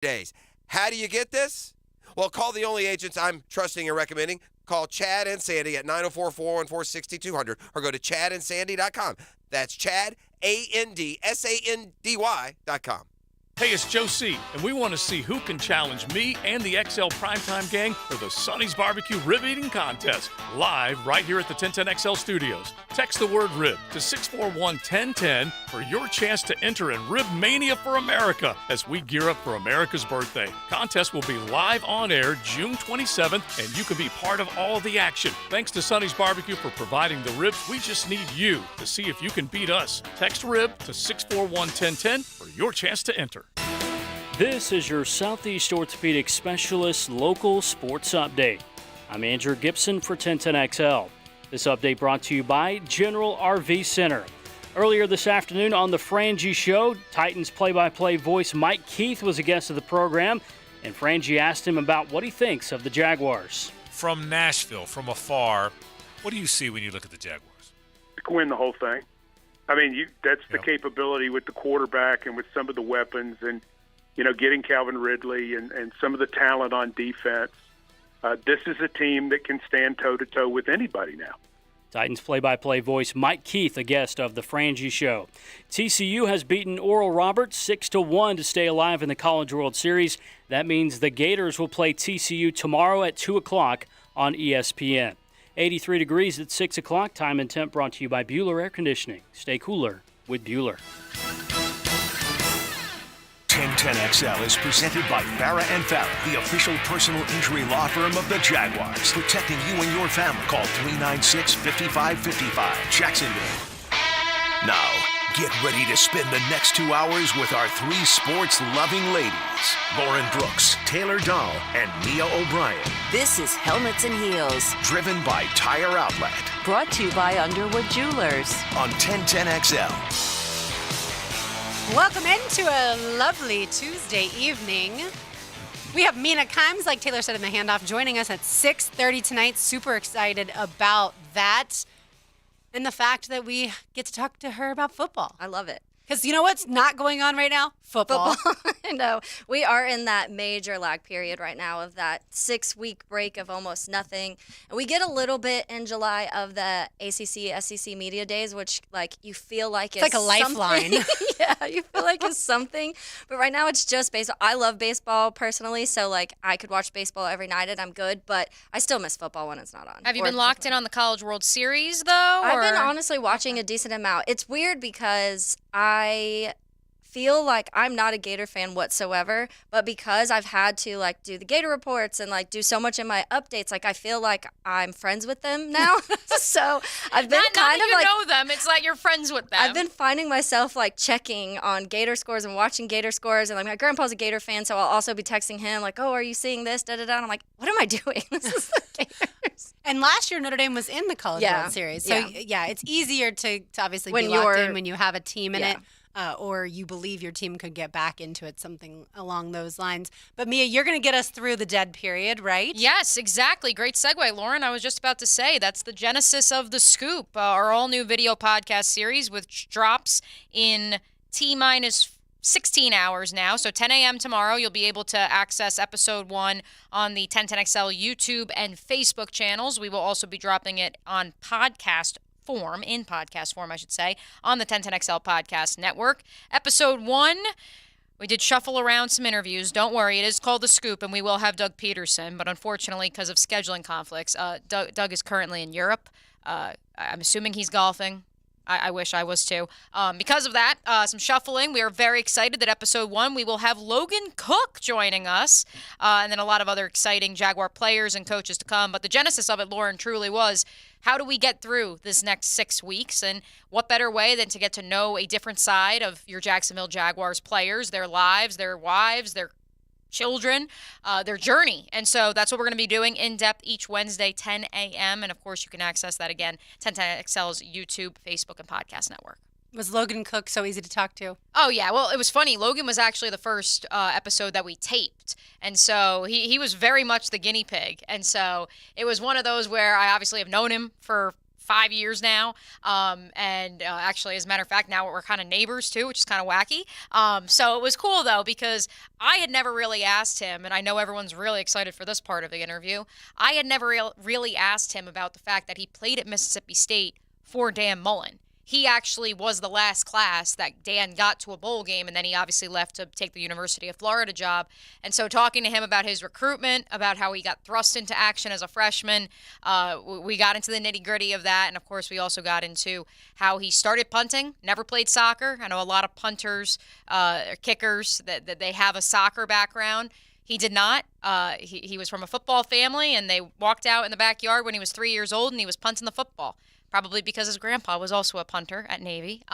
days. How do you get this? Well, call the only agents I'm trusting and recommending. Call Chad and Sandy at 904-414-6200 or go to chadandsandy.com. That's Chad, ANDSANDY.com. Hey, it's Joe C., and we want to see who can challenge me and the XL Primetime Gang for the Sonny's Barbecue Rib Eating Contest, live right here at the 1010XL Studios. Text the word RIB to 641-1010 for your chance to enter in Rib Mania for America as we gear up for America's birthday. Contest will be live on air June 27th, and you can be part of all the action. Thanks to Sonny's Barbecue for providing the ribs. We just need you to see if you can beat us. Text RIB to 641-1010 for your chance to enter. This is your Southeast Orthopedic Specialist local sports update. I'm Andrew Gibson for 1010XL. This update brought to you by General RV Center. Earlier this afternoon on the Frangie Show, Titans play-by-play voice Mike Keith was a guest of the program, and Frangie asked him about what he thinks of the Jaguars. From Nashville, from afar, what do you see when you look at the Jaguars? You can win the whole thing. I mean, that's the capability with the quarterback and with some of the weapons and, getting Calvin Ridley and some of the talent on defense. This is a team that can stand toe-to-toe with anybody now. Titans play-by-play voice Mike Keith, a guest of the Frangie Show. TCU has beaten Oral Roberts 6-1 to stay alive in the College World Series. That means the Gators will play TCU tomorrow at 2 o'clock on ESPN. 83 degrees at 6 o'clock. Time and temp brought to you by Bueller Air Conditioning. Stay cooler with Bueller. 1010XL is presented by Farah & Farah, the official personal injury law firm of the Jaguars. Protecting you and your family. Call 396-5555. Jacksonville. Now, get ready to spend the next 2 hours with our three sports-loving ladies. Lauren Brooks, Taylor Dahl, and Mia O'Brien. This is Helmets and Heels. Driven by Tire Outlet. Brought to you by Underwood Jewelers. On 1010XL. Welcome into a lovely Tuesday evening. We have Mina Kimes, like Taylor said in the handoff, joining us at 6:30 tonight. Super excited about that and the fact that we get to talk to her about football. I love it. Because you know what's not going on right now? Football. I know. We are in that major lag period right now of that 6-week break of almost nothing. And we get a little bit in July of the ACC, SEC media days, which you feel like it's like a lifeline. Yeah, you feel like it's something. But right now it's just baseball. I love baseball personally, so I could watch baseball every night and I'm good, but I still miss football when it's not on. Have you been locked in on the College World Series though? I've been honestly watching a decent amount. It's weird because I feel like I'm not a Gator fan whatsoever, but because I've had to do the Gator reports and do so much in my updates, I feel like I'm friends with them now. So I've been kind of know them. It's like you're friends with them. I've been finding myself checking on Gator scores and watching Gator scores, and my grandpa's a Gator fan, so I'll also be texting him oh, are you seeing this? Da da da. And I'm like, what am I doing? This is the Gators. And last year Notre Dame was in the College World Series, so it's easier to obviously be locked in when you have a team in it. Or you believe your team could get back into it, something along those lines. But Mia, you're going to get us through the dead period, right? Yes, exactly. Great segue, Lauren. I was just about to say that's the genesis of The Scoop, our all-new video podcast series, which drops in T-minus 16 hours now. So 10 a.m. tomorrow, you'll be able to access episode 1 on the 1010XL YouTube and Facebook channels. We will also be dropping it on in podcast form, I should say, on the 1010XL Podcast Network. Episode 1, we did shuffle around some interviews. Don't worry, it is called The Scoop, and we will have Doug Peterson, but unfortunately, because of scheduling conflicts, Doug is currently in Europe. I'm assuming he's golfing. I wish I was too. Because of that, some shuffling. We are very excited that episode 1, we will have Logan Cook joining us, and then a lot of other exciting Jaguar players and coaches to come. But the genesis of it, Lauren, truly was, how do we get through this next 6 weeks? And what better way than to get to know a different side of your Jacksonville Jaguars players, their lives, their wives, their children, their journey. And so that's what we're going to be doing in depth each Wednesday, 10 a.m. And of course, you can access that again, 1010XL's YouTube, Facebook, and podcast network. Was Logan Cook so easy to talk to? Oh, yeah. Well, it was funny. Logan was actually the first episode that we taped. And so he was very much the guinea pig. And so it was one of those where I obviously have known him for 5 years now. Actually, as a matter of fact, now we're kind of neighbors too, which is kind of wacky. So it was cool though, because I had never really asked him, and I know everyone's really excited for this part of the interview. I had never really asked him about the fact that he played at Mississippi State for Dan Mullen. He actually was the last class that Dan got to a bowl game, and then he obviously left to take the University of Florida job. And so talking to him about his recruitment, about how he got thrust into action as a freshman, we got into the nitty-gritty of that. And, of course, we also got into how he started punting, never played soccer. I know a lot of punters, kickers, that they have a soccer background. He did not. He was from a football family, and they walked out in the backyard when he was 3 years old, and he was punting the football. Probably because his grandpa was also a punter at Navy.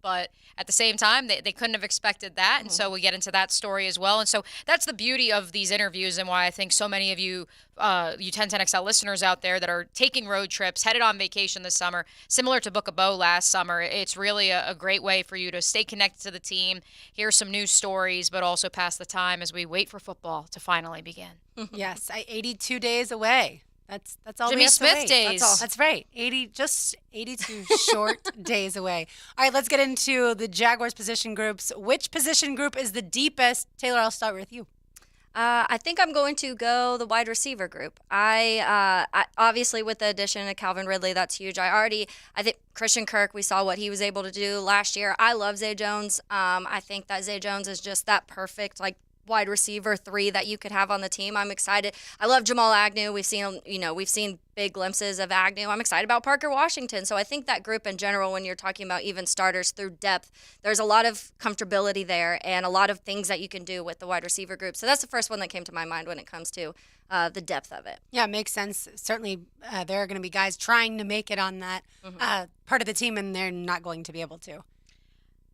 But at the same time, they couldn't have expected that. And so we get into that story as well. And so that's the beauty of these interviews, and why I think so many of you 1010XL listeners out there that are taking road trips, headed on vacation this summer, similar to Book a Bow last summer, it's really a great way for you to stay connected to the team, hear some news stories, but also pass the time as we wait for football to finally begin. Yes, 82 days away. That's all. Jimmy we have Smith to wait. days. That's right. 82 short days away. All right, let's get into the Jaguars position groups. Which position group is the deepest? Taylor, I'll start with you. I think I'm going to go the wide receiver group. I obviously, with the addition of Calvin Ridley, that's huge. I think Christian Kirk, we saw what he was able to do last year. I love Zay Jones. I think that Zay Jones is just that perfect, wide receiver 3 that you could have on the team. I'm excited. I love Jamal Agnew. We've seen big glimpses of Agnew. I'm excited about Parker Washington. So I think that group in general, when you're talking about even starters through depth, there's a lot of comfortability there and a lot of things that you can do with the wide receiver group. So that's the first one that came to my mind when it comes to the depth of it. Yeah, it makes sense. Certainly, there are going to be guys trying to make it on that part of the team, and they're not going to be able to.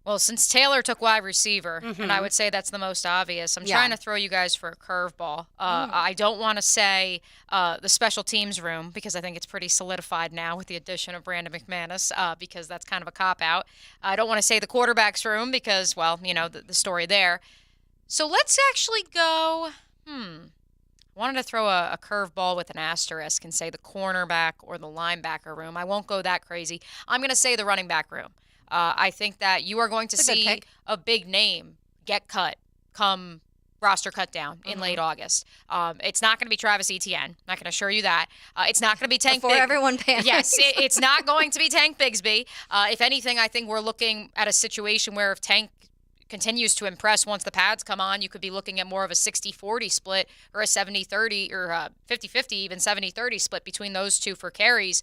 Well, since Taylor took wide receiver, and I would say that's the most obvious, I'm trying to throw you guys for a curveball. I don't want to say the special teams room, because I think it's pretty solidified now with the addition of Brandon McManus, because that's kind of a cop-out. I don't want to say the quarterback's room because, well, the story there. So let's actually go, I wanted to throw a curveball with an asterisk and say the cornerback or the linebacker room. I won't go that crazy. I'm going to say the running back room. I think that you are going to see a big name get cut come roster cut down in late August. It's not going to be Travis Etienne. I can assure you that. It's not going to be Tank Before everyone panics. Yes, it's not going to be Tank Bigsby. If anything, I think we're looking at a situation where if Tank continues to impress once the pads come on, you could be looking at more of a 60-40 split or a 70-30 or 50-50, even 70-30 split between those two for carries.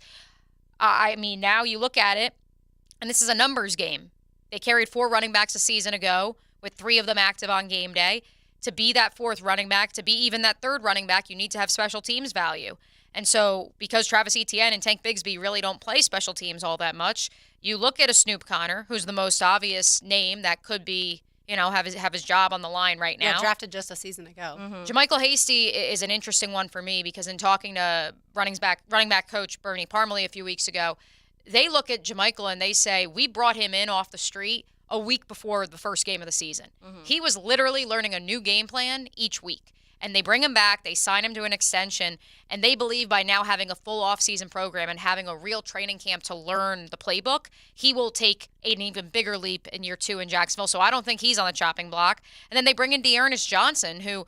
I mean, now you look at it, and this is a numbers game. They carried 4 running backs a season ago, with 3 of them active on game day. To be that 4th running back, to be even that 3rd running back, you need to have special teams value. And so because Travis Etienne and Tank Bigsby really don't play special teams all that much, you look at a Snoop Connor, who's the most obvious name that could be, have his job on the line right now. Yeah, drafted just a season ago. JaMycal Hasty is an interesting one for me, because in talking to running back coach Bernie Parmalee a few weeks ago, they look at JaMycal and they say, we brought him in off the street a week before the first game of the season. He was literally learning a new game plan each week. And they bring him back, they sign him to an extension, and they believe by now having a full off-season program and having a real training camp to learn the playbook, he will take an even bigger leap in year 2 in Jacksonville. So I don't think he's on the chopping block. And then they bring in Dearness Johnson, who,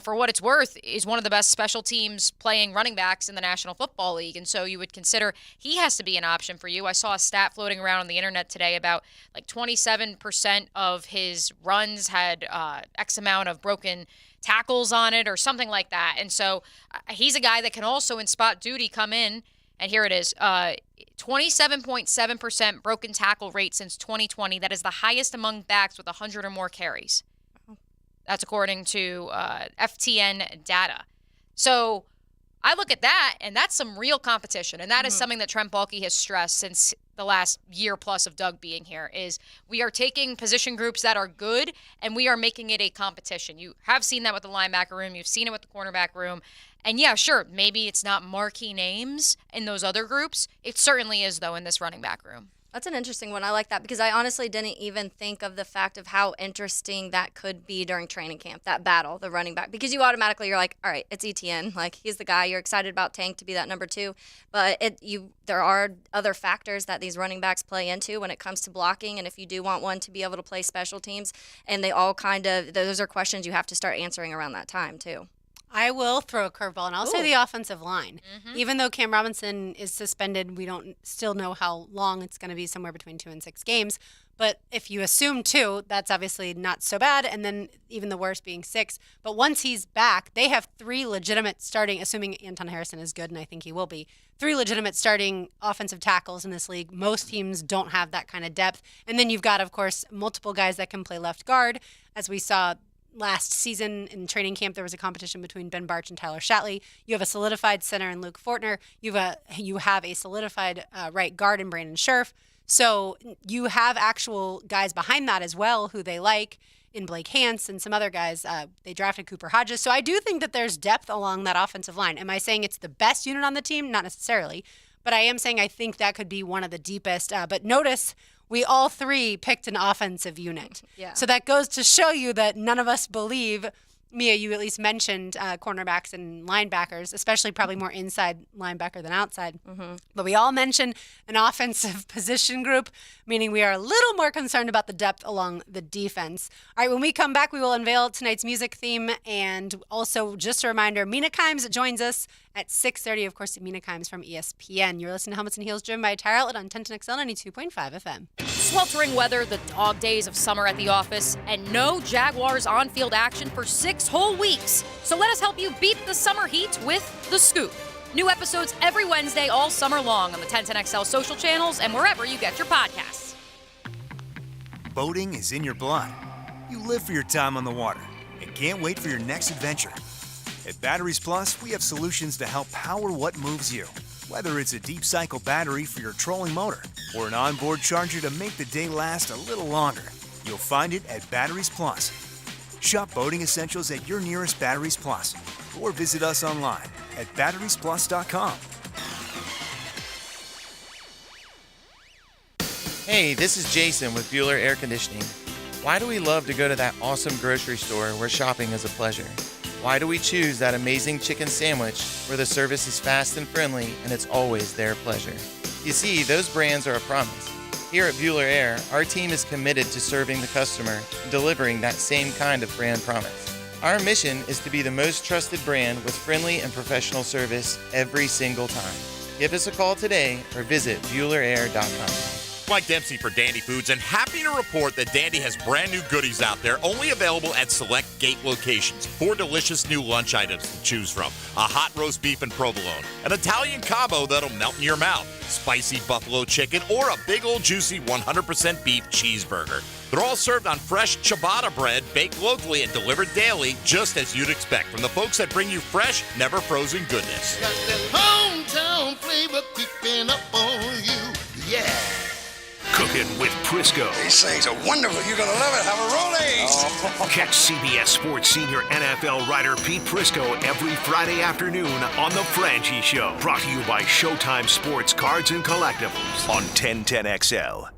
for what it's worth, is one of the best special teams playing running backs in the National Football League. And so you would consider he has to be an option for you. I saw a stat floating around on the internet today about 27% of his runs had X amount of broken tackles on it or something like that. And so he's a guy that can also in spot duty come in, and here it is, 27.7% broken tackle rate since 2020. That is the highest among backs with 100 or more carries. That's according to FTN data. So I look at that, and that's some real competition, and that is something that Trent Baalke has stressed since the last year plus of Doug being here, is we are taking position groups that are good, and we are making it a competition. You have seen that with the linebacker room. You've seen it with the cornerback room. And, yeah, sure, maybe it's not marquee names in those other groups. It certainly is, though, in this running back room. That's an interesting one. I like that because I honestly didn't even think of the fact of how interesting that could be during training camp, that battle, the running back. Because you're like, all right, it's ETN. Like, he's the guy. You're excited about Tank to be that number 2. But there are other factors that these running backs play into when it comes to blocking. And if you do want one to be able to play special teams, and they all those are questions you have to start answering around that time, too. I will throw a curveball, and I'll say the offensive line. Mm-hmm. Even though Cam Robinson is suspended, we don't still know how long it's going to be, somewhere between 2 and 6 games. But if you assume 2, that's obviously not so bad, and then even the worst being 6. But once he's back, they have 3 legitimate starting, assuming Anton Harrison is good, and I think he will be, 3 legitimate starting offensive tackles in this league. Most teams don't have that kind of depth. And then you've got, of course, multiple guys that can play left guard, as we saw last season in training camp. There was a competition between Ben Barch and Tyler Shatley. You have a solidified center in Luke Fortner. You have a solidified right guard in Brandon Scherf. So you have actual guys behind that as well who they like in Blake Hance and some other guys. They drafted Cooper Hodges. So I do think that there's depth along that offensive line. Am I saying it's the best unit on the team? Not necessarily. But I am saying I think that could be one of the deepest. But notice we all 3 picked an offensive unit. Yeah. So that goes to show you that none of us believe, Mia, you at least mentioned cornerbacks and linebackers, especially probably more inside linebacker than outside. Mm-hmm. But we all mentioned an offensive position group, meaning we are a little more concerned about the depth along the defense. All right, when we come back, we will unveil tonight's music theme. And also, just a reminder, Mina Kimes joins us at 6:30. Of course, Mina Kimes from ESPN. You're listening to Helmets and Heels, driven by Tire Outlet on 1010XL 92.5 FM. Sweltering weather, the dog days of summer at the office, and no Jaguars on-field action for 6 whole weeks. So let us help you beat the summer heat with The Scoop. New episodes every Wednesday all summer long on the 1010XL social channels and wherever you get your podcasts. Boating is in your blood. You live for your time on the water and can't wait for your next adventure. At Batteries Plus, we have solutions to help power what moves you. Whether it's a deep cycle battery for your trolling motor or an onboard charger to make the day last a little longer, you'll find it at Batteries Plus. Shop boating essentials at your nearest Batteries Plus or visit us online at batteriesplus.com. Hey, this is Jason with Bueller Air Conditioning. Why do we love to go to that awesome grocery store where shopping is a pleasure? Why do we choose that amazing chicken sandwich where the service is fast and friendly and it's always their pleasure? You see, those brands are a promise. Here at Bueller Air, our team is committed to serving the customer and delivering that same kind of brand promise. Our mission is to be the most trusted brand with friendly and professional service every single time. Give us a call today or visit BuellerAir.com. Mike Dempsey for Dandy Foods, and happy to report that Dandy has brand new goodies out there, only available at select gate locations. 4 delicious new lunch items to choose from: a hot roast beef and provolone, an Italian combo that'll melt in your mouth, spicy buffalo chicken, or a big old juicy 100% beef cheeseburger. They're all served on fresh ciabatta bread, baked locally and delivered daily, just as you'd expect from the folks that bring you fresh, never frozen goodness. Got that hometown flavor creeping up on you. Yeah. Cooking with Prisco. These things are wonderful. You're going to love it. Have a rolling. Oh. Catch CBS Sports senior NFL writer Pete Prisco every Friday afternoon on The Franchi Show. Brought to you by Showtime Sports Cards and Collectibles on 1010XL.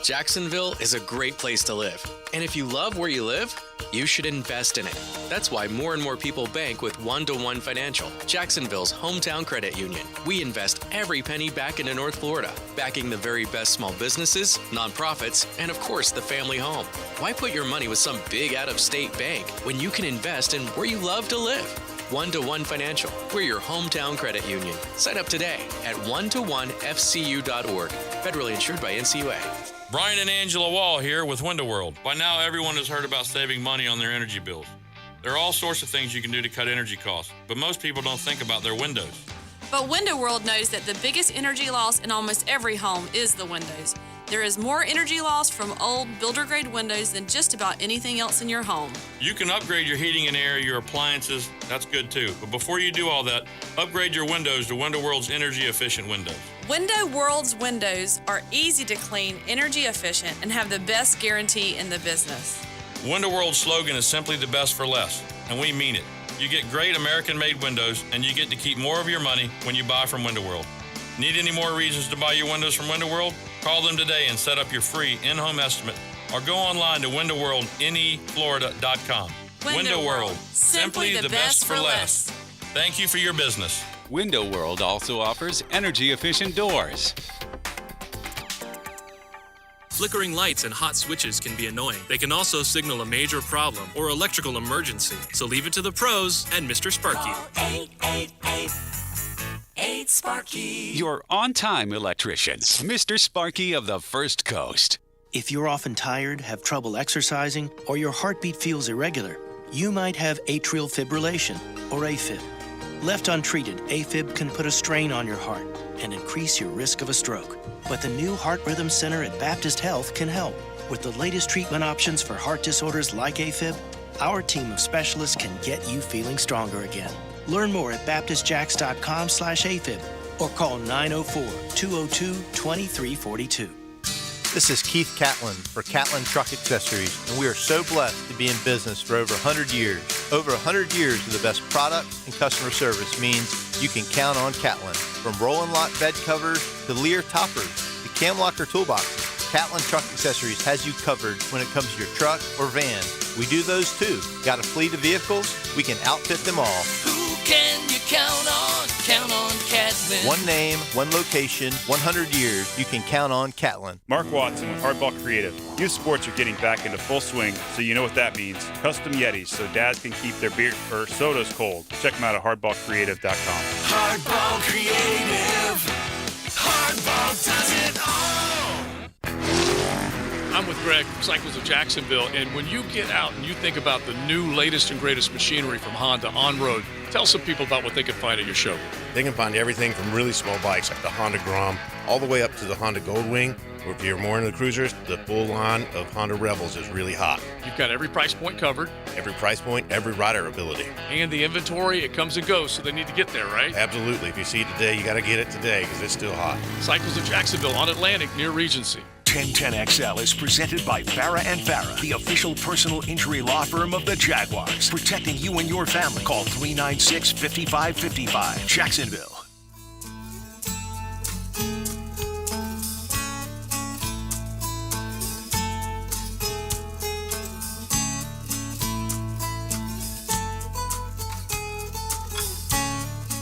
Jacksonville is a great place to live. And if you love where you live, you should invest in it. That's why more and more people bank with One-to-One Financial, Jacksonville's hometown credit union. We invest every penny back into North Florida, backing the very best small businesses, nonprofits, and of course the family home. Why put your money with some big out-of-state bank when you can invest in where you love to live? One-to-One Financial. We're your hometown credit union. Sign up today at one-to-one-fcu.org. Federally insured by NCUA. Brian and Angela Wall here with Window World. By now, everyone has heard about saving money on their energy bills. There are all sorts of things you can do to cut energy costs, but most people don't think about their windows. But Window World knows that the biggest energy loss in almost every home is the windows. There is more energy loss from old builder-grade windows than just about anything else in your home. You can upgrade your heating and air, your appliances, that's good too. But before you do all that, upgrade your windows to Window World's energy-efficient windows. Window World's windows are easy to clean, energy efficient, and have the best guarantee in the business. Window World's slogan is simply the best for less, and we mean it. You get great American-made windows, and you get to keep more of your money when you buy from Window World. Need any more reasons to buy your windows from Window World? Call them today and set up your free in-home estimate or go online to windowworldneflorida.com. Window World, simply the best for less. Thank you for your business. Window World also offers energy-efficient doors. Flickering lights and hot switches can be annoying. They can also signal a major problem or electrical emergency. So leave it to the pros and Mr. Sparky. 888-8-SPARKY. Your on-time electrician, Mr. Sparky of the First Coast. If you're often tired, have trouble exercising, or your heartbeat feels irregular, you might have atrial fibrillation, or AFib. Left untreated, AFib can put a strain on your heart and increase your risk of a stroke. But the new Heart Rhythm Center at Baptist Health can help. With the latest treatment options for heart disorders like AFib, our team of specialists can get you feeling stronger again. Learn more at baptistjacks.com/AFib or call 904-202-2342. This is Keith Catlin for Catlin Truck Accessories, and we are so blessed to be in business for over 100 years. Over 100 years of the best product and customer service means you can count on Catlin. From Roll-and Lock bed covers to Lear toppers to Cam Locker toolboxes, Catlin Truck Accessories has you covered when it comes to your truck or van. We do those too. Got a fleet of vehicles? We can outfit them all. Who can you count on? Count on Catlin. One name, one location, 100 years, you can count on Catlin. Mark Watson with Hardball Creative. Youth sports are getting back into full swing, so you know what that means. Custom Yetis so dads can keep their beer or sodas cold. Check them out at hardballcreative.com. Hardball Creative. Hardball does it all. I'm with Greg from Cycles of Jacksonville, and when you get out and you think about the new latest and greatest machinery from Honda on-road, tell some people about what they can find at your show. They can find everything from really small bikes like the Honda Grom all the way up to the Honda Goldwing, or if you're more into the cruisers, the full line of Honda Rebels is really hot. You've got every price point covered. Every price point, every rider ability. And the inventory, it comes and goes, so they need to get there, right? Absolutely. If you see it today, you got to get it today because it's still hot. Cycles of Jacksonville on Atlantic near Regency. 1010XL is presented by Farah and Farah, the official personal injury law firm of the Jaguars. Protecting you and your family. Call 396-5555. Jacksonville.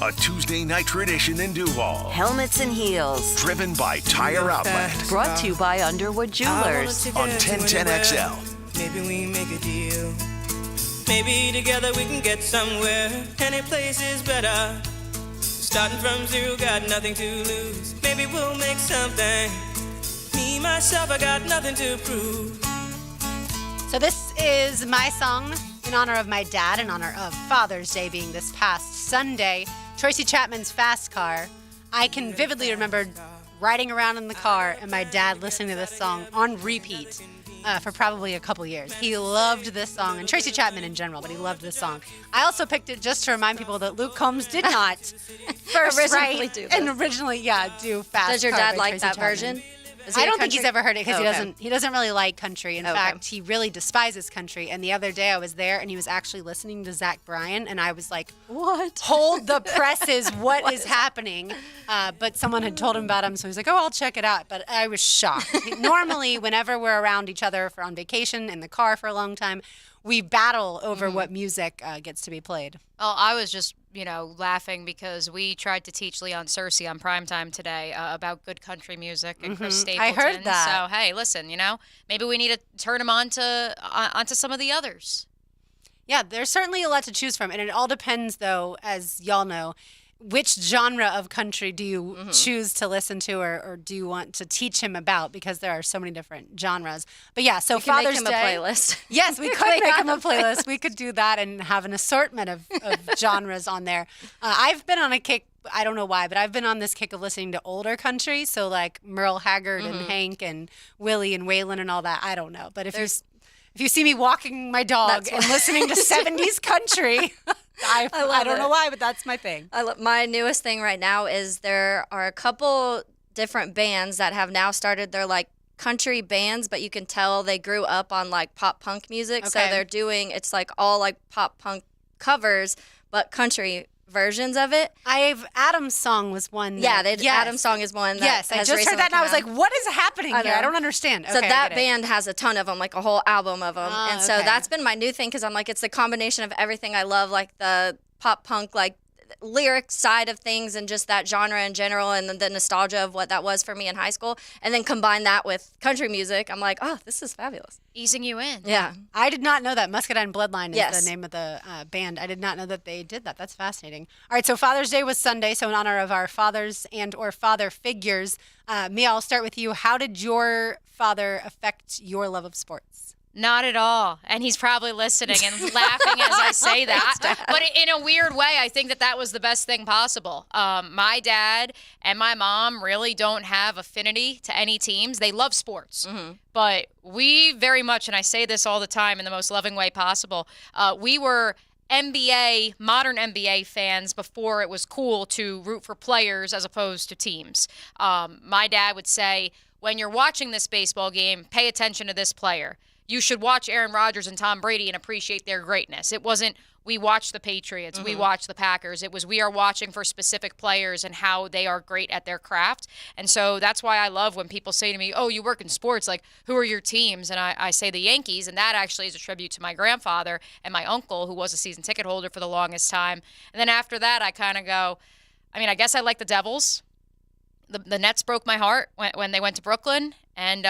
A Tuesday night tradition in Duval. Helmets and Heels. Driven by Tire Outlet. Brought to you by Underwood Jewelers. On 1010XL. Maybe we make a deal. Maybe together we can get somewhere. Any place is better. Starting from zero, got nothing to lose. Maybe we'll make something. Me, myself, I got nothing to prove. So this is my song in honor of my dad, in honor of Father's Day being this past Sunday. Tracy Chapman's Fast Car. I can vividly remember riding around in the car and my dad listening to this song on repeat for probably a couple years. He loved this song, and Tracy Chapman in general, but he loved this song. I also picked it just to remind people that Luke Combs did not first Originally write do this. and originally, do Fast Car. Does your dad by like Tracy that Chapman. version? Is he I a don't think he's country- ever heard it because Oh, okay. he doesn't really like country. In Okay. fact, he really despises country. And the other day I was there and he was actually listening to Zach Bryan, and I was like, "What? Hold the presses! What is happening?" But someone had told him about him, so he's like, "Oh, I'll check it out." But I was shocked. Normally, whenever we're around each other on vacation in the car for a long time, we battle over what music gets to be played. Oh, I was just, laughing because we tried to teach Leon Searcy on Primetime today about good country music and Chris I Stapleton. heard that. So, hey, listen, maybe we need to turn him onto some of the others. Yeah, there's certainly a lot to choose from. And it all depends, though, as y'all know, which genre of country do you choose to listen to or do you want to teach him about? Because there are so many different genres. But yeah, so We can make Father's him a Day. playlist. Yes, we could Make make him him a a playlist. We could do that and have an assortment of genres on there. I've been on a kick. I don't know why, but I've been on this kick of listening to older country. So like Merle Haggard and Hank and Willie and Waylon and all that. I don't know. But if you see me walking my dog and listening to 70s country, I don't know why, but that's my thing. My newest thing right now is there are a couple different bands that have now started their country bands, but you can tell they grew up on pop punk music. So Okay. they're doing, it's all pop punk covers, but country versions of it. Adam's Song was one. Yeah, Yes. Adam's Song is one that Yes, I has just heard recently that and I come was like, out. what is happening here? I don't understand. So Okay, I that get it. band has a ton of them, like a whole album of them. Ah, And so okay. that's been my new thing because I'm like, it's the combination of everything I love, like the pop punk, like lyric side of things and just that genre in general and the nostalgia of what that was for me in high school. And then combine that with country music. I'm like, oh, this is fabulous. Easing you in. Yeah. I did not know that. Muscadine Bloodline is Yes. the name of the band. I did not know that they did that. That's fascinating. All right, so Father's Day was Sunday, so in honor of our fathers and or father figures, Mia, I'll start with you. How did your father affect your love of sports? Not at all. And he's probably listening and laughing as I say that. But in a weird way, I think that was the best thing possible. My dad and my mom really don't have affinity to any teams. They love sports. But we very much, and I say this all the time in the most loving way possible, we were modern NBA fans before it was cool to root for players as opposed to teams. My dad would say, when you're watching this baseball game, pay attention to this player. You should watch Aaron Rodgers and Tom Brady and appreciate their greatness. It wasn't, we watch the Patriots, we watch the Packers. It was, we are watching for specific players and how they are great at their craft. And so that's why I love when people say to me, oh, you work in sports, like, who are your teams? And I say the Yankees, and that actually is a tribute to my grandfather and my uncle, who was a season ticket holder for the longest time. And then after that, I kind of go, I guess I like the Devils. The Nets broke my heart when they went to Brooklyn. And,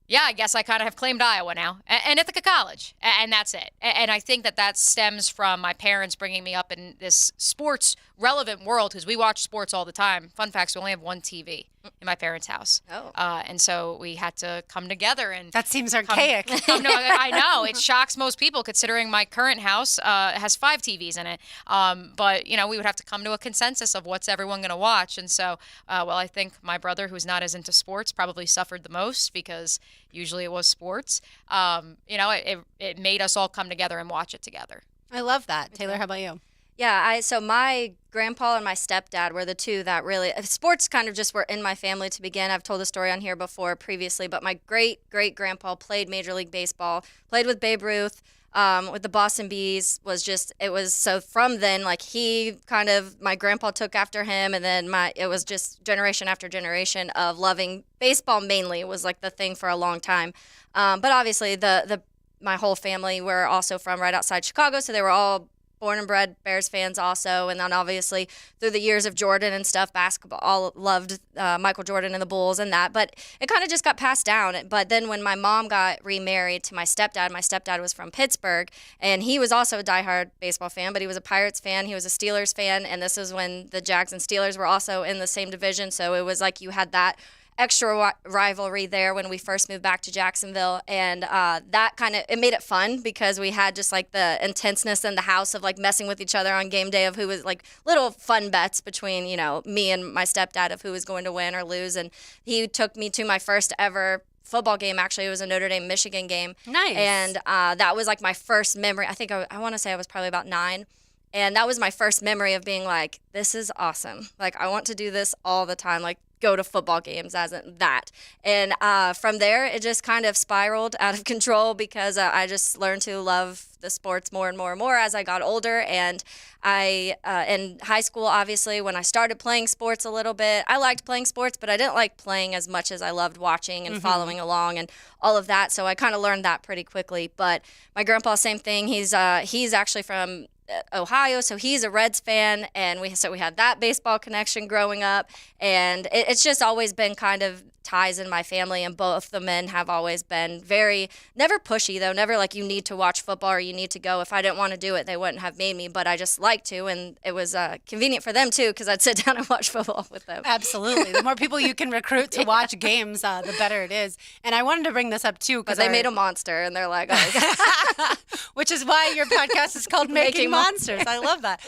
yeah, I guess I kind of have claimed Iowa now and Ithaca College, and that's it. And I think that stems from my parents bringing me up in this sports relevant world because we watch sports all the time. Fun facts, we only have one TV in my parents' house. Oh. And so we had to come together. And that seems archaic. No, I know. It shocks most people considering my current house has 5 TVs in it. But, we would have to come to a consensus of what's everyone going to watch. And so, I think my brother, who's not as into sports, probably suffered the most because usually it was sports. It made us all come together and watch it together. I love that. Taylor, how about you? Yeah, so my grandpa and my stepdad were the two that really, sports kind of just were in my family to begin. I've told the story on here before previously, but my great-great-grandpa played Major League Baseball, played with Babe Ruth, with the Boston Bees, so from then, like, my grandpa took after him, and then it was just generation after generation of loving baseball mainly was like the thing for a long time. But obviously my whole family were also from right outside Chicago, so they were all born and bred Bears fans also, and then obviously through the years of Jordan and stuff, basketball, all loved Michael Jordan and the Bulls and that, but it kind of just got passed down. But then when my mom got remarried to my stepdad was from Pittsburgh, and he was also a diehard baseball fan, but he was a Pirates fan, he was a Steelers fan, and this is when the Jags and Steelers were also in the same division, so it was like you had that extra rivalry there when we first moved back to Jacksonville, and that kind of, it made it fun because we had just like the intenseness in the house of like messing with each other on game day of who was like little fun bets between me and my stepdad of who was going to win or lose. And he took me to my first ever football game. Actually, it was a Notre Dame Michigan game. Nice. And that was like my first memory. I think I want to say I was probably about 9. And that was my first memory of being like, this is awesome. Like, I want to do this all the time. Like, go to football games as in that. And from there, it just kind of spiraled out of control because I just learned to love the sports more and more and more as I got older. And I, in high school, obviously, when I started playing sports a little bit, I liked playing sports, but I didn't like playing as much as I loved watching and following along and all of that. So I kind of learned that pretty quickly. But my grandpa, same thing. He's actually from Ohio, so he's a Reds fan, and we had that baseball connection growing up, and it's just always been kind of ties in my family, and both the men have always been never pushy though, never like you need to watch football or you need to go. If I didn't want to do it, they wouldn't have made me, but I just like to, and it was convenient for them too because I'd sit down and watch football with them. Absolutely. The more people you can recruit to watch games, the better it is. And I wanted to bring this up too because they made a monster, and they're like, oh. Which is why your podcast is called Making Monsters. I love that.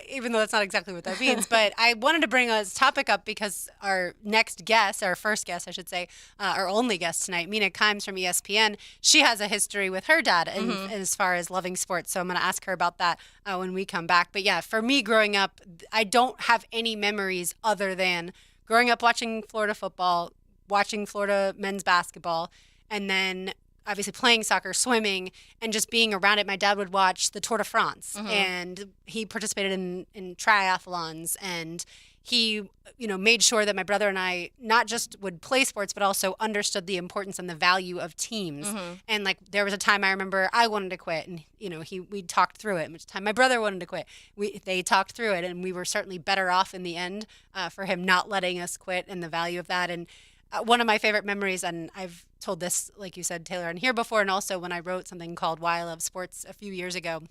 Even though that's not exactly what that means. But I wanted to bring a topic up because our next guest, our first guest, I should say, our only guest tonight, Mina Kimes from ESPN, she has a history with her dad as far as loving sports. So I'm going to ask her about that when we come back. But yeah, for me growing up, I don't have any memories other than growing up watching Florida football, watching Florida men's basketball, and then obviously playing soccer, swimming, and just being around it. My dad would watch the Tour de France, and he participated in triathlons, and he, made sure that my brother and I not just would play sports, but also understood the importance and the value of teams. And like, there was a time I remember I wanted to quit, and we talked through it. Much time my brother wanted to quit, they talked through it, and we were certainly better off in the end for him not letting us quit, and the value of that. And one of my favorite memories, and I've told this, like you said, Taylor, on here before, and also when I wrote something called Why I Love Sports a few years ago,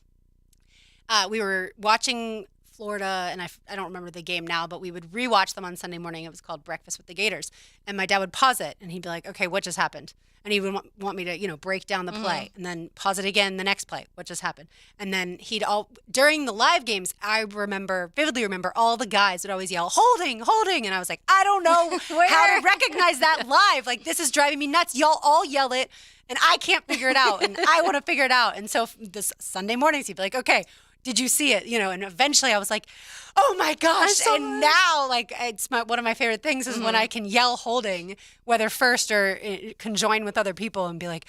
we were watching Florida, and I don't remember the game now, but we would rewatch them on Sunday morning. It was called Breakfast with the Gators. And my dad would pause it, and he'd be like, okay, what just happened? And he would want me to, break down the play, and then pause it again, the next play, what just happened? And then during the live games, I vividly remember all the guys would always yell, holding, holding. And I was like, I don't know how to recognize that live. Like, this is driving me nuts. Y'all all yell it, and I can't figure it out, and I want to figure it out. And so this Sunday mornings, he'd be like, okay, did you see it? And eventually I was like, oh my gosh. And now, like, it's one of my favorite things is when I can yell holding, whether first or conjoin with other people, and be like,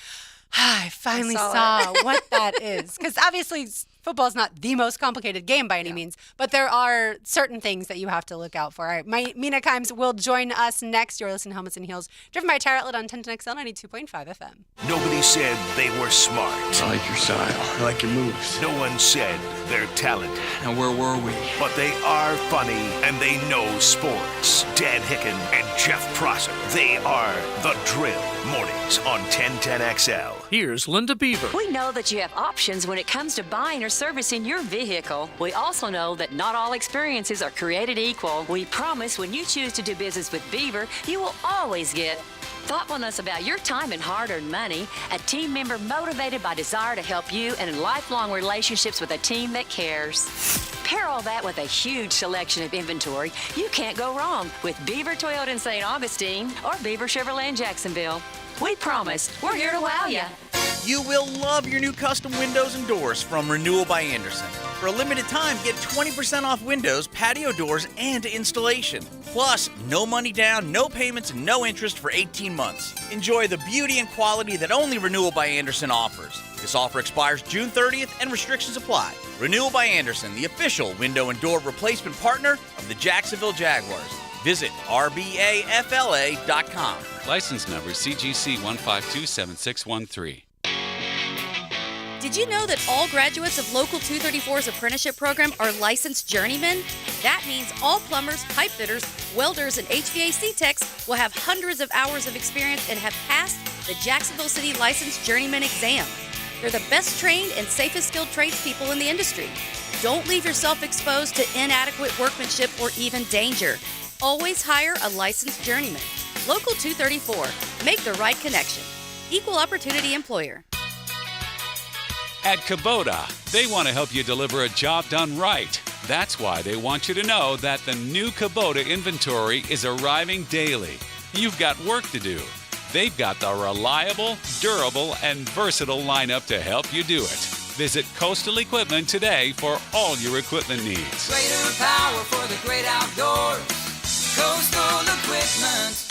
I finally saw what that is. Because obviously football is not the most complicated game by any means, but there are certain things that you have to look out for. All right, Mina Kimes will join us next. You're listening to Helmets and Heels, driven by Tire Outlet on 1010XL 92.5 FM. Nobody said they were smart. I like your style. I like your moves. No one said they're talented. Now where were we? But they are funny, and they know sports. Dan Hicken and Jeff Prosser. They are The Drill. Mornings on 1010XL. Here's Linda Beaver. We know that you have options when it comes to buying or servicing your vehicle. We also know that not all experiences are created equal. We promise when you choose to do business with Beaver, you will always get thoughtfulness about your time and hard-earned money, a team member motivated by desire to help you, and in lifelong relationships with a team that cares. Pair all that with a huge selection of inventory. You can't go wrong with Beaver Toyota in St. Augustine or Beaver Chevrolet in Jacksonville. We promise we're here to wow you. You will love your new custom windows and doors from Renewal by Andersen. For a limited time, get 20% off windows, patio doors, and installation. Plus, no money down, no payments, and no interest for 18 months. Enjoy the beauty and quality that only Renewal by Andersen offers. This offer expires June 30th and restrictions apply. Renewal by Andersen, the official window and door replacement partner of the Jacksonville Jaguars. Visit rbafla.com. License number CGC 1527613. Did you know that all graduates of Local 234's apprenticeship program are licensed journeymen? That means all plumbers, pipe fitters, welders, and HVAC techs will have hundreds of hours of experience and have passed the Jacksonville City Licensed Journeyman exam. They're the best trained and safest skilled tradespeople in the industry. Don't leave yourself exposed to inadequate workmanship or even danger. Always hire a licensed journeyman. Local 234. Make the right connection. Equal opportunity employer. At Kubota, they want to help you deliver a job done right. That's why they want you to know that the new Kubota inventory is arriving daily. You've got work to do. They've got the reliable, durable, and versatile lineup to help you do it. Visit Coastal Equipment today for all your equipment needs. Greater power for the great outdoors. Coastal Equipment.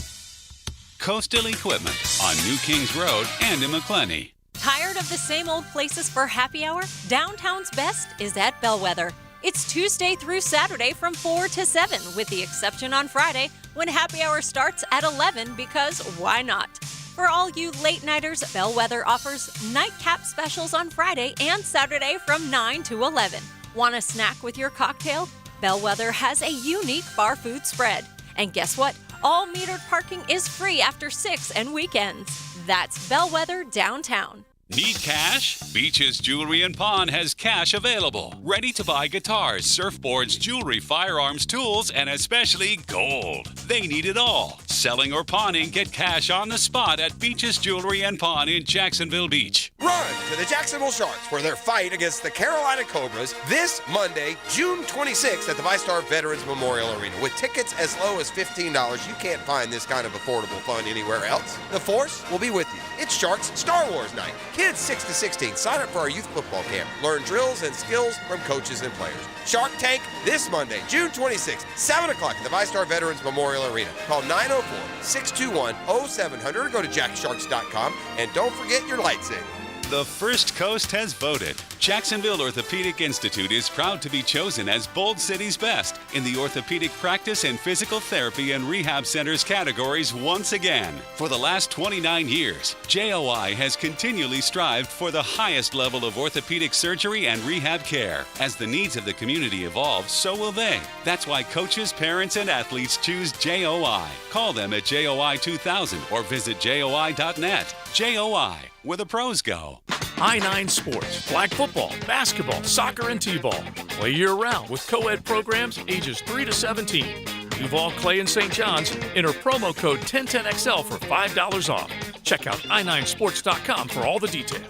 Coastal Equipment on New Kings Road and in McClenny. Tired of the same old places for happy hour? Downtown's best is at Bellwether. It's Tuesday through Saturday from 4 to 7, with the exception on Friday when happy hour starts at 11 because why not? For all you late-nighters, Bellwether offers nightcap specials on Friday and Saturday from 9 to 11. Want a snack with your cocktail? Bellwether has a unique bar food spread. And guess what? All metered parking is free after 6 and weekends. That's Bellwether downtown. Need cash? Beaches Jewelry and Pawn has cash available. Ready to buy guitars, surfboards, jewelry, firearms, tools, and especially gold. They need it all. Selling or pawning, get cash on the spot at Beaches Jewelry and Pawn in Jacksonville Beach. Run to the Jacksonville Sharks for their fight against the Carolina Cobras this Monday, June 26th at the VyStar Veterans Memorial Arena. With tickets as low as $15, you can't find this kind of affordable fun anywhere else. The Force will be with you. It's Sharks Star Wars Night. Kids 6 to 16, sign up for our youth football camp. Learn drills and skills from coaches and players. Shark Tank this Monday, June 26th, 7 o'clock at the VyStar Veterans Memorial Arena. Call 904-621-0700 or go to jacksharks.com. And don't forget your lightsaber. The First Coast has voted. Jacksonville Orthopedic Institute is proud to be chosen as Bold City's best in the orthopedic practice and physical therapy and rehab centers categories once again. For the last 29 years, JOI has continually strived for the highest level of orthopedic surgery and rehab care. As the needs of the community evolve, so will they. That's why coaches, parents, and athletes choose JOI. Call them at JOI 2000 or visit JOI.net. JOI, where the pros go. I-9 Sports, flag football, basketball, soccer, and t-ball. Play year-round with co-ed programs ages 3 to 17. Duval, Clay, and St. John's. Enter promo code 1010XL for $5 off. Check out i9sports.com for all the details.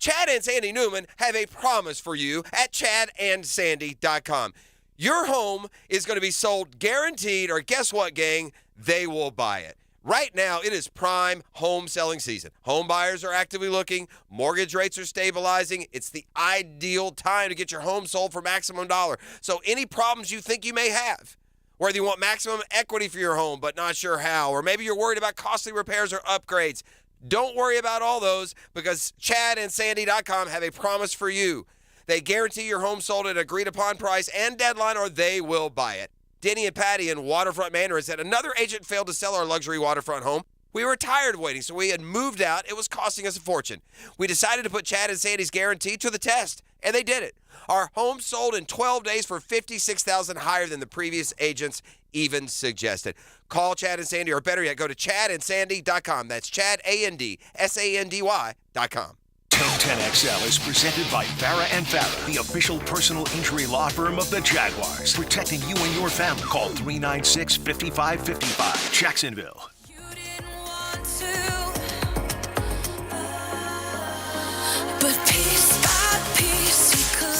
Chad and Sandy Newman have a promise for you at chadandsandy.com. Your home is going to be sold guaranteed, or guess what, gang? They will buy it. Right now, it is prime home selling season. Home buyers are actively looking. Mortgage rates are stabilizing. It's the ideal time to get your home sold for maximum dollar. So any problems you think you may have, whether you want maximum equity for your home but not sure how, or maybe you're worried about costly repairs or upgrades, don't worry about all those, because chadandsandy.com have a promise for you. They guarantee your home sold at agreed upon price and deadline, or they will buy it. Denny and Patty in Waterfront Manor said another agent failed to sell our luxury waterfront home. We were tired of waiting, so we had moved out. It was costing us a fortune. We decided to put Chad and Sandy's guarantee to the test, and they did it. Our home sold in 12 days for $56,000 higher than the previous agents even suggested. Call Chad and Sandy, or better yet, go to chadandsandy.com. That's chadandsandy.com. 1010XL is presented by Farah and Farah, the official personal injury law firm of the Jaguars, protecting you and your family. Call 396-5555, Jacksonville.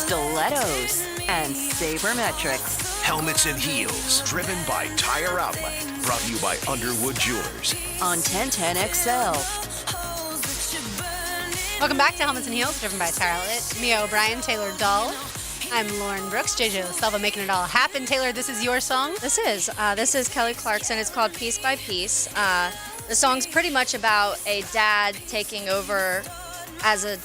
Stilettos and sabermetrics. Helmets and heels, driven by Tire Outlet. Brought to you by Underwood Jewelers. On 1010XL. Welcome back to Helmets and Heels, driven by Tire Outlet. Mia O'Brien, Taylor Dahl. I'm Lauren Brooks, JJ LaSelva, making it all happen. Taylor, this is your song? This is Kelly Clarkson. It's called Piece by Piece. The song's pretty much about a dad taking over a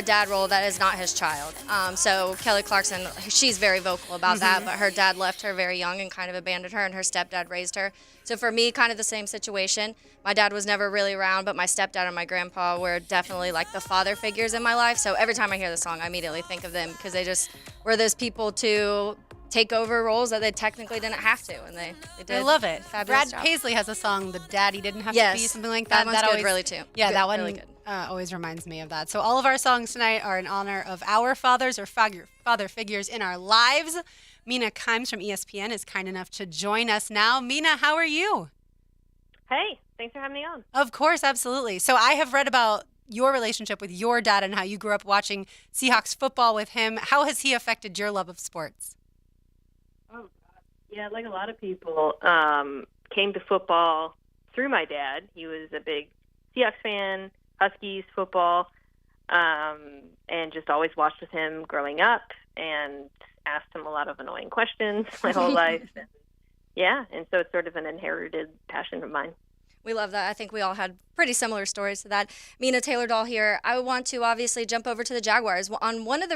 dad role that is not his child. So Kelly Clarkson, she's very vocal about that, but her dad left her very young and kind of abandoned her, and her stepdad raised her. So for me, kind of the same situation. My dad was never really around, but my stepdad and my grandpa were definitely like the father figures in my life. So every time I hear the song, I immediately think of them, because they just were those people to take over roles that they technically didn't have to, and they did. I love it. Fabulous Brad job. Paisley has a song, "The Daddy Didn't Have to Be," something like that. That one's good, really, too. Yeah, Good, that one really good. Always reminds me of that. So all of our songs tonight are in honor of our fathers or father figures in our lives. Mina Kimes from ESPN is kind enough to join us now. Mina, how are you? Hey, thanks for having me on. Of course, absolutely. So I have read about your relationship with your dad and how you grew up watching Seahawks football with him. How has he affected your love of sports? Oh, yeah, like a lot of people, came to football through my dad. He was a big Seahawks fan, Huskies football, and just always watched with him growing up and asked him a lot of annoying questions my whole life. And so it's sort of an inherited passion of mine. We love that. I think we all had pretty similar stories to that. Mina Taylor Dahl here. I want to obviously jump over to the Jaguars. On one of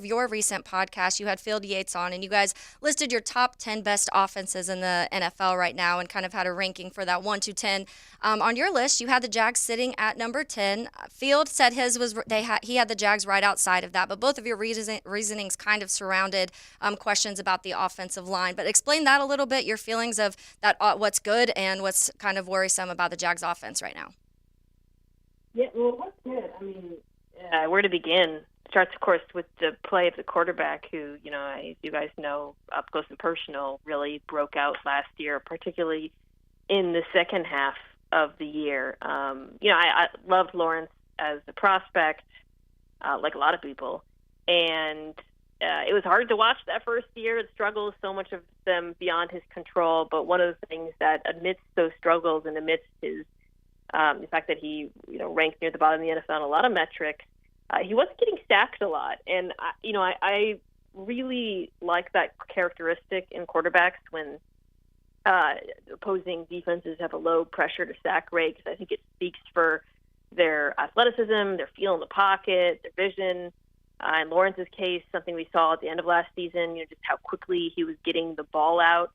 your recent podcasts, you had Phil Yates on, and you guys listed your top 10 best offenses in the NFL right now, and kind of had a ranking for that 1 to 10. On your list, you had the Jags sitting at number 10. Field said his was he had the Jags right outside of that, but both of your reasonings kind of surrounded questions about the offensive line. But explain that a little bit. Your feelings of that, what's good and what's kind of worrisome about the Jags offense right now. Yeah, well, what's good? I mean, where to begin? Starts, of course, with the play of the quarterback, who, as you guys know, up close and personal, really broke out last year, particularly in the second half of the year. I loved Lawrence as a prospect, like a lot of people. And it was hard to watch that first year. It struggles, so much of them beyond his control. But one of the things that amidst those struggles and amidst his the fact that he ranked near the bottom of the NFL in a lot of metrics, he wasn't getting sacked a lot. And I really like that characteristic in quarterbacks when opposing defenses have a low pressure to sack rate, because I think it speaks for their athleticism, their feel in the pocket, their vision. In Lawrence's case, something we saw at the end of last season, just how quickly he was getting the ball out.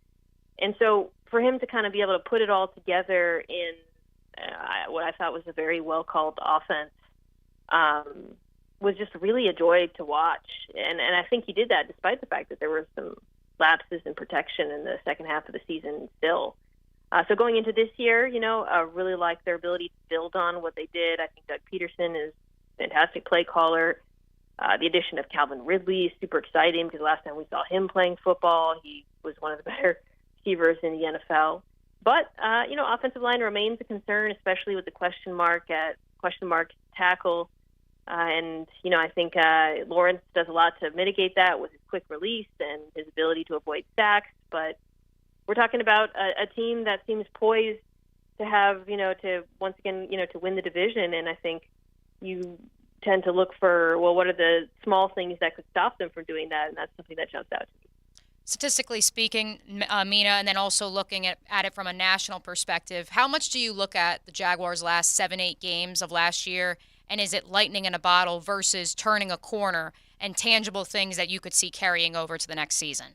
And so for him to kind of be able to put it all together in what I thought was a very well-called offense was just really a joy to watch. And I think he did that despite the fact that there were some lapses in protection in the second half of the season still. So going into this year, I really like their ability to build on what they did. I think Doug Peterson is a fantastic play caller. The addition of Calvin Ridley is super exciting because last time we saw him playing football, he was one of the better receivers in the NFL. But, offensive line remains a concern, especially with the question mark tackle. I think Lawrence does a lot to mitigate that with his quick release and his ability to avoid sacks. But we're talking about a team that seems poised to have, to once again, to win the division. And I think you tend to look for, well, what are the small things that could stop them from doing that? And that's something that jumps out to me. Statistically speaking, Mina, and then also looking at it from a national perspective, how much do you look at the Jaguars' last 7-8 games of last year, and is it lightning in a bottle versus turning a corner and tangible things that you could see carrying over to the next season?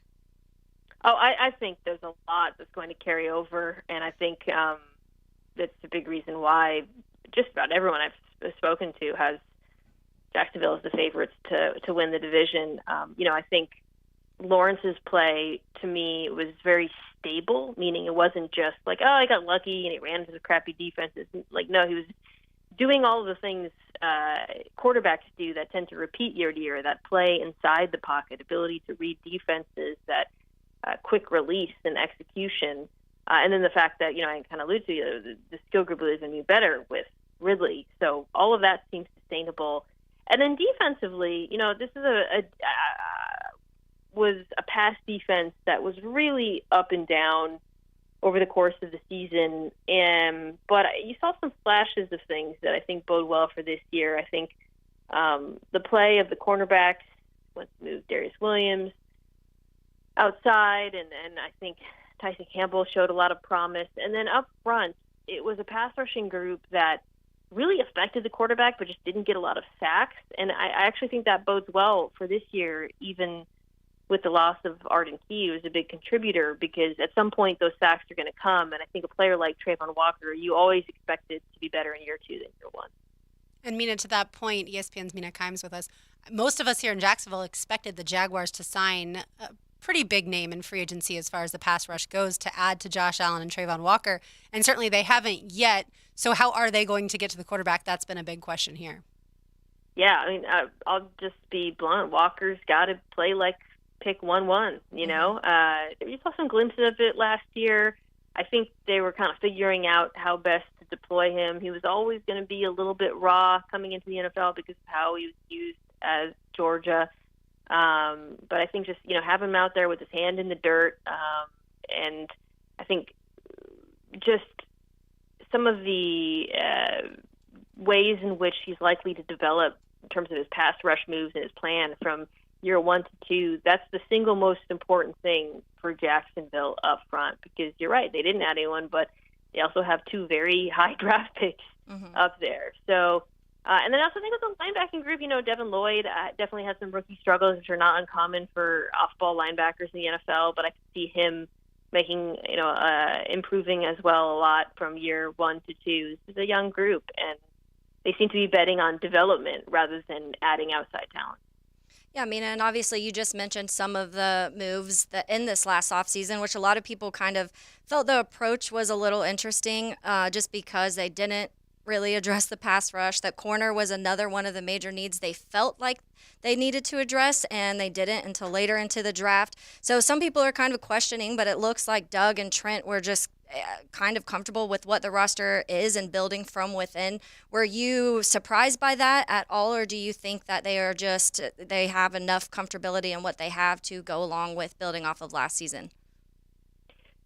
Oh, I think there's a lot that's going to carry over, and I think that's a big reason why just about everyone I've spoken to has Jacksonville as the favorites to win the division. I think Lawrence's play, to me, was very stable, meaning it wasn't just like, oh, I got lucky and he ran into the crappy defenses. Like, no, he was doing all of the things quarterbacks do that tend to repeat year to year, that play inside the pocket, ability to read defenses, that quick release and execution. And then the fact that, I kind of alluded to, the skill group is going to be better with Ridley. So all of that seems sustainable. And then defensively, this is was a pass defense that was really up and down over the course of the season. But you saw some flashes of things that I think bode well for this year. I think the play of the cornerbacks, once moved Darius Williams outside, and I think Tyson Campbell showed a lot of promise. And then up front, it was a pass rushing group that really affected the quarterback but just didn't get a lot of sacks. And I actually think that bodes well for this year, even with the loss of Arden Key, who was a big contributor, because at some point those sacks are going to come. And I think a player like Trayvon Walker, you always expected to be better in year 2 than year 1. And Mina, to that point, ESPN's Mina Kimes with us. Most of us here in Jacksonville expected the Jaguars to sign a pretty big name in free agency as far as the pass rush goes to add to Josh Allen and Trayvon Walker. And certainly they haven't yet. So how are they going to get to the quarterback? That's been a big question here. Yeah, I'll just be blunt. Walker's got to play like pick 1-1, you saw some glimpses of it last year. I think they were kind of figuring out how best to deploy him. He was always going to be a little bit raw coming into the NFL because of how he was used as Georgia. But I think just, have him out there with his hand in the dirt. And I think just some of the ways in which he's likely to develop in terms of his pass rush moves and his plan from year 1 to 2, that's the single most important thing for Jacksonville up front, because you're right, they didn't add anyone, but they also have 2 very high draft picks up there. So, and then I also think with the linebacking group, Devin Lloyd definitely has some rookie struggles, which are not uncommon for off-ball linebackers in the NFL, but I can see him making, improving as well a lot from year 1 to 2. This is a young group, and they seem to be betting on development rather than adding outside talent. Yeah, Mina, and obviously you just mentioned some of the moves that in this last offseason, which a lot of people kind of felt the approach was a little interesting just because they didn't really address the pass rush. That corner was another one of the major needs they felt like they needed to address, and they didn't until later into the draft. So some people are kind of questioning, but it looks like Doug and Trent were just kind of comfortable with what the roster is and building from within. Were you surprised by that at all, or do you think that they have enough comfortability in what they have to go along with building off of last season?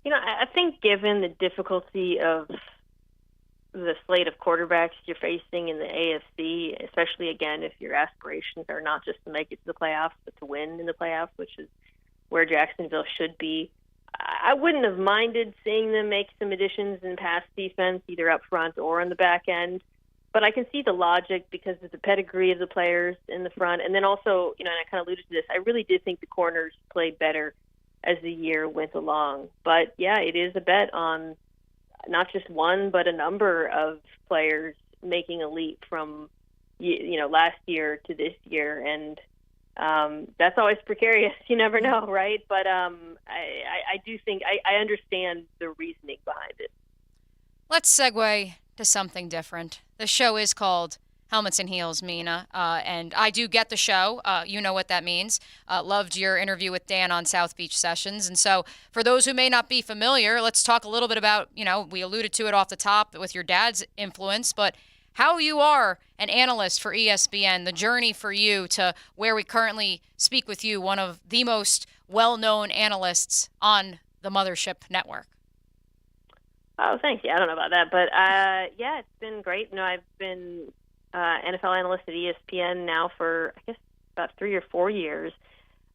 I think given the difficulty of the slate of quarterbacks you're facing in the AFC, especially, again, if your aspirations are not just to make it to the playoffs, but to win in the playoffs, which is where Jacksonville should be, I wouldn't have minded seeing them make some additions in pass defense, either up front or on the back end. But I can see the logic because of the pedigree of the players in the front. And then also, and I kind of alluded to this, I really did think the corners played better as the year went along. But, yeah, it is a bet on not just one, but a number of players making a leap from, last year to this year. And that's always precarious. You never know, right? But I do think I understand the reasoning behind it. Let's segue to something different. The show is called Helmets and Heels, Mina, and I do get the show. You know what that means. Loved your interview with Dan on South Beach Sessions. And so for those who may not be familiar, let's talk a little bit about, we alluded to it off the top with your dad's influence, but how you are an analyst for ESPN, the journey for you to where we currently speak with you, one of the most well-known analysts on the Mothership Network. Oh, thanks. Yeah, I don't know about that, but yeah, it's been great. I've been NFL analyst at ESPN now for, I guess, about 3 or 4 years.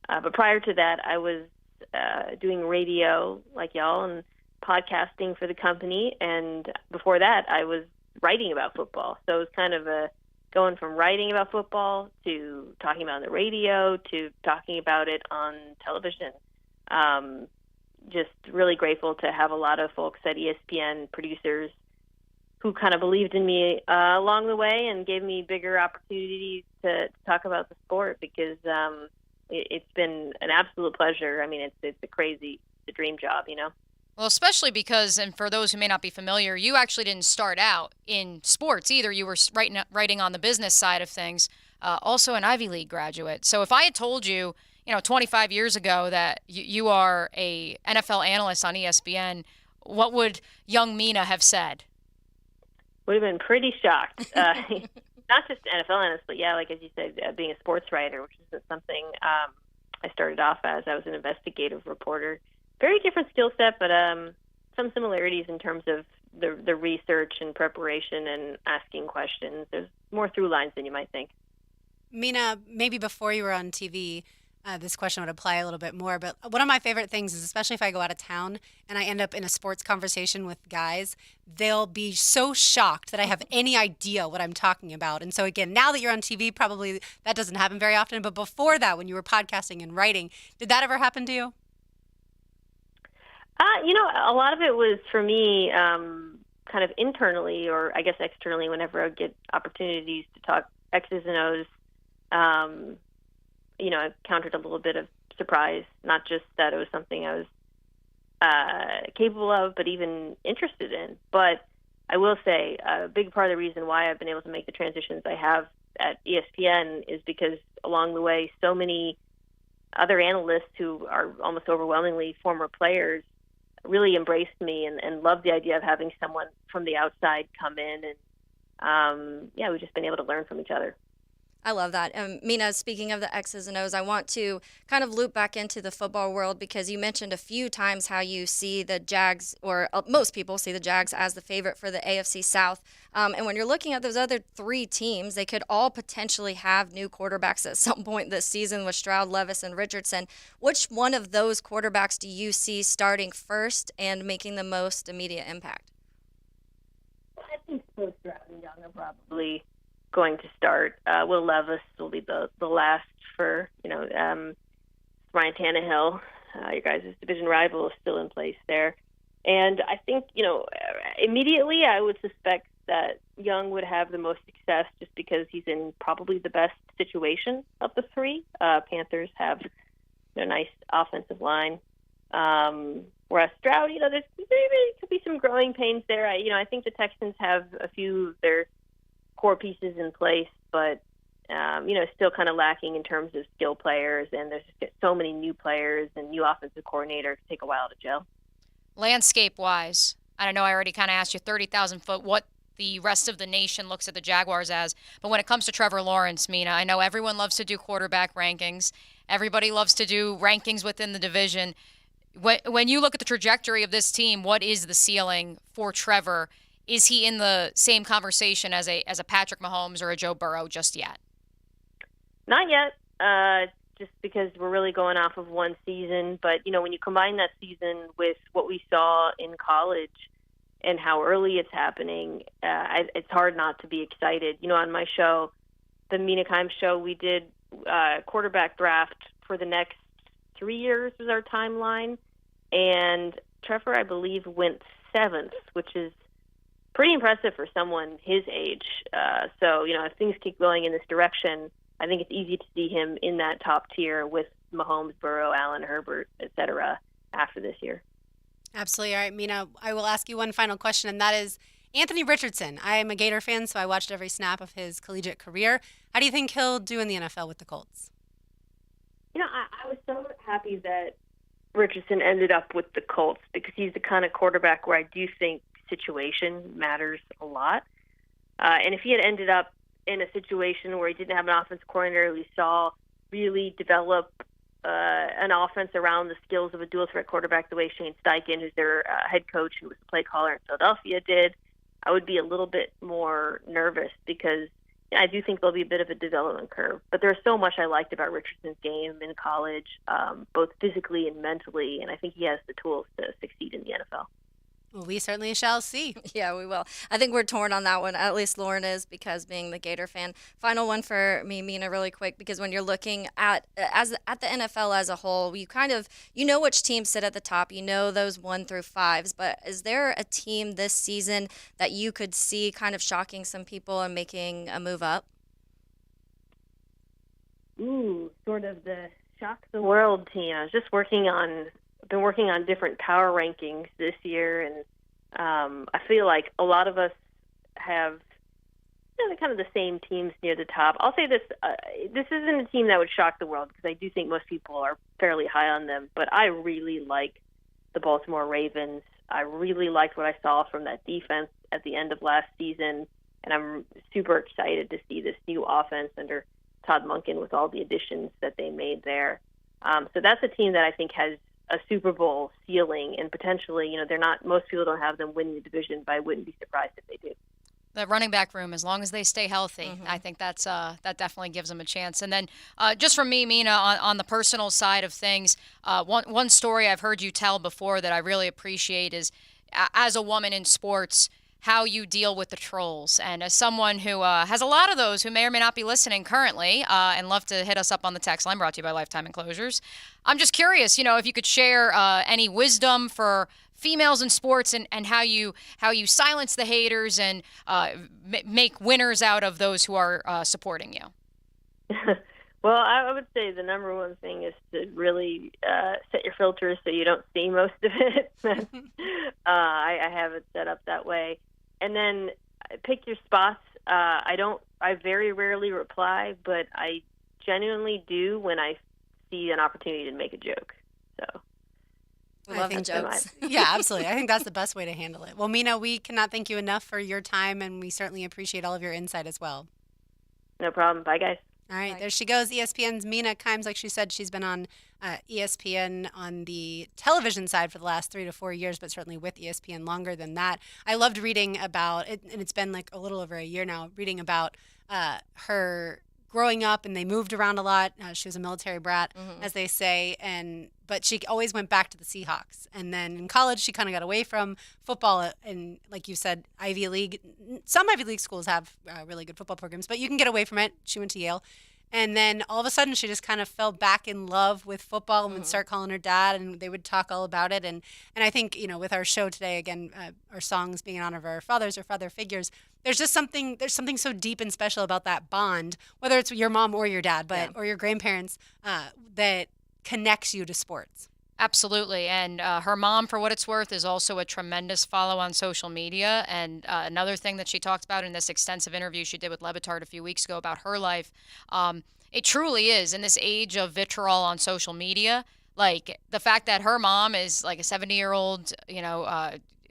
But prior to that, I was doing radio like y'all and podcasting for the company. And before that, I was writing about football. So it was kind of going from writing about football to talking about it on the radio to talking about it on television. Just really grateful to have a lot of folks at ESPN, producers, who kind of believed in me along the way and gave me bigger opportunities to talk about the sport because it's been an absolute pleasure. I mean, it's the dream job, Well, especially because, and for those who may not be familiar, you actually didn't start out in sports either. You were writing on the business side of things, also an Ivy League graduate. So if I had told you, 25 years ago that you are a NFL analyst on ESPN, what would young Mina have said? Would have been pretty shocked. Not just NFL analyst, but yeah, like as you said, being a sports writer, which isn't something I started off as. I was an investigative reporter. Very different skill set, but some similarities in terms of the research and preparation and asking questions. There's more through lines than you might think. Mina, maybe before you were on TV, this question would apply a little bit more, but one of my favorite things is, especially if I go out of town and I end up in a sports conversation with guys, they'll be so shocked that I have any idea what I'm talking about. And so again, now that you're on TV, probably that doesn't happen very often, but before that, when you were podcasting and writing, did that ever happen to you? A lot of it was for me kind of internally, or I guess externally, whenever I would get opportunities to talk X's and O's. I encountered a little bit of surprise, not just that it was something I was capable of, but even interested in. But I will say a big part of the reason why I've been able to make the transitions I have at ESPN is because along the way, so many other analysts who are almost overwhelmingly former players really embraced me and loved the idea of having someone from the outside come in. And we've just been able to learn from each other. I love that. Mina, speaking of the X's and O's, I want to kind of loop back into the football world because you mentioned a few times how you see the Jags, or most people see the Jags as the favorite for the AFC South. And when you're looking at those other 3 teams, they could all potentially have new quarterbacks at some point this season with Stroud, Levis, and Richardson. Which one of those quarterbacks do you see starting first and making the most immediate impact? I think both Stroud and Young are probably going to start. Will Levis will be the last for Ryan Tannehill. Your guys' division rival is still in place there, and I think immediately I would suspect that Young would have the most success just because he's in probably the best situation of the 3. Panthers have a nice offensive line. Whereas Stroud, there's maybe could be some growing pains there. I think the Texans have a few of their core pieces in place, but still kind of lacking in terms of skill players, and there's just so many new players and new offensive coordinator to take a while to gel. Landscape-wise, I don't know, I already kind of asked you 30,000 foot what the rest of the nation looks at the Jaguars as, but when it comes to Trevor Lawrence, Mina, I know everyone loves to do quarterback rankings. Everybody loves to do rankings within the division. When you look at the trajectory of this team, what is the ceiling for Trevor? Is he in the same conversation as a Patrick Mahomes or a Joe Burrow just yet? Not yet, just because we're really going off of one season. But, when you combine that season with what we saw in college and how early it's happening, it's hard not to be excited. On my show, the Mina Kimes show, we did quarterback draft for the next 3 years was our timeline. And Trevor, I believe, went 7th, which is pretty impressive for someone his age. So, if things keep going in this direction, I think it's easy to see him in that top tier with Mahomes, Burrow, Allen, Herbert, et cetera, after this year. Absolutely. All right, Mina, I will ask you one final question, and that is Anthony Richardson. I am a Gator fan, so I watched every snap of his collegiate career. How do you think he'll do in the NFL with the Colts? I was so happy that Richardson ended up with the Colts because he's the kind of quarterback where I do think situation matters a lot. And if he had ended up in a situation where he didn't have an offensive coordinator we saw really develop an offense around the skills of a dual threat quarterback the way Shane Steichen, who's their head coach who was the play caller in Philadelphia, did, I would be a little bit more nervous because I do think there'll be a bit of a development curve. But there's so much I liked about Richardson's game in college, both physically and mentally, and I think he has the tools to succeed in the NFL. Well, we certainly shall see. Yeah, we will. I think we're torn on that one. At least Lauren is, because being the Gator fan. Final one for me, Mina, really quick, because when you're looking at the NFL as a whole, you know which teams sit at the top. You know those 1 through 5s. But is there a team this season that you could see kind of shocking some people and making a move up? Ooh, sort of the shock the world team. I was just been working on different power rankings this year, and I feel like a lot of us have kind of the same teams near the top. I'll say this, this isn't a team that would shock the world because I do think most people are fairly high on them, but I really like the Baltimore Ravens. I really liked what I saw from that defense at the end of last season, and I'm super excited to see this new offense under Todd Monken with all the additions that they made there. So that's a team that I think has a Super Bowl ceiling, and potentially, most people don't have them winning the division, but I wouldn't be surprised if they do. The running back room, as long as they stay healthy, I think that definitely gives them a chance. And then just from me, Mina, on the personal side of things, one story I've heard you tell before that I really appreciate is, as a woman in sports, how you deal with the trolls. And as someone who has a lot of those who may or may not be listening currently and love to hit us up on the text line, brought to you by Lifetime Enclosures, I'm just curious, if you could share any wisdom for females in sports and how you silence the haters and make winners out of those who are supporting you. Well, I would say the number one thing is to really set your filters so you don't see most of it. I have it set up that way. And then pick your spots. I very rarely reply, but I genuinely do when I see an opportunity to make a joke. So we love the jokes. Yeah, absolutely. I think that's the best way to handle it. Well, Mina, we cannot thank you enough for your time, and we certainly appreciate all of your insight as well. No problem. Bye, guys. All right, there she goes, ESPN's Mina Kimes. Like she said, she's been on ESPN on the television side for the last 3 to 4 years, but certainly with ESPN longer than that. I loved reading about it, and it's been like a little over a year now, reading about her growing up, and they moved around a lot. She was a military brat, as they say, but she always went back to the Seahawks. And then in college, she kind of got away from football. And like you said, Ivy League, some Ivy League schools have really good football programs, but you can get away from it. She went to Yale. And then all of a sudden, she just kind of fell back in love with football and would start calling her dad, and they would talk all about it. And I think, with our show today, again, our songs being in honor of our fathers or father figures, there's something so deep and special about that bond, whether it's your mom or your dad, or your grandparents, that connects you to sports. Absolutely. And her mom, for what it's worth, is also a tremendous follow on social media. And another thing that she talked about in this extensive interview she did with Le Batard a few weeks ago about her life, it truly is, in this age of vitriol on social media, like the fact that her mom is like a 70-year-old,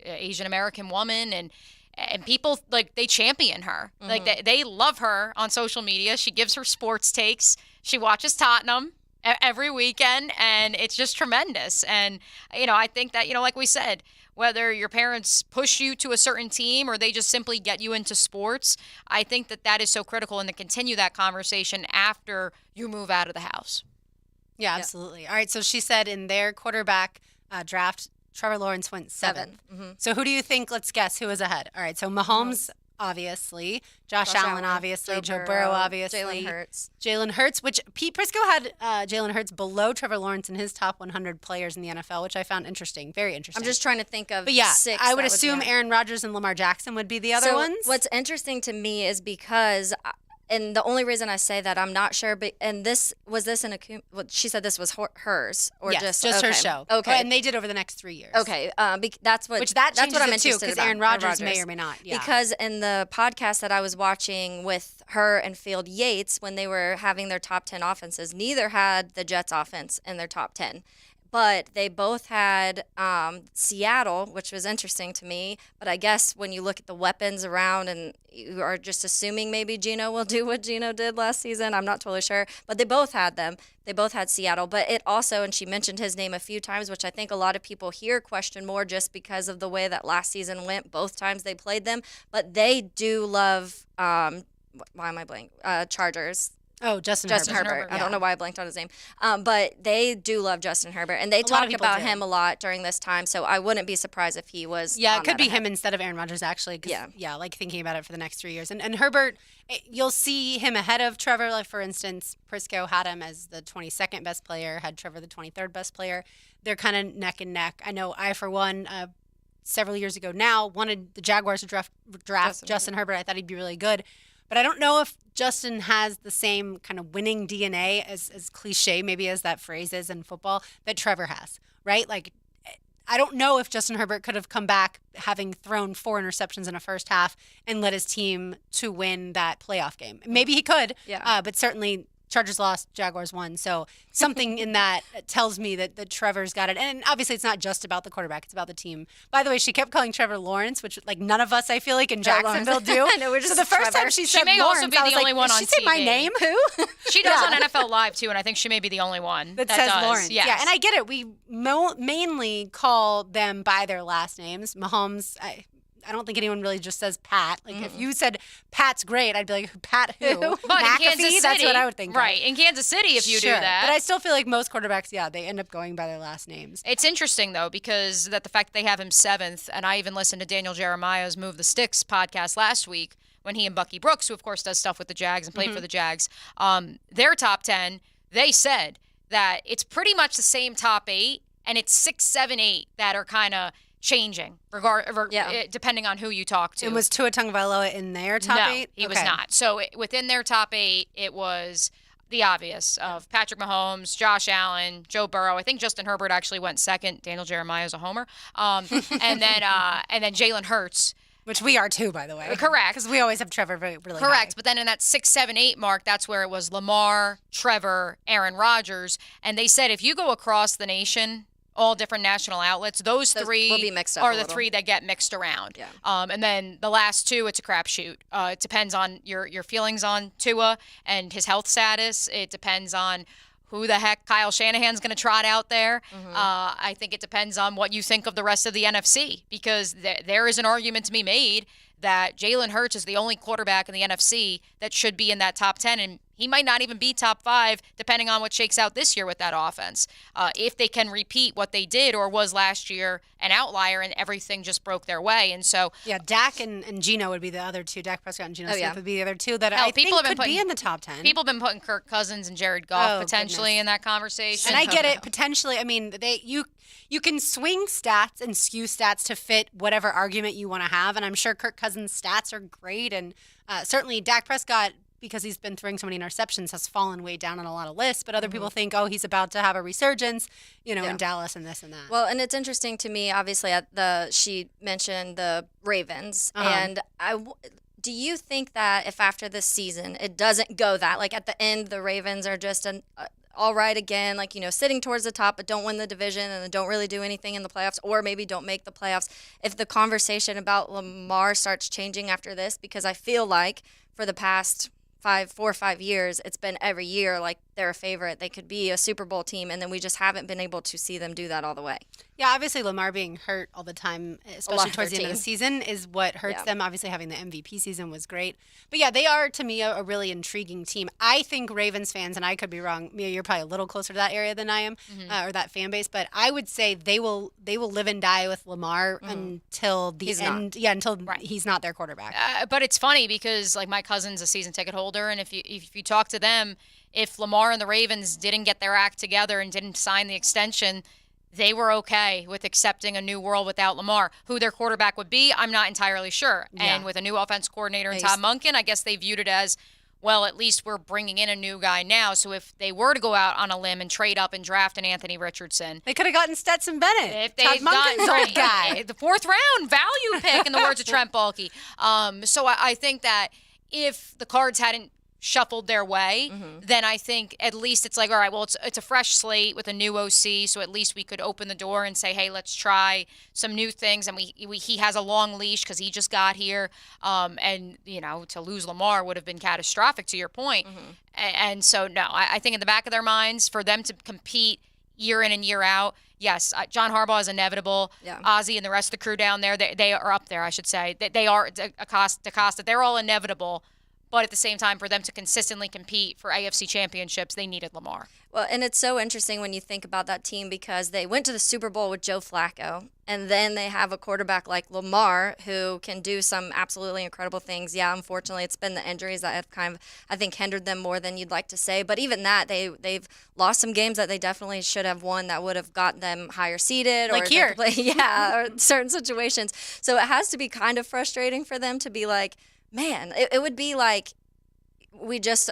Asian American woman, and people, like, they champion her. Mm-hmm. Like, they love her on social media. She gives her sports takes. She watches Tottenham every weekend, and it's just tremendous. And, I think that, like we said, whether your parents push you to a certain team or they just simply get you into sports, I think that is so critical, and to continue that conversation after you move out of the house. Yeah, absolutely. All right, so she said in their quarterback draft, Trevor Lawrence went 7th. Mm-hmm. So who do you think, let's guess, who is ahead? All right, so Mahomes, obviously. Josh Allen, obviously. Joe Burrow, obviously. Jalen Hurts, which Pete Prisco had Jalen Hurts below Trevor Lawrence in his top 100 players in the NFL, which I found interesting, very interesting. I'm just trying to think of but yeah, 6. I would assume Aaron Rodgers and Lamar Jackson would be the other ones. What's interesting to me is because, and the only reason I say that, I'm not sure, but she said this was hers, or yes, just her okay. show. Okay, and they did over the next 3 years. Okay, that's what that that's what I'm changes it too, interested because about. Aaron Rodgers may or may not. Yeah. Because in the podcast that I was watching with her and Field Yates, when they were having their top 10 offenses, neither had the Jets offense in their top 10. But they both had Seattle, which was interesting to me. But I guess when you look at the weapons around and you are just assuming maybe Geno will do what Geno did last season, I'm not totally sure. But they both had them. They both had Seattle. But it also, and she mentioned his name a few times, which I think a lot of people here question more just because of the way that last season went, both times they played them. But they do love, why am I blank? Chargers. Oh, Justin Herbert. I don't know why I blanked on his name. But they do love Justin Herbert, and they talk about him a lot during this time, so I wouldn't be surprised if he was it could be him instead of Aaron Rodgers, actually. Yeah, like thinking about it for the next 3 years. And Herbert, you'll see him ahead of Trevor. Like, for instance, Prisco had him as the 22nd best player, had Trevor the 23rd best player. They're kind of neck and neck. I know I, for one, several years ago now, wanted the Jaguars to draft Justin Herbert. I thought he'd be really good. But I don't know if Justin has the same kind of winning DNA, as cliche maybe as that phrase is in football, that Trevor has, right? Like, I don't know if Justin Herbert could have come back having thrown 4 interceptions in a first half and led his team to win that playoff game. Maybe he could, but certainly Chargers lost, Jaguars won. So something in that tells me that Trevor's got it. And obviously it's not just about the quarterback, it's about the team. By the way, she kept calling Trevor Lawrence, which like none of us, I feel like, in Jacksonville do. I know, we're just so the first time she said may Lawrence, also be I was the only like, one did on she say TV. my name? Who? She does on NFL Live too, and I think she may be the only one that says does. Lawrence. Yes. Yeah, and I get it. We mainly call them by their last names. Mahomes, I don't think anyone really just says Pat. Like, if you said Pat's great, I'd be like, Pat who? But McAfee? in Kansas City, that's what I would think. Right. Of. In Kansas City, if you do that. But I still feel like most quarterbacks, they end up going by their last names. It's interesting, though, because the fact that they have him 7th, and I even listened to Daniel Jeremiah's Move the Sticks podcast last week when he and Bucky Brooks, who, of course, does stuff with the Jags and played for the Jags, their top 10, they said that it's pretty much the same top 8, and it's 6, 7, 8 that are kind of changing, depending on who you talk to. And was Tua Tagovailoa in their top 8? No, he was not. So within their top 8, it was the obvious of Patrick Mahomes, Josh Allen, Joe Burrow. I think Justin Herbert actually went 2nd. Daniel Jeremiah is a homer. And then Jalen Hurts. Which we are too, by the way. Correct. Because we always have Trevor really Correct. high. But then in that 6, 7, 8 mark, that's where it was Lamar, Trevor, Aaron Rodgers. And they said if you go across the nation, all different national outlets, those 3 will be mixed up are a the little. 3 that get mixed around. Yeah. And then the last 2, it's a crapshoot. It depends on your feelings on Tua and his health status. It depends on who the heck Kyle Shanahan's going to trot out there. I think it depends on what you think of the rest of the NFC, because there is an argument to be made that Jalen Hurts is the only quarterback in the NFC that should be in that top 10, and he might not even be top 5, depending on what shakes out this year with that offense. If they can repeat what they did or was last year, an outlier, and everything just broke their way. And so, yeah, Dak and Geno would be the other 2. Dak Prescott and Geno Smith would be the other 2 that Hell, I think could be in the top 10. People have been putting Kirk Cousins and Jared Goff potentially in that conversation. And I get it, potentially. I mean, you can swing stats and skew stats to fit whatever argument you want to have, and I'm sure Kirk Cousins' stats are great, and certainly Dak Prescott because he's been throwing so many interceptions, has fallen way down on a lot of lists. But other people think, oh, he's about to have a resurgence, in Dallas and this and that. Well, and it's interesting to me, obviously, she mentioned the Ravens. And do you think that if after this season it doesn't go that, like at the end, the Ravens are just all right again, like, sitting towards the top, but don't win the division and don't really do anything in the playoffs, or maybe don't make the playoffs, if the conversation about Lamar starts changing after this? Because I feel like for the past 4 or 5 years, it's been every year like they're a favorite. They could be a Super Bowl team, and then we just haven't been able to see them do that all the way. Yeah, obviously Lamar being hurt all the time, especially towards the end of the season, is what hurts them. Obviously having the MVP season was great. But yeah, they are, to me, a really intriguing team. I think Ravens fans, and I could be wrong, Mia, you're probably a little closer to that area than I am, or that fan base, but I would say they will live and die with Lamar until the end. Yeah, until he's not their quarterback. But it's funny because, like, my cousin's a season ticket holder, and if you talk to them, if Lamar and the Ravens didn't get their act together and didn't sign the extension, they were okay with accepting a new world without Lamar. Who their quarterback would be, I'm not entirely sure. Yeah. And with a new offense coordinator in Todd Monken, I guess they viewed it as, well, at least we're bringing in a new guy now. So if they were to go out on a limb and trade up and draft an Anthony Richardson, they could have gotten Stetson Bennett. If Todd Monken's old guy, the 4th round value pick, in the words of Trent Baalke. So I think that if the cards hadn't shuffled their way, then I think at least it's like, all right, well, it's a fresh slate with a new OC, so at least we could open the door and say, hey, let's try some new things. And he has a long leash because he just got here, and to lose Lamar would have been catastrophic, to your point. And so no, I think in the back of their minds, for them to compete year in and year out, yes, John Harbaugh is inevitable. Yeah. Ozzie and the rest of the crew down there, they are up there, I should say. They are DaCosta, they're all inevitable. But at the same time, for them to consistently compete for AFC championships, they needed Lamar. Well, and it's so interesting when you think about that team because they went to the Super Bowl with Joe Flacco, and then they have a quarterback like Lamar who can do some absolutely incredible things. Yeah, unfortunately, it's been the injuries that have kind of, I think, hindered them more than you'd like to say. But even that, they've lost some games that they definitely should have won that would have gotten them higher seeded. Like here. Or certain situations. So it has to be kind of frustrating for them to be like, man, it would be like we just,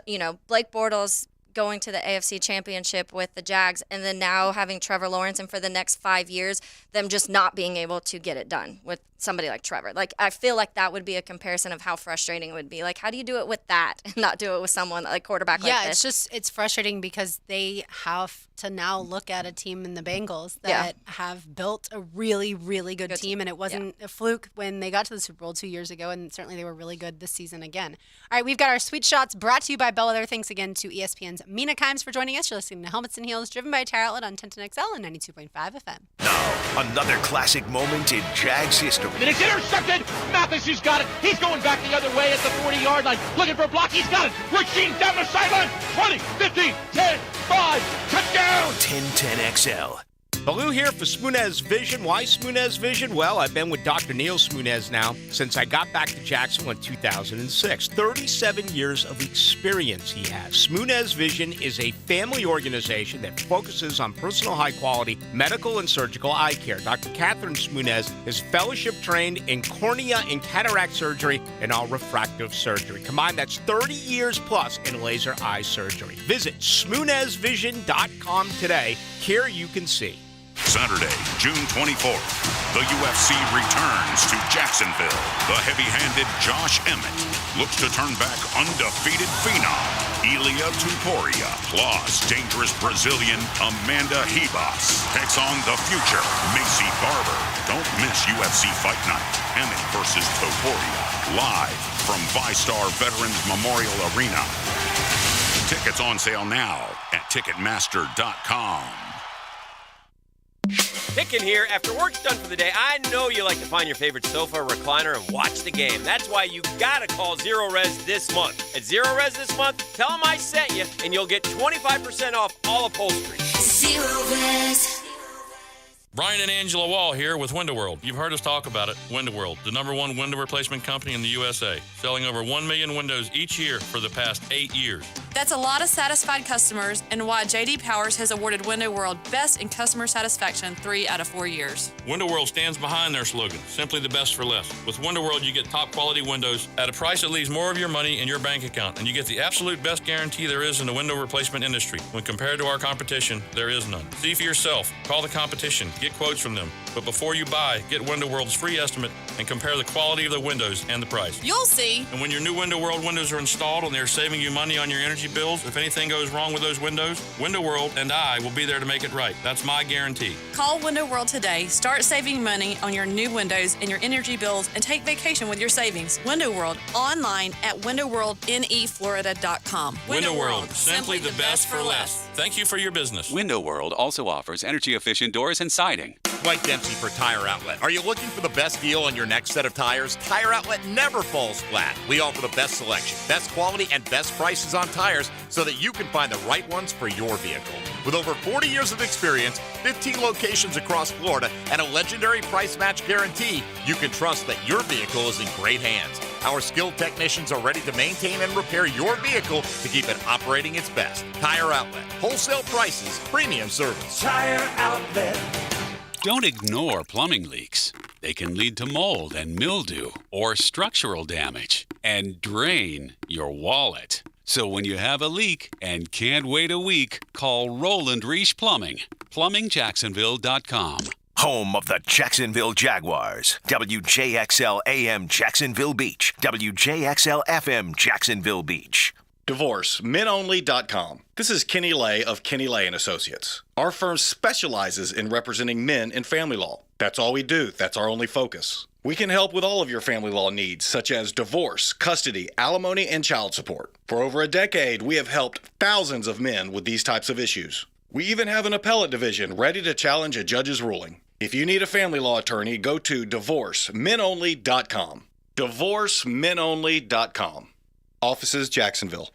Blake Bortles going to the AFC Championship with the Jags, and then now having Trevor Lawrence, and for the next 5 years, them just not being able to get it done with somebody like Trevor. Like, I feel like that would be a comparison of how frustrating it would be. Like, how do you do it with that and not do it with someone like quarterback like this? Yeah, it's frustrating because they have to now look at a team in the Bengals that have built a really, really good team, and it wasn't a fluke when they got to the Super Bowl 2 years ago, and certainly they were really good this season again. All right, we've got our Sweet Shots brought to you by Bellwether. Thanks again to ESPN's Mina Kimes for joining us. You're listening to Helmets and Heels, driven by Tire Outlet on 1010XL and 92.5 FM. Now, another classic moment in Jags history. And it's intercepted. Mathis has got it. He's going back the other way at the 40-yard line. Looking for a block. He's got it. Rasheen down the sideline. 20, 15, 10, 5. Touchdown. 1010XL. Baloo here for Spunez Vision. Why Spunez Vision? Well, I've been with Dr. Neil Spunez now since I got back to Jacksonville in 2006. 37 years of experience he has. Spunez Vision is a family organization that focuses on personal high-quality medical and surgical eye care. Dr. Catherine Spunez is fellowship-trained in cornea and cataract surgery and all refractive surgery. Combined, that's 30 years plus in laser eye surgery. Visit SpunezVision.com today. Here you can see. Saturday, June 24th, the UFC returns to Jacksonville. The heavy-handed Josh Emmett looks to turn back undefeated phenom Ilia Topuria. Plus, dangerous Brazilian Amanda Ribas takes on the future Macy Barber. Don't miss UFC Fight Night, Emmett versus Topuria, live from VyStar Veterans Memorial Arena. Tickets on sale now at Ticketmaster.com. Pickin' here. After work's done for the day, I know you like to find your favorite sofa or recliner and watch the game. That's why you gotta call Zero Res this month. At Zero Res this month, tell them I sent you, and you'll get 25% off all upholstery. Zero Res. Brian and Angela Wall here with Window World. You've heard us talk about it. Window World, the #1 window replacement company in the USA, selling over 1 million windows each year for the past 8 years. That's a lot of satisfied customers and why J.D. Powers has awarded Window World Best in Customer Satisfaction 3 out of 4 years. Window World stands behind their slogan, simply the best for less. With Window World, you get top quality windows at a price that leaves more of your money in your bank account, and you get the absolute best guarantee there is in the window replacement industry. When compared to our competition, there is none. See for yourself. Call the competition. Get quotes from them. But before you buy, get Window World's free estimate and compare the quality of the windows and the price. You'll see. And when your new Window World windows are installed and they're saving you money on your energy bills, if anything goes wrong with those windows, Window World and I will be there to make it right. That's my guarantee. Call Window World today. Start saving money on your new windows and your energy bills and take vacation with your savings. Window World, online at windowworldneflorida.com. Window World, simply the best for less. Thank you for your business. Window World also offers energy-efficient doors and siding. Mike Dempsey for Tire Outlet. Are you looking for the best deal on your next set of tires? Tire Outlet never falls flat. We offer the best selection, best quality, and best prices on tires so that you can find the right ones for your vehicle. With over 40 years of experience, 15 locations across Florida, and a legendary price match guarantee, you can trust that your vehicle is in great hands. Our skilled technicians are ready to maintain and repair your vehicle to keep it operating its best. Tire Outlet. Wholesale prices, premium service. Tire Outlet. Don't ignore plumbing leaks. They can lead to mold and mildew or structural damage and drain your wallet. So when you have a leak and can't wait a week, call Roland Reich Plumbing. PlumbingJacksonville.com. Home of the Jacksonville Jaguars. WJXL AM Jacksonville Beach. WJXL FM Jacksonville Beach. DivorceMenOnly.com. This is Kenny Lay of Kenny Lay & Associates. Our firm specializes in representing men in family law. That's all we do. That's our only focus. We can help with all of your family law needs, such as divorce, custody, alimony, and child support. For over a decade, we have helped thousands of men with these types of issues. We even have an appellate division ready to challenge a judge's ruling. If you need a family law attorney, go to DivorceMenOnly.com. DivorceMenOnly.com. Offices, Jacksonville.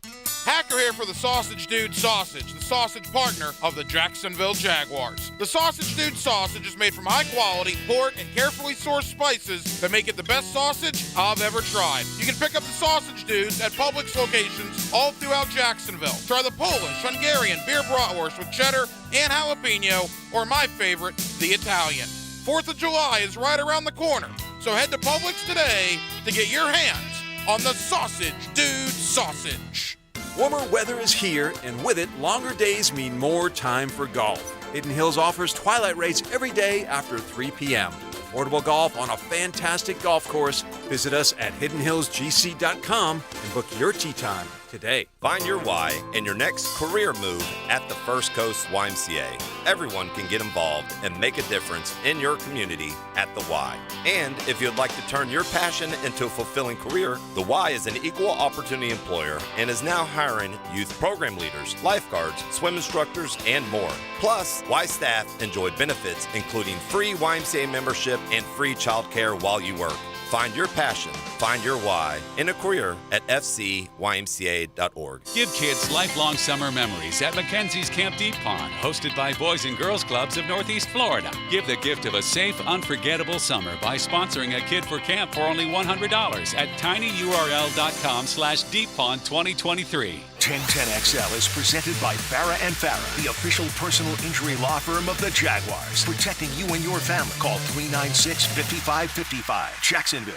Hacker here for the Sausage Dude Sausage, the sausage partner of the Jacksonville Jaguars. The Sausage Dude Sausage is made from high-quality pork and carefully sourced spices that make it the best sausage I've ever tried. You can pick up the Sausage Dudes at Publix locations all throughout Jacksonville. Try the Polish, Hungarian, beer bratwurst with cheddar and jalapeno, or my favorite, the Italian. 4th of July is right around the corner, so head to Publix today to get your hands on the Sausage Dude Sausage. Warmer weather is here, and with it, longer days mean more time for golf. Hidden Hills offers twilight rates every day after 3 p.m. Affordable golf on a fantastic golf course. Visit us at hiddenhillsgc.com and book your tee time today. Find your why in your next career move at the First Coast YMCA. Everyone can get involved and make a difference in your community at the Y. And if you'd like to turn your passion into a fulfilling career, the Y is an equal opportunity employer and is now hiring youth program leaders, lifeguards, swim instructors, and more. Plus, Y staff enjoy benefits including free YMCA membership and free childcare while you work. Find your passion, find your why in a career at fcymca.org. Give kids lifelong summer memories at Mackenzie's Camp Deep Pond, hosted by Boys and Girls Clubs of Northeast Florida. Give the gift of a safe, unforgettable summer by sponsoring a kid for camp for only $100 at tinyurl.com/deeppond2023. 1010XL is presented by Farah and Farah, the official personal injury law firm of the Jaguars, protecting you and your family. Call 396-5555, Jacksonville.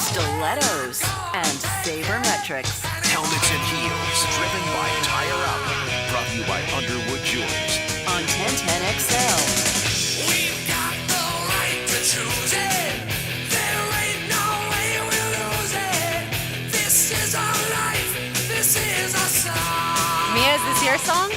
Stilettos and sabermetrics. Helmets and heels, driven by Tire Outlet. Brought to you by Underwood Jewelers. On 1010XL. Choose it. There ain't no way we'll lose it. This is our life. This is our song. Mia, is this your song?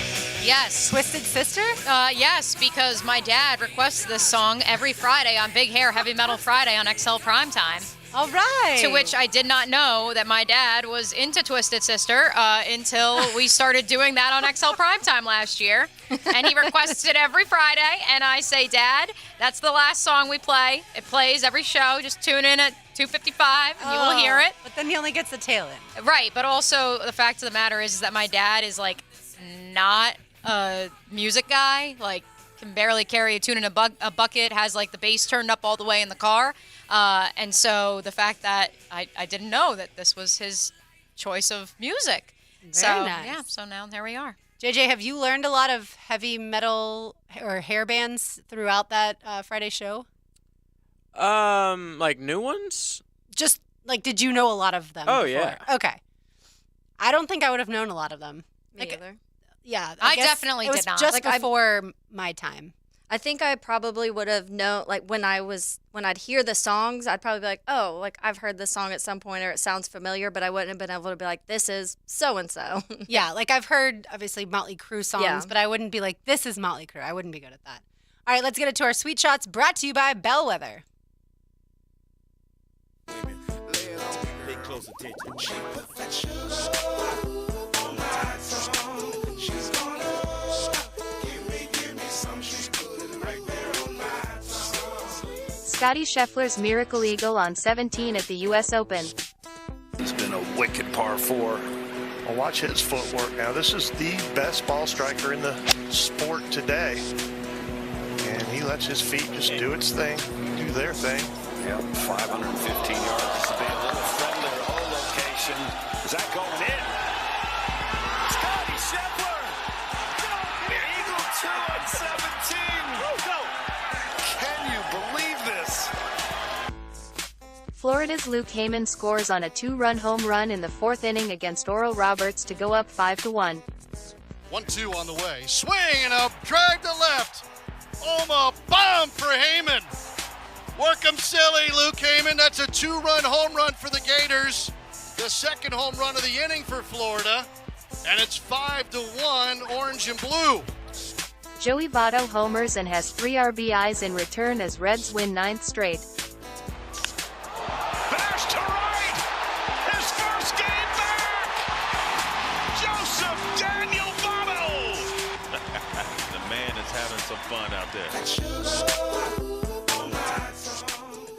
Yes. Twisted Sister? Yes, because my dad requests this song every Friday on Big Hair Heavy Metal Friday on XL Primetime. All right. To which I did not know that my dad was into Twisted Sister until we started doing that on XL Primetime last year. And he requests it every Friday, and I say, Dad, that's the last song we play. It plays every show. Just tune in at 2:55, and you will hear it. But then he only gets the tail end. Right, but also the fact of the matter is that my dad is, like, not a music guy. Like, can barely carry a tune in a bucket, has like the bass turned up all the way in the car. And so the fact that I didn't know that this was his choice of music. Very nice. Yeah, so now there we are. JJ, have you learned a lot of heavy metal or hair bands throughout that Friday show? Like new ones? Just like, did you know a lot of them? Oh, before? yeah. Okay. I don't think I would have known a lot of them. Me either. Yeah, I guess definitely it was did not. Just Like, before my time. I think I probably would have known, like when I'd hear the songs, I'd probably be like, oh, like I've heard this song at some point or it sounds familiar, but I wouldn't have been able to be like, this is so-and-so. Yeah, like I've heard, obviously, Motley Crue songs, Yeah. but I wouldn't be like, this is Motley Crue. I wouldn't be good at that. All right, let's get into our Sweet Shots, brought to you by Bellwether. Pay close attention. Scotty Scheffler's Miracle Eagle on 17 at the U.S. Open. It's been a wicked par 4. Well, watch his footwork now. This is the best ball striker in the sport today. And he lets his feet just do its thing, do their thing. Yep, 515 yards. To be a little friendly to hole location. Is that going in? Scotty Scheffler! Eagle 2 on 17! Can you believe this? Florida's Luke Heyman scores on a 2-run home run in the 4th inning against Oral Roberts to go up 5-1. 1-2 on the way. Swing and a drag to left. Oma bomb for Heyman. Work him silly, Luke Heyman. That's a 2-run home run for the Gators. The second home run of the inning for Florida. And it's 5-1, orange and blue. Joey Votto homers and has 3 RBIs in return as Reds win 9th straight. Bash to right! His first game back! Joseph Daniel Votto! The man is having some fun out there.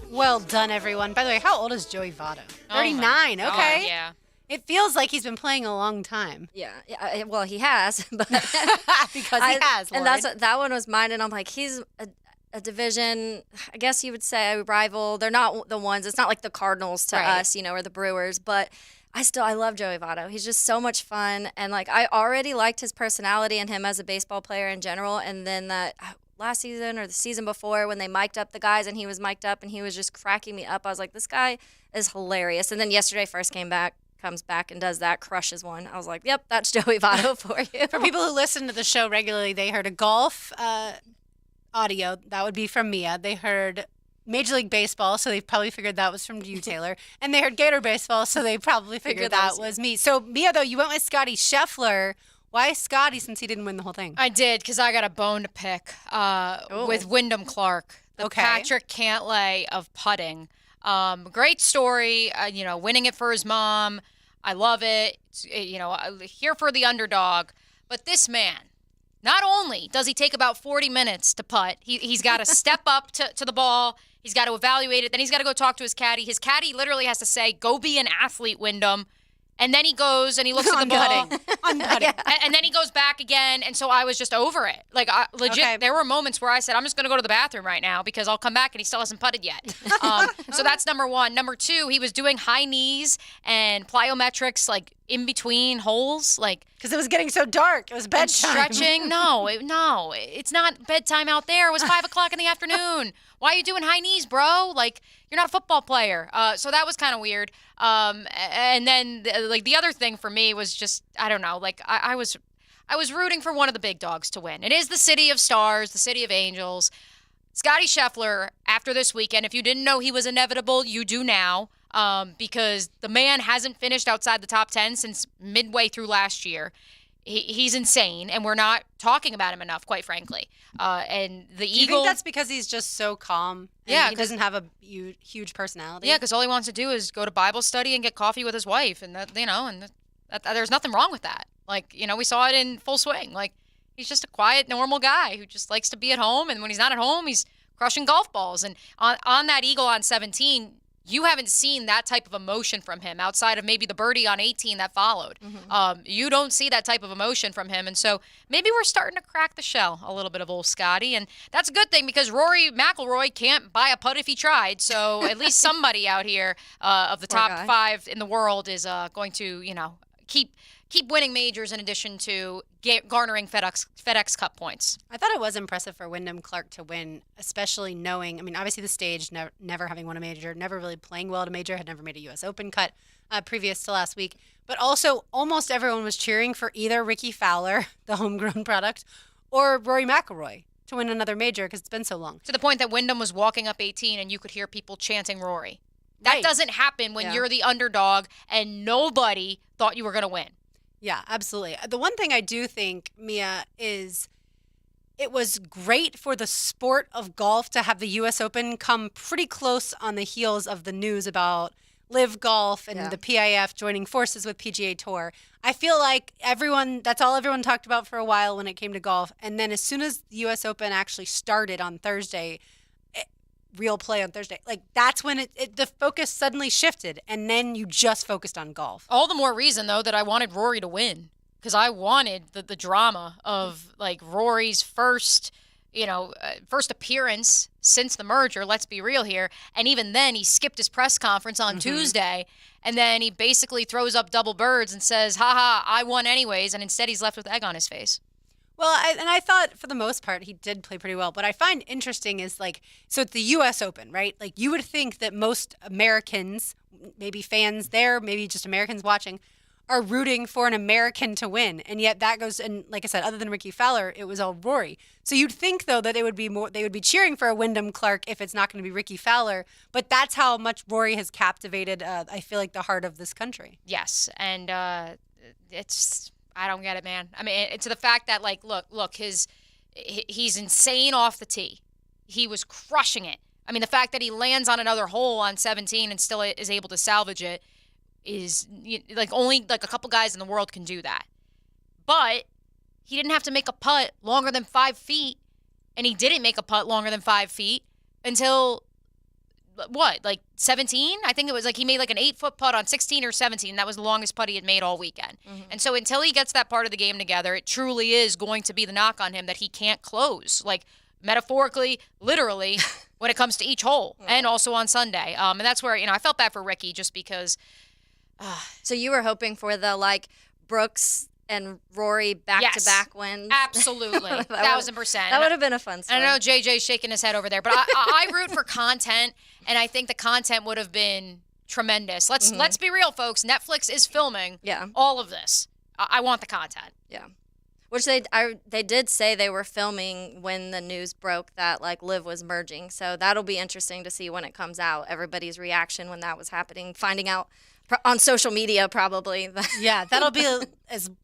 Well done, everyone. By the way, how old is Joey Votto? Oh 39, my God, okay. yeah. It feels like he's been playing a long time. Yeah, well, he has, but because he has, and that one was mine, and I'm like, he's a division, I guess you would say, a rival. They're not the ones. It's not like the Cardinals to us, or the Brewers, but I love Joey Votto. He's just so much fun, and like I already liked his personality and him as a baseball player in general, and then that last season or the season before when they mic'd up the guys and he was mic'd up and he was just cracking me up. I was like, this guy is hilarious. And then yesterday comes back and does that, crushes one. I was like, yep, that's Joey Votto for you. For people who listen to the show regularly, they heard a golf audio. That would be from Mia. They heard Major League Baseball, so they probably figured that was from you, Taylor. And they heard Gator Baseball, so they probably figured that was me. So, Mia, though, you went with Scotty Scheffler. Why Scotty, since he didn't win the whole thing? I did, because I got a bone to pick with Wyndham Clark, the Patrick Cantlay of putting. Great story, winning it for his mom. I love it. Here for the underdog. But this man, not only does he take about 40 minutes to putt, he's got to step up to the ball. He's got to evaluate it. Then he's got to go talk to his caddy. His caddy literally has to say, go be an athlete, Wyndham. And then he goes and he looks at the ball. I'm putting. And then he goes back again. And so I was just over it. Like, legit, there were moments where I said, I'm just going to go to the bathroom right now because I'll come back and he still hasn't putted yet. So that's number one. Number two, he was doing high knees and plyometrics, like, in between holes. Like, because it was getting so dark. It was bedtime. Stretching. No, it's not bedtime out there. It was 5 o'clock in the afternoon. Why are you doing high knees, bro? Like, you're not a football player. So that was kind of weird. And then the other thing for me was just, I don't know, like I was rooting for one of the big dogs to win. It is the City of Stars, the City of Angels. Scotty Scheffler, after this weekend, if you didn't know he was inevitable, you do now, because the man hasn't finished outside the top 10 since midway through last year. He's insane, and we're not talking about him enough, quite frankly. And the Do you Eagle. think that's because he's just so calm? And he doesn't have a huge personality. Yeah, because all he wants to do is go to Bible study and get coffee with his wife, and there's nothing wrong with that. Like, we saw it in full swing. Like, he's just a quiet, normal guy who just likes to be at home, and when he's not at home, he's crushing golf balls. And on that Eagle on 17, you haven't seen that type of emotion from him outside of maybe the birdie on 18 that followed. You don't see that type of emotion from him. And so maybe we're starting to crack the shell a little bit of old Scotty. And that's a good thing because Rory McIlroy can't buy a putt if he tried. So at least somebody out here of the top 5 in the world is going to, keep winning majors in addition to garnering FedEx Cup points. I thought it was impressive for Wyndham Clark to win, especially knowing, obviously the stage, never having won a major, never really playing well at a major, had never made a U.S. Open cut previous to last week. But also almost everyone was cheering for either Ricky Fowler, the homegrown product, or Rory McIlroy to win another major because it's been so long. To the point that Wyndham was walking up 18 and you could hear people chanting Rory. That doesn't happen when you're the underdog and nobody thought you were going to win. Yeah, absolutely. The one thing I do think, Mia, is it was great for the sport of golf to have the U.S. Open come pretty close on the heels of the news about Live Golf and the PIF joining forces with PGA Tour. I feel like that's all everyone talked about for a while when it came to golf. And then as soon as the U.S. Open actually started on Thursday, real play on Thursday, that's when the focus suddenly shifted, and then you just focused on golf. All the more reason, though, that I wanted Rory to win, because I wanted the drama of Rory's first appearance since the merger. Let's be real here. And even then, he skipped his press conference on Tuesday, and then he basically throws up double birds and says, "Ha, I won anyways," and instead he's left with egg on his face. Well, I thought for the most part he did play pretty well. What I find interesting is so it's the U.S. Open, right? You would think that most Americans, maybe fans there, maybe just Americans watching, are rooting for an American to win. And yet that goes, and like I said, other than Ricky Fowler, it was all Rory. So you'd think, though, that they would be cheering for a Wyndham Clark if it's not going to be Ricky Fowler. But that's how much Rory has captivated, I feel like, the heart of this country. Yes, and I don't get it, man. To the fact that, look, he's insane off the tee. He was crushing it. The fact that he lands on another hole on 17 and still is able to salvage it is, only a couple guys in the world can do that. But he didn't have to make a putt longer than 5 feet, and he didn't make a putt longer than 5 feet until 17? I think it was he made an 8-foot putt on 16 or 17. That was the longest putt he had made all weekend. And so until he gets that part of the game together, it truly is going to be the knock on him that he can't close, metaphorically, literally, when it comes to each hole, and also on Sunday. And that's where, I felt bad for Ricky just because. So you were hoping for the Brooks and Rory back-to-back wins? Absolutely. 1,000%. That would have been a fun story. I know JJ's shaking his head over there, but I root for content, and I think the content would have been tremendous. Let's be real, folks. Netflix is filming all of this. I want the content. Yeah. Which they did say they were filming when the news broke that Liv was merging. So that'll be interesting to see when it comes out. Everybody's reaction when that was happening, finding out on social media probably. Yeah, that'll be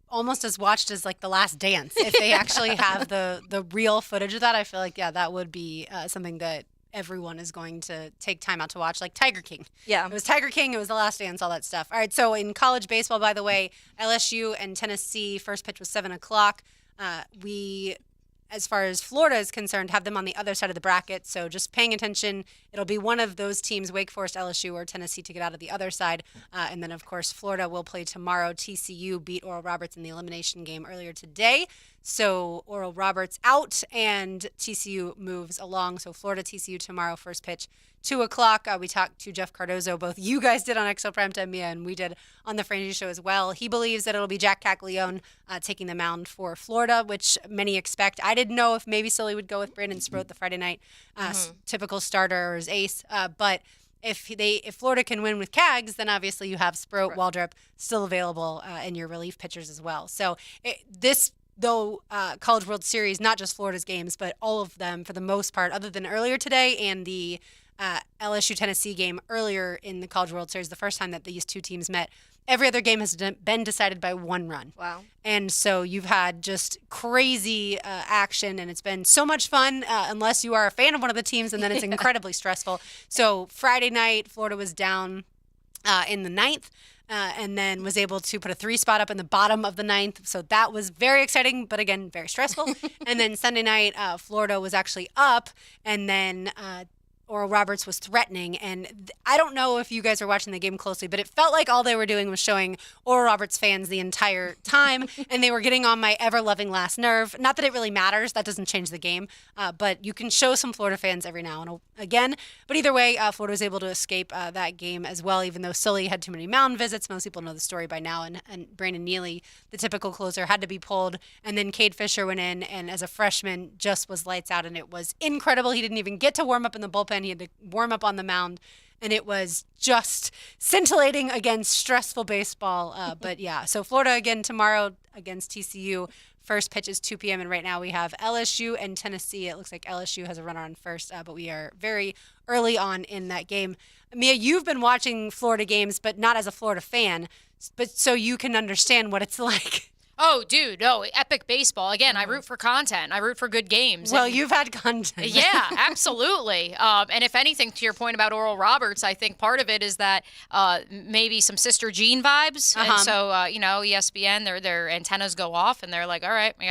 almost as watched as The Last Dance if they actually have the real footage of that. I feel that would be something that everyone is going to take time out to watch, like Tiger King. Yeah. It was Tiger King, it was The Last Dance, all that stuff. All right, so in college baseball, by the way, LSU and Tennessee, first pitch was 7 o'clock. We, as far as Florida is concerned, have them on the other side of the bracket, so just paying attention. It'll be one of those teams, Wake Forest, LSU, or Tennessee, to get out of the other side. And then, of course, Florida will play tomorrow. TCU beat Oral Roberts in the elimination game earlier today. So Oral Roberts out and TCU moves along. So Florida, TCU tomorrow, first pitch, 2 o'clock. We talked to Jeff Cardozo. Both you guys did on XL Primetime, Mia, and we did on the Frangie Show as well. He believes that it'll be Jack Caglione taking the mound for Florida, which many expect. I didn't know if maybe Sully would go with Brandon Sproat, the Friday night typical starter or his ace. But if Florida can win with Cags, then obviously you have Sproat, Waldrop still available in your relief pitchers as well. So College World Series, not just Florida's games, but all of them for the most part, other than earlier today and the LSU-Tennessee game earlier in the College World Series, the first time that these two teams met, every other game has been decided by 1 run. Wow. And so you've had just crazy action, and it's been so much fun unless you are a fan of one of the teams, and then it's incredibly stressful. So Friday night, Florida was down in the 9th. And then was able to put a 3 spot up in the bottom of the 9th. So that was very exciting, but again, very stressful. And then Sunday night, Florida was actually up, and then Oral Roberts was threatening. And I don't know if you guys were watching the game closely, but it felt like all they were doing was showing Oral Roberts fans the entire time, and they were getting on my ever-loving last nerve. Not that it really matters. That doesn't change the game. But you can show some Florida fans every now and again. But either way, Florida was able to escape that game as well, even though Sully had too many mound visits. Most people know the story by now. And Brandon Neely, the typical closer, had to be pulled. And then Cade Fisher went in, and as a freshman, just was lights out. And it was incredible. He didn't even get to warm up in the bullpen. He had to warm up on the mound, and it was just scintillating against stressful baseball. But yeah, so Florida again tomorrow against TCU. First pitch is 2 p.m. and right now we have LSU and Tennessee. It looks like LSU has a runner on first, but we are very early on in that game. Mia, you've been watching Florida games, but not as a Florida fan, but so you can understand what it's like. Oh, dude, no, epic baseball. Again, I root for content. I root for good games. Well, you've had content. Yeah, absolutely. And if anything, to your point about Oral Roberts, I think part of it is that maybe some Sister Jean vibes. And so, ESPN, their antennas go off, and they're like, all right, we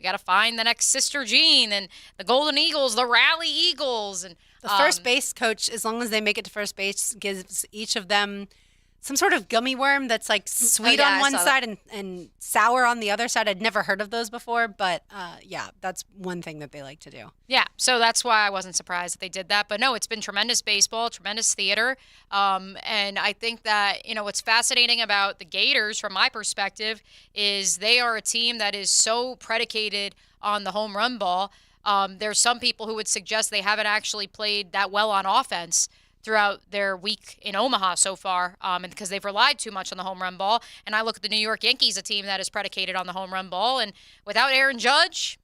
got to find the next Sister Jean, and the Golden Eagles, the Rally Eagles. And the first base coach, as long as they make it to first base, gives each of them some sort of gummy worm that's like sweet on one side and sour on the other side. I'd never heard of those before, but that's one thing that they like to do. Yeah, so that's why I wasn't surprised that they did that. But no, it's been tremendous baseball, tremendous theater. And I think that, what's fascinating about the Gators from my perspective is they are a team that is so predicated on the home run ball. There's some people who would suggest they haven't actually played that well on offense throughout their week in Omaha so far, and because they've relied too much on the home run ball. And I look at the New York Yankees, a team that is predicated on the home run ball, and without Aaron Judge,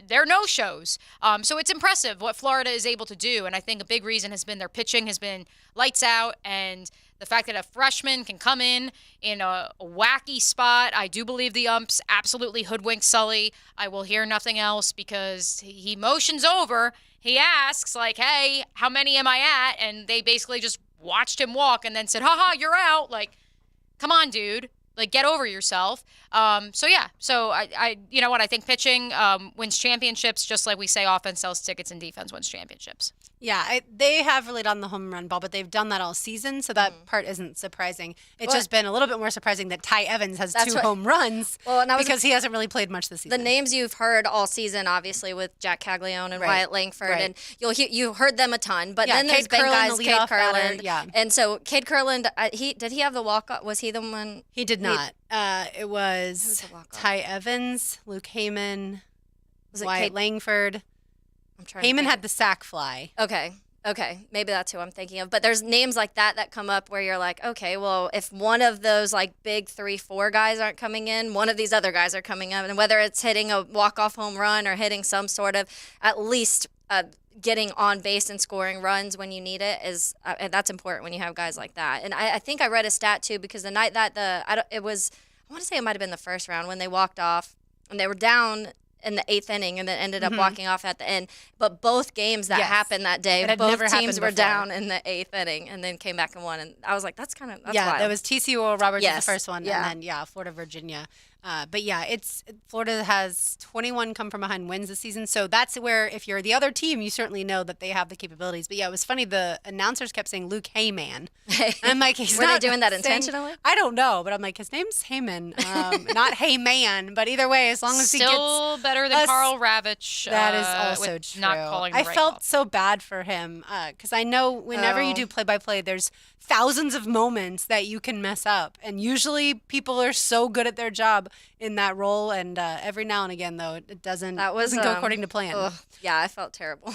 they're no-shows. So it's impressive what Florida is able to do, and I think a big reason has been their pitching has been lights out, and the fact that a freshman can come in a wacky spot. I do believe the umps absolutely hoodwinked Sully. I will hear nothing else because he motions over. He asks, like, hey, how many am I at? And they basically just watched him walk and then said, ha, you're out. Like, come on, dude. Like, get over yourself. So I you know what? I think pitching wins championships, just like we say offense sells tickets and defense wins championships. Yeah, they have relied on the home run ball, but they've done that all season, so that part isn't surprising. It's just been a little bit more surprising that Ty Evans has two home runs because he hasn't really played much this season. The names you've heard all season, obviously, with Jack Caglione and Wyatt Langford, and you heard them a ton. But then there's been guys, Cade Kurland. And so Cade Kurland, did he have the walk-off? Was he the one? He did not. It was Ty Evans, Luke Heyman, Wyatt Langford. Heyman had the sack fly. Okay, maybe that's who I'm thinking of. But there's names like that come up where you're like, okay, well, if one of those like big 3-4 guys aren't coming in, one of these other guys are coming up, and whether it's hitting a walk-off home run or hitting some sort of at least getting on base and scoring runs when you need it is that's important when you have guys like that. And I think I read a stat too because the night that I want to say it might have been the first round when they walked off and they were down in the 8th inning and then ended up walking off at the end. But both games that happened that day, both teams were down in the 8th inning and then came back and won. And I was like, that's wild. That was TCU Oral Roberts in the first one, and then Florida Virginia. But Florida has 21 come from behind wins this season. So that's where, if you're the other team, you certainly know that they have the capabilities. But it was funny. The announcers kept saying Luke Heyman. And I'm like, he's were not they doing that saying, intentionally? I don't know, but I'm like, his name's Heyman, not Heyman. But either way, as long as he gets still better than Carl Ravitch. That is also true. Not calling the I right felt call. so bad for him because I know whenever you do play-by-play, there's thousands of moments that you can mess up, and usually people are so good at their job in that role, and every now and again though it doesn't go according to plan. Yeah, I felt terrible.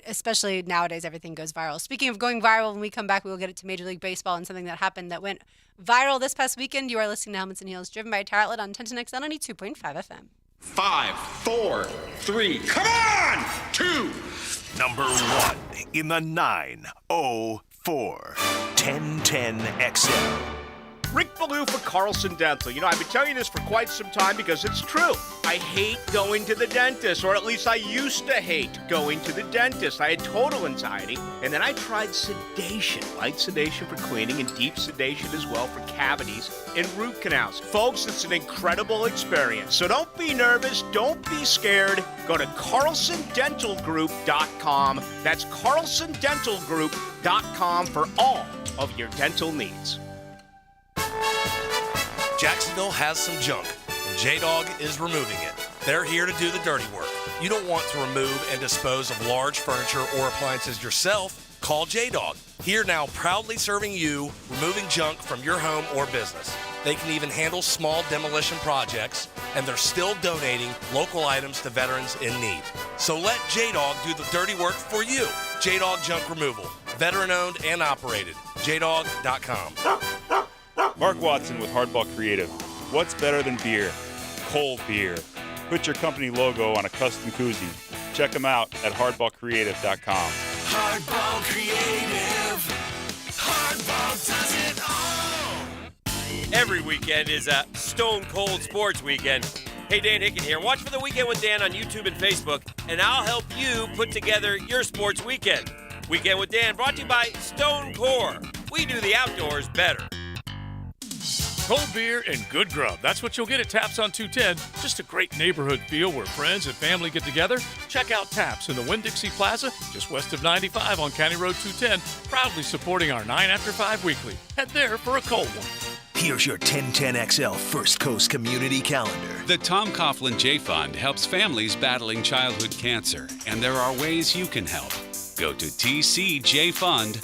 Especially nowadays everything goes viral. Speaking of going viral, when we come back we will get it to Major League Baseball and something that happened that went viral this past weekend. You are listening to Helmets and Heels, driven by Tire Outlet on 1010XL 92.5 FM. 5, 4, 3, come on! 2. Number 1 in the 904 1010XL. Rick Lou for Carlson Dental. You know, I've been telling you this for quite some time because it's true. I hate going to the dentist, or at least I used to hate going to the dentist. I had total anxiety, and then I tried sedation, light sedation for cleaning and deep sedation as well for cavities and root canals. Folks, it's an incredible experience. So don't be nervous, don't be scared. Go to CarlsonDentalGroup.com. That's CarlsonDentalGroup.com for all of your dental needs. Jacksonville has some junk, and J-Dog is removing it. They're here to do the dirty work. You don't want to remove and dispose of large furniture or appliances yourself? Call J-Dog. Here now, proudly serving you, removing junk from your home or business. They can even handle small demolition projects, and they're still donating local items to veterans in need. So let J-Dog do the dirty work for you. J-Dog Junk Removal. Veteran-owned and operated. JDog.com. Mark Watson with Hardball Creative. What's better than beer? Cold beer. Put your company logo on a custom koozie. Check them out at hardballcreative.com. Hardball Creative. Hardball does it all. Every weekend is a Stone Cold Sports Weekend. Hey, Dan Hicken here. Watch for the Weekend with Dan on YouTube and Facebook, and I'll help you put together your sports weekend. Weekend with Dan brought to you by Stone Core. We do the outdoors better. Cold beer and good grub. That's what you'll get at Taps on 210. Just a great neighborhood feel where friends and family get together. Check out Taps in the Winn-Dixie Plaza, just west of 95 on County Road 210, proudly supporting our 9 After 5 weekly. Head there for a cold one. Here's your 1010XL First Coast Community Calendar. The Tom Coughlin J Fund helps families battling childhood cancer, and there are ways you can help. Go to tcjfund.org.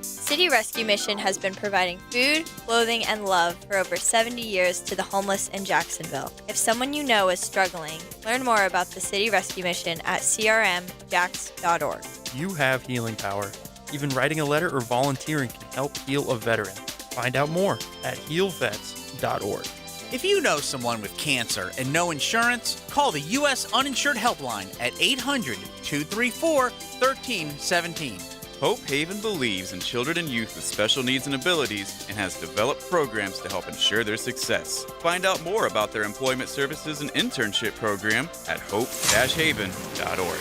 City Rescue Mission has been providing food, clothing, and love for over 70 years to the homeless in Jacksonville. If someone you know is struggling, learn more about the City Rescue Mission at crmjax.org. You have healing power. Even writing a letter or volunteering can help heal a veteran. Find out more at healvets.org. If you know someone with cancer and no insurance, call the U.S. Uninsured Helpline at 800-234-1317. Hope Haven believes in children and youth with special needs and abilities and has developed programs to help ensure their success. Find out more about their employment services and internship program at hope-haven.org.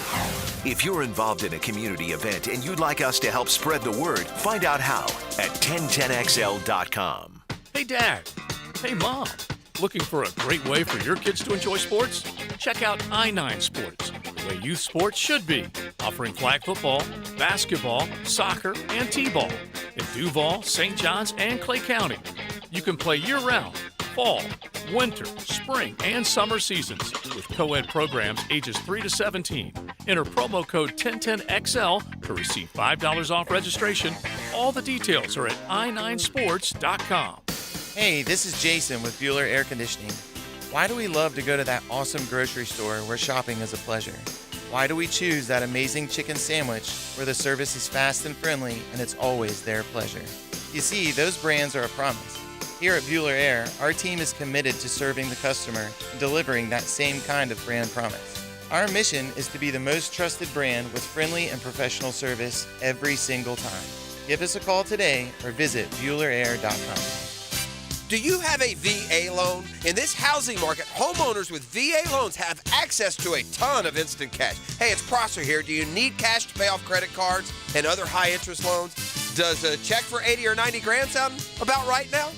If you're involved in a community event and you'd like us to help spread the word, find out how at 1010XL.com. Hey, Dad. Hey, Mom. Looking for a great way for your kids to enjoy sports? Check out I9 Sports, the way youth sports should be, offering flag football, basketball, soccer, and t-ball in Duval, St. Johns, and Clay County. You can play year-round, fall, winter, spring, and summer seasons with co-ed programs ages 3 to 17. Enter promo code 1010XL to receive $5 off registration. All the details are at i9sports.com. Hey, this is Jason with Bueller Air Conditioning. Why do we love to go to that awesome grocery store where shopping is a pleasure? Why do we choose that amazing chicken sandwich where the service is fast and friendly and it's always their pleasure? You see, those brands are a promise. Here at Bueller Air, our team is committed to serving the customer and delivering that same kind of brand promise. Our mission is to be the most trusted brand with friendly and professional service every single time. Give us a call today or visit BuellerAir.com. Do you have a VA loan? In this housing market, homeowners with VA loans have access to a ton of instant cash. Hey, it's Prosser here. Do you need cash to pay off credit cards and other high-interest loans? Does a check for 80 or 90 grand sound about right now?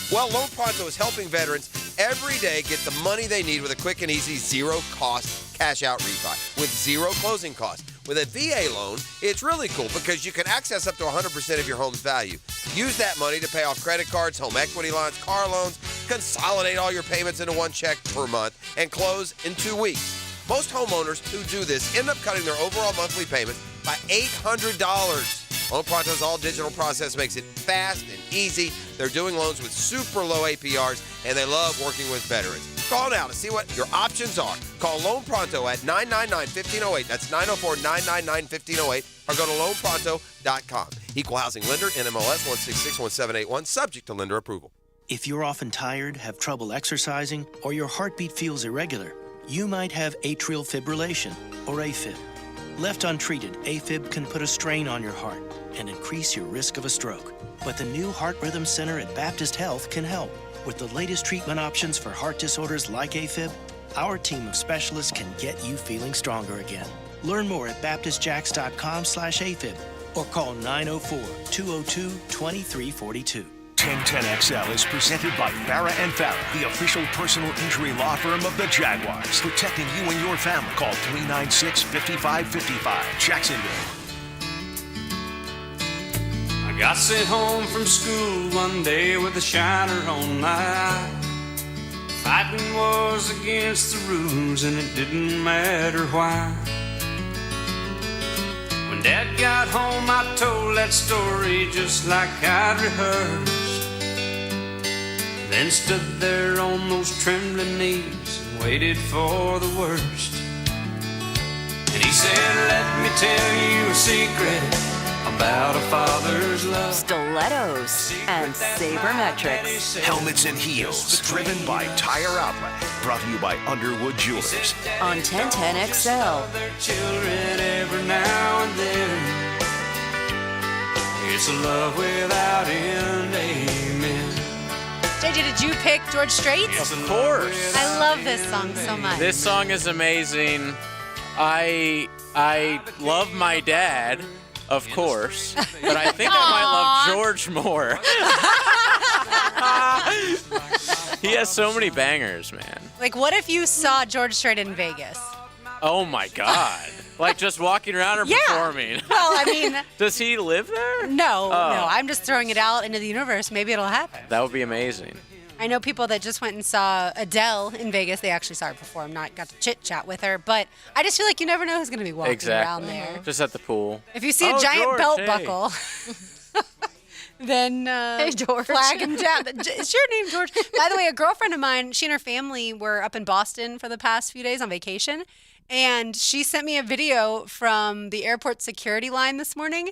Well, Loan Pronto is helping veterans every day get the money they need with a quick and easy zero-cost cash-out refi with zero closing costs. With a VA loan, it's really cool because you can access up to 100% of your home's value. Use that money to pay off credit cards, home equity lines, car loans, consolidate all your payments into one check per month, and close in 2 weeks. Most homeowners who do this end up cutting their overall monthly payments by $800. Loan Pronto's all-digital process makes it fast and easy. They're doing loans with super low APRs, and they love working with veterans. Call now to see what your options are. Call Loan Pronto at 999-1508. That's 904-999-1508. Or go to loanpronto.com. Equal housing lender, NMLS 1661781, subject to lender approval. If you're often tired, have trouble exercising, or your heartbeat feels irregular, you might have atrial fibrillation, or AFib. Left untreated, AFib can put a strain on your heart, and increase your risk of a stroke. But the new Heart Rhythm Center at Baptist Health can help. With the latest treatment options for heart disorders like AFib, our team of specialists can get you feeling stronger again. Learn more at baptistjacks.com/AFib or call 904-202-2342. 1010XL is presented by Farah and Farah, the official personal injury law firm of the Jaguars. Protecting you and your family. Call 396-5555. Jacksonville. I got sent home from school one day with a shiner on my eye. Fighting was against the rules and it didn't matter why. When Dad got home I told that story just like I'd rehearsed. Then stood there on those trembling knees and waited for the worst. And he said, let me tell you a secret about a father's love. Stilettos and Sabermetrics. Helmets and heels, driven by Tire Outlet. Brought to you by Underwood Jewelers. On 1010XL. Their children every now and then. It's a love without end, amen. JJ, did you pick George Strait? Of course. I love this song so much. This song is amazing. I love my dad, of course, but I think I might love George more. He has so many bangers, man. Like, what if you saw George Strait in Vegas? Oh my God. Like just walking around or performing? Well, I mean... Does he live there? No, Oh. no. I'm just throwing it out into the universe. Maybe it'll happen. That would be amazing. I know people that just went and saw Adele in Vegas. They actually saw her perform, not got to chit-chat with her. But I just feel like you never know who's going to be walking around there. Just at the pool. If you see a giant George, belt hey. buckle, then George. flag him down. Is your name George? By the way, a girlfriend of mine, she and her family were up in Boston for the past few days on vacation. And she sent me a video from the airport security line this morning.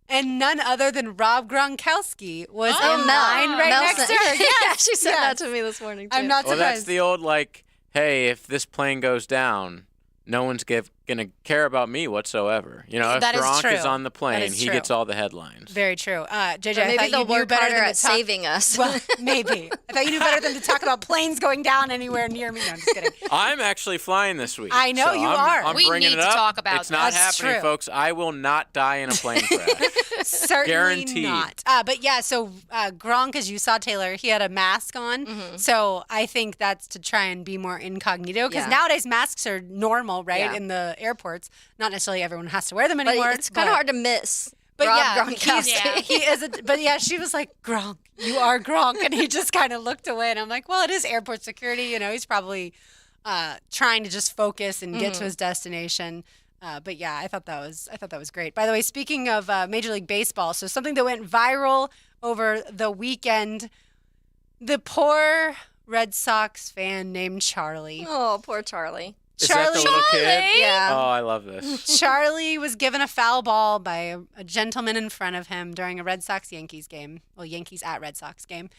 And none other than Rob Gronkowski was in line right next to her. Yeah, she said that to me this morning, too. I'm not Well, surprised. that's the old, like, hey, if this plane goes down, no one's going to care about me whatsoever. You know, if That is Gronk is true. on the That plane, is he true. gets all the headlines. Very true. JJ, Or maybe I thought they'll you knew work better harder than at to talk. saving us. Well, maybe. I thought you knew better than to talk about planes going down anywhere near me. No, I'm just kidding. I'm actually flying this week. I know so you I'm, are. I'm We bringing need it to up. talk about It's not That's happening, true. folks. I will not die in a plane crash. Certainly Guaranteed. not. But yeah, so Gronk, as you saw, Taylor, he had a mask on. So I think that's to try and be more incognito because Yeah. nowadays masks are normal, right, Yeah. in the airports. Not necessarily everyone has to wear them But anymore. it's kind of hard to miss. But Rob yeah, Gronkowski. he is. But yeah, she was like, Gronk, you are Gronk, and he just kind of looked away. And I'm like, well, it is airport security. You know, he's probably trying to just focus and get to his destination. But yeah, I thought that was great. By the way, speaking of Major League Baseball, so something that went viral over the weekend, the poor Red Sox fan named Charlie. Oh, poor Charlie. Is that the little kid? Yeah. Oh, I love this. Charlie was given a foul ball by a gentleman in front of him during a Red Sox-Yankees game. Well, Yankees at Red Sox game,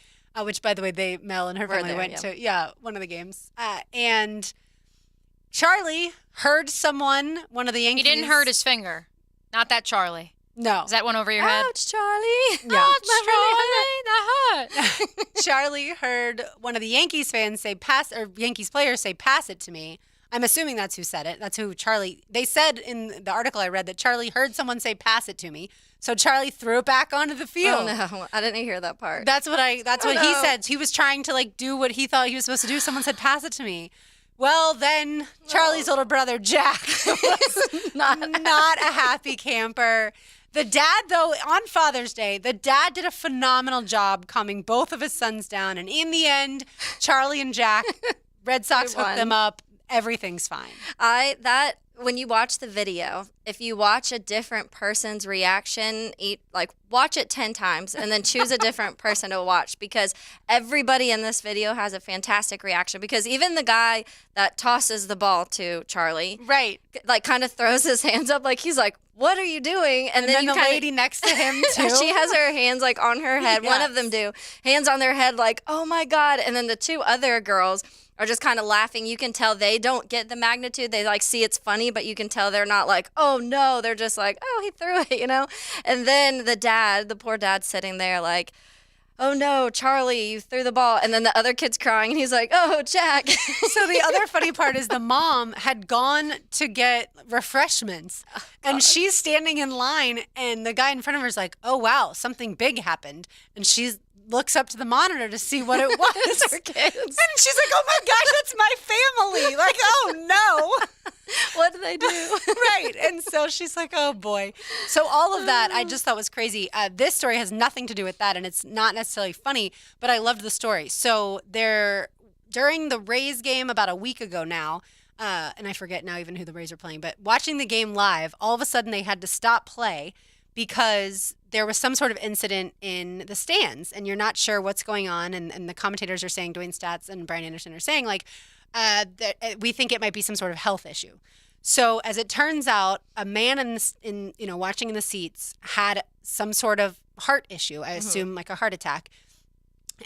which, by the way, Mel and her Were family there, went yeah. to. Yeah, one of the games. And Charlie heard one of the Yankees. He didn't hurt his finger. Not that Charlie. No. Is that one over your head? Ouch, Charlie. Yeah. That hurt. Charlie heard one of the Yankees fans say Yankees players say, pass it to me. I'm assuming that's who said it. That's who Charlie, they said in the article I read that Charlie heard someone say, pass it to me. So Charlie threw it back onto the field. Oh, no. I didn't hear that part. That's what he no. said. He was trying to like do what he thought he was supposed to do. Someone said, pass it to me. Well, then Charlie's older brother, Jack, was not a happy camper. The dad, though, on Father's Day, the dad did a phenomenal job calming both of his sons down. And in the end, Charlie and Jack, Red Sox hooked them up. Everything's fine. When you watch the video, if you watch a different person's reaction, watch it 10 times and then choose a different person to watch because everybody in this video has a fantastic reaction because even the guy that tosses the ball to Charlie, right, like kind of throws his hands up like he's like, what are you doing? And then the lady next to him, too. She has her hands, like, on her head. One Yes. of them do. Hands on their head, like, oh, my God. And then the two other girls are just kind of laughing. You can tell they don't get the magnitude. They, like, see it's funny, but you can tell they're not like, oh, no. They're just like, oh, he threw it, you know? And then the poor dad sitting there like, oh, no, Charlie, you threw the ball. And then the other kid's crying, and he's like, oh, Jack. So the other funny part is the mom had gone to get refreshments, and she's standing in line, and the guy in front of her is like, oh, wow, something big happened. And she looks up to the monitor to see what it was. Her kids. And she's like, oh, my gosh, that's my family. Like, oh, no. What did they do? Right. And so she's like, oh, boy. So all of that I just thought was crazy. This story has nothing to do with that, and it's not necessarily funny, but I loved the story. So during the Rays game about a week ago now, and I forget now even who the Rays are playing, but watching the game live, all of a sudden they had to stop play because there was some sort of incident in the stands, and you're not sure what's going on, and the commentators are saying, Dwayne Statz and Brian Anderson are saying, like, that we think it might be some sort of health issue. So as it turns out, a man in watching in the seats had some sort of heart issue, I assume like a heart attack.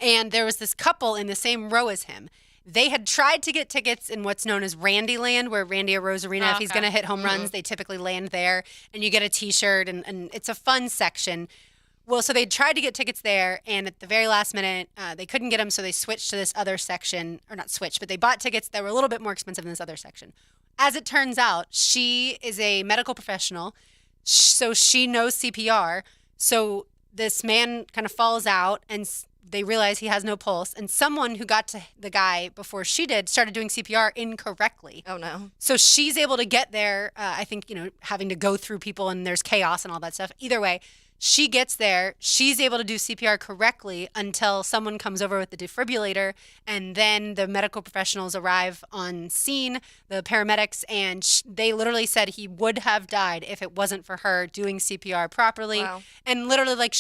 And there was this couple in the same row as him. They had tried to get tickets in what's known as Randy Land, where Randy Arozarena, if he's going to hit home runs, they typically land there, and you get a T-shirt, and it's a fun section. Well, so they tried to get tickets there, and at the very last minute, they couldn't get them, so they switched to this other section, or not switched, but they bought tickets that were a little bit more expensive than this other section. As it turns out, she is a medical professional, so she knows CPR. So this man kind of falls out, and they realize he has no pulse, and someone who got to the guy before she did started doing CPR incorrectly. Oh, no. So she's able to get there, I think, having to go through people, and there's chaos and all that stuff. Either way, she gets there. She's able to do CPR correctly until someone comes over with the defibrillator, and then the medical professionals arrive on scene, the paramedics, and they literally said he would have died if it wasn't for her doing CPR properly. Wow. And literally, like,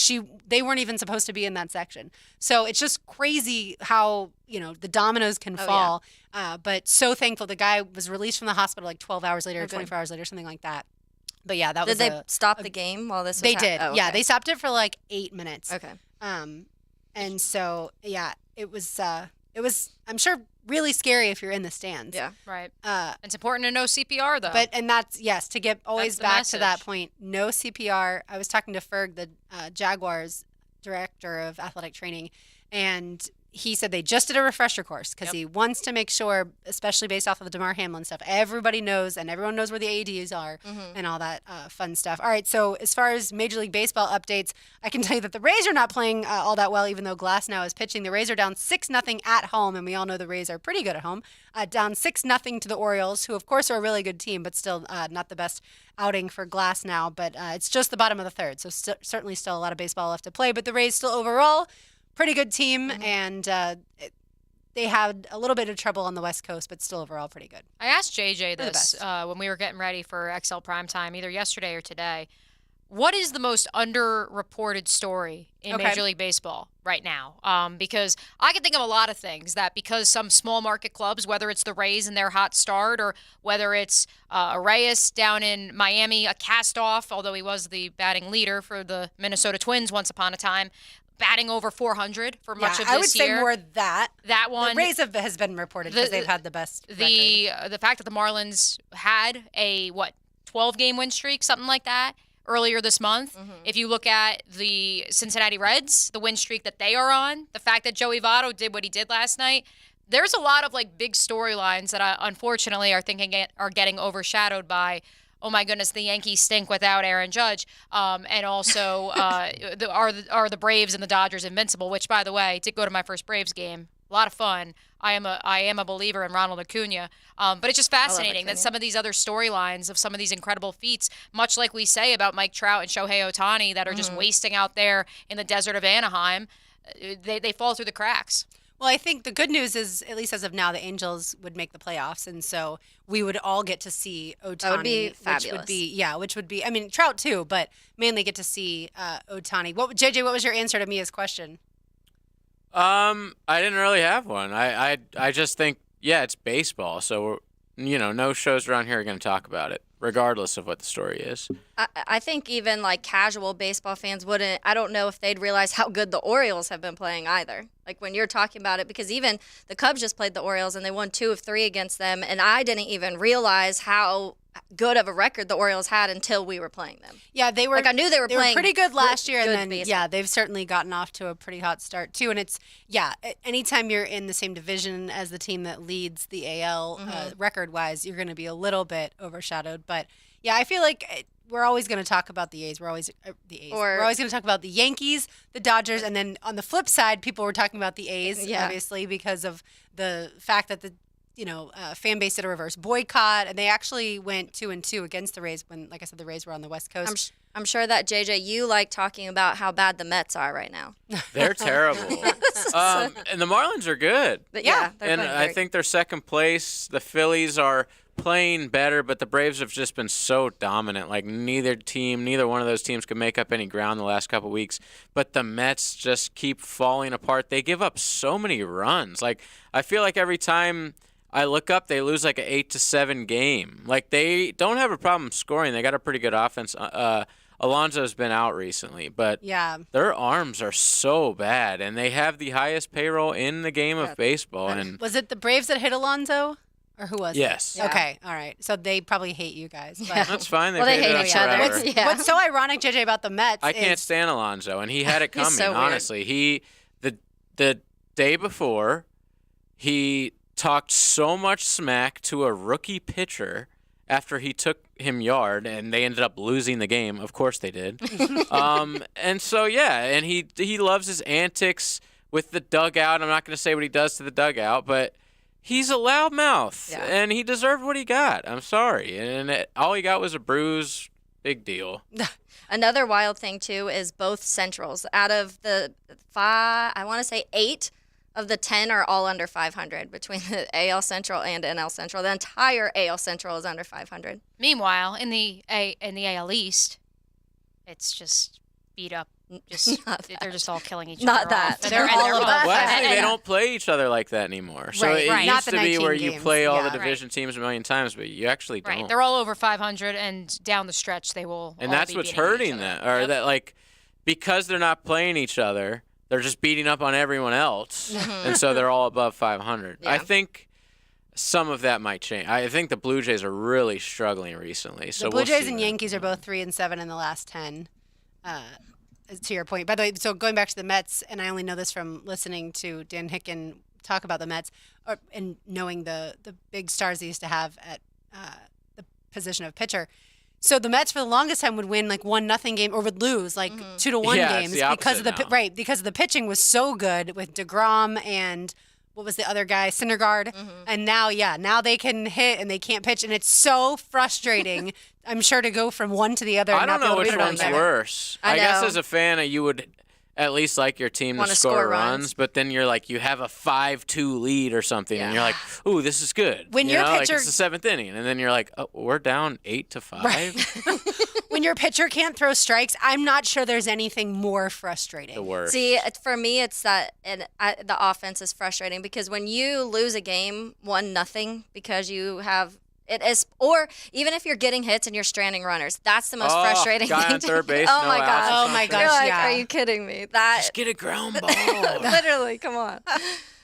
they weren't even supposed to be in that section. So it's just crazy how, the dominoes can fall. But so thankful. The guy was released from the hospital like 12 hours later, 24 hours later, something like that. But yeah, that was. Did they stop the game while this was They did. Oh, Yeah, okay. they stopped it for like 8 minutes. Okay. And so yeah, it was. I'm sure really scary if you're in the stands. Yeah. Right. It's important to know CPR though. And that's to get always That's the back to that message. point. No CPR. I was talking to Ferg, the Jaguars director of athletic training, and he said they just did a refresher course because he wants to make sure, especially based off of the DeMar Hamlin stuff, everybody knows and everyone knows where the AEDs are and all that fun stuff. All right, so as far as Major League Baseball updates, I can tell you that the Rays are not playing all that well, even though Glasnow is pitching. The Rays are down 6-0 at home, and we all know the Rays are pretty good at home. Down 6-0 to the Orioles, who of course are a really good team, but still not the best outing for Glasnow. But it's just the bottom of the third, so certainly still a lot of baseball left to play. But the Rays still overall pretty good team, and they had a little bit of trouble on the West Coast, but still overall pretty good. I asked JJ They're the this best. when we were getting ready for XL Primetime, either yesterday or today. What is the most underreported story in Okay. Major League Baseball right now? Because I can think of a lot of things that because some small market clubs, whether it's the Rays and their hot start, or whether it's Reyes down in Miami, a cast-off, although he was the batting leader for the Minnesota Twins once upon a time, batting over 400 for much of this year. I would say more that. That one. The Rays has been reported because they've had the best record. The fact that the Marlins had a 12-game win streak, something like that, earlier this month. If you look at the Cincinnati Reds, the win streak that they are on, the fact that Joey Votto did what he did last night, there's a lot of big storylines that I unfortunately are thinking are getting overshadowed by, oh my goodness, the Yankees stink without Aaron Judge, and also are the Braves and the Dodgers invincible? Which, by the way, did go to my first Braves game. A lot of fun. I am a believer in Ronald Acuna, but it's just fascinating that some of these other storylines of some of these incredible feats, much like we say about Mike Trout and Shohei Ohtani, that are just wasting out there in the desert of Anaheim, they fall through the cracks. Well, I think the good news is, at least as of now, the Angels would make the playoffs, and so we would all get to see Ohtani. That would be fabulous. Which would be, I mean, Trout too, but mainly get to see Ohtani. JJ, what was your answer to Mia's question? I didn't really have one. I just think, it's baseball. So no shows around here are going to talk about it, regardless of what the story is. I think even like casual baseball fans wouldn't. I don't know if they'd realize how good the Orioles have been playing either. Like when you're talking about it, because even the Cubs just played the Orioles and they won 2 of 3 against them, and I didn't even realize how good of a record the Orioles had until we were playing them. Yeah, they were. Like I knew they were playing pretty good last year, and then baseball. they've certainly gotten off to a pretty hot start too. And it's anytime you're in the same division as the team that leads the AL record-wise, you're going to be a little bit overshadowed. But yeah, I feel like we're always going to talk about the A's. We're always we're always going to talk about the Yankees, the Dodgers, and then on the flip side, people were talking about the A's, obviously, because of the fact that the fan base did a reverse boycott, and they actually went 2-2 against the Rays when, like I said, the Rays were on the West Coast. I'm sure that JJ, you like talking about how bad the Mets are right now. They're terrible. And the Marlins are good. But they're and playing I great. think they're second place. The Phillies are playing better, but the Braves have just been so dominant. Like neither one of those teams could make up any ground the last couple weeks. But the Mets just keep falling apart. They give up so many runs. Like I feel like every time I look up, they lose like an 8-7 game. Like they don't have a problem scoring. They got a pretty good offense. Alonso's been out recently, but their arms are so bad, and they have the highest payroll in the game of baseball. And was it the Braves that hit Alonso, or who was it? Yes. Yeah. Okay, all right. So they probably hate you guys. But That's fine. They hate each other. What's so ironic, JJ, about the Mets? I can't stand Alonso, and he had it coming. so weird. Honestly, the day before, he talked so much smack to a rookie pitcher after he took him yard, and they ended up losing the game. Of course they did. And so, and he loves his antics with the dugout. I'm not going to say what he does to the dugout, but he's a loudmouth, and he deserved what he got. I'm sorry. And all he got was a bruise. Big deal. Another wild thing, too, is both Centrals. Out of the 5, I want to say 8 of the 10 are all under 500 between the AL Central and NL Central. The entire AL Central is under 500. Meanwhile, in the AL East, it's just beat up. They're just all killing each other. Not that. Off. They're all above. Well, actually, they don't play each other like that anymore. So it Not used the to be 19 where you games. play all Yeah. the division teams a million times, but you actually don't. Right, they're all over 500, and down the stretch they will. And all that's be what's beating each hurting other. them, or that like because they're not playing each other, they're just beating up on everyone else, and so they're all above 500. I think some of that might change. I think the Blue Jays are really struggling recently. So the Blue we'll Jays see and that. Yankees are both 3-7 in the last 10. To your point, by the way, so going back to the Mets, and I only know this from listening to Dan Hicken talk about the Mets, and knowing the big stars they used to have at the position of pitcher. So the Mets for the longest time would win like 1-0 game, or would lose like 2-1 Yeah, games it's the because of the opposite now. because the pitching was so good with DeGrom and what was the other guy, Syndergaard, and now they can hit and they can't pitch, and it's so frustrating. I'm sure to go from one to the other. I and don't not be know able to which beat one's them. worse. I I guess know. as a fan, you would at least like your team to Wanna score score runs, runs. but then you're like you have a 5-2 lead or something, and you're like, "Ooh, this is good." When you your know, like pitcher- it's the 7th inning, and then you're like, "Oh, we're down 8-5." When your pitcher can't throw strikes, I'm not sure there's anything more frustrating. The worst. See, for me, it's that the offense is frustrating because when you lose a game 1-0 because you have it is, or even if you're getting hits and you're stranding runners, that's the most frustrating guy thing. on third base, oh no my outs or god! Oh my gosh! You're like, yeah. are you kidding me? That Just get a ground ball. literally, come on.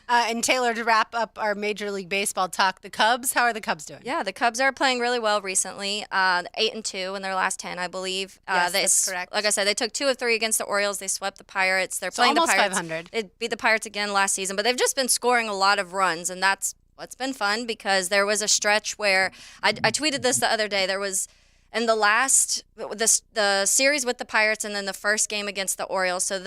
And Taylor, to wrap up our Major League Baseball talk, the Cubs. How are the Cubs doing? Yeah, the Cubs are playing really well recently. 8-2 in their last 10, I believe. Yes, they, that's correct. Like I said, they took 2 of 3 against the Orioles. They swept the Pirates. They're playing almost the Pirates. 500. They beat the Pirates again last season, but they've just been scoring a lot of runs, and that's what's been fun because there was a stretch where I tweeted this the other day. There was in the last the series with the Pirates and then the first game against the Orioles. So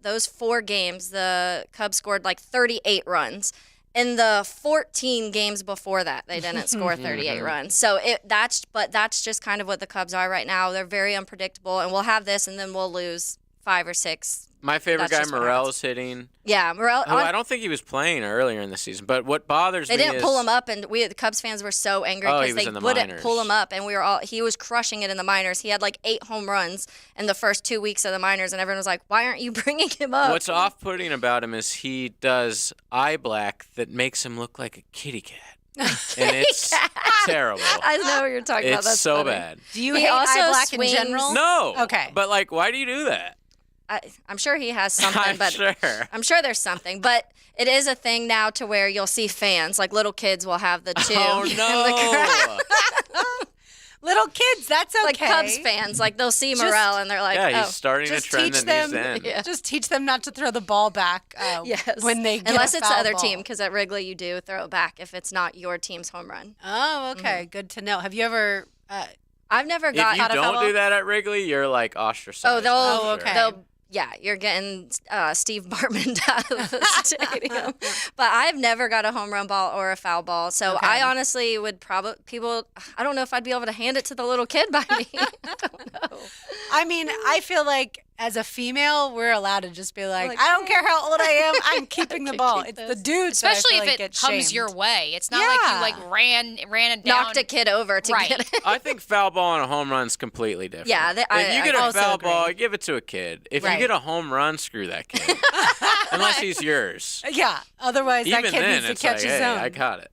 those 4 games, the Cubs scored like 38 runs. In the 14 games before that, they didn't score 38 runs. So that's just kind of what the Cubs are right now. They're very unpredictable, and we'll have this, and then we'll lose 5 or 6. My favorite That's guy, just what Morel's hitting. Yeah, Morel. Who I don't think he was playing earlier in the season, but what bothers They me didn't is pull him up, and the Cubs fans were so angry Oh, he because was they in the wouldn't minors. pull him up, and he was crushing it in the minors. He had like 8 home runs in the first 2 weeks of the minors, and everyone was like, "Why aren't you bringing him up?" What's off-putting about him is he does eye black that makes him look like a kitty cat. and it's terrible. I know what you're talking about. It's That's so funny. bad. Do you He hate also eye black in swings- general? No. Okay. But like, why do you do that? I'm sure he has something, I'm but sure. I'm sure there's something. But it is a thing now to where you'll see fans, like little kids will have the two. Oh in the no. Little kids, that's okay. Like Cubs fans, like they'll see Just- Morel and they're like, Yeah, oh. he's starting a Just trend teach that them. needs to end. Just teach them not to throw the ball back. Yes. When they get Unless a it's the foul other ball. team, because at Wrigley you do throw it back if it's not your team's home run. Oh, okay. Good to know. Have you ever? I've never If got you don't do that at Wrigley, you're like ostracized. Oh, they'll. Oh, okay. They'll, yeah, you're getting Steve Bartman out of the stadium. But I've never got a home run ball or a foul ball. So Okay. I honestly would probably I don't know if I'd be able to hand it to the little kid by me. I don't know. I mean, I feel like as a female, we're allowed to just be like, I don't care how old I am, I'm keeping the ball. It's the dudes, that I Especially feel if like it get comes shamed. your way. It's not like you like ran it down. Knocked a kid over to Right. get it. I think foul ball and a home run is completely different. Yeah, if you get a also foul agree. ball, give it to a kid. If Right. you get a home run, screw that kid. Unless he's yours. Yeah. Otherwise, Even that kid then, needs to it's catch like, his hey, own. I caught it.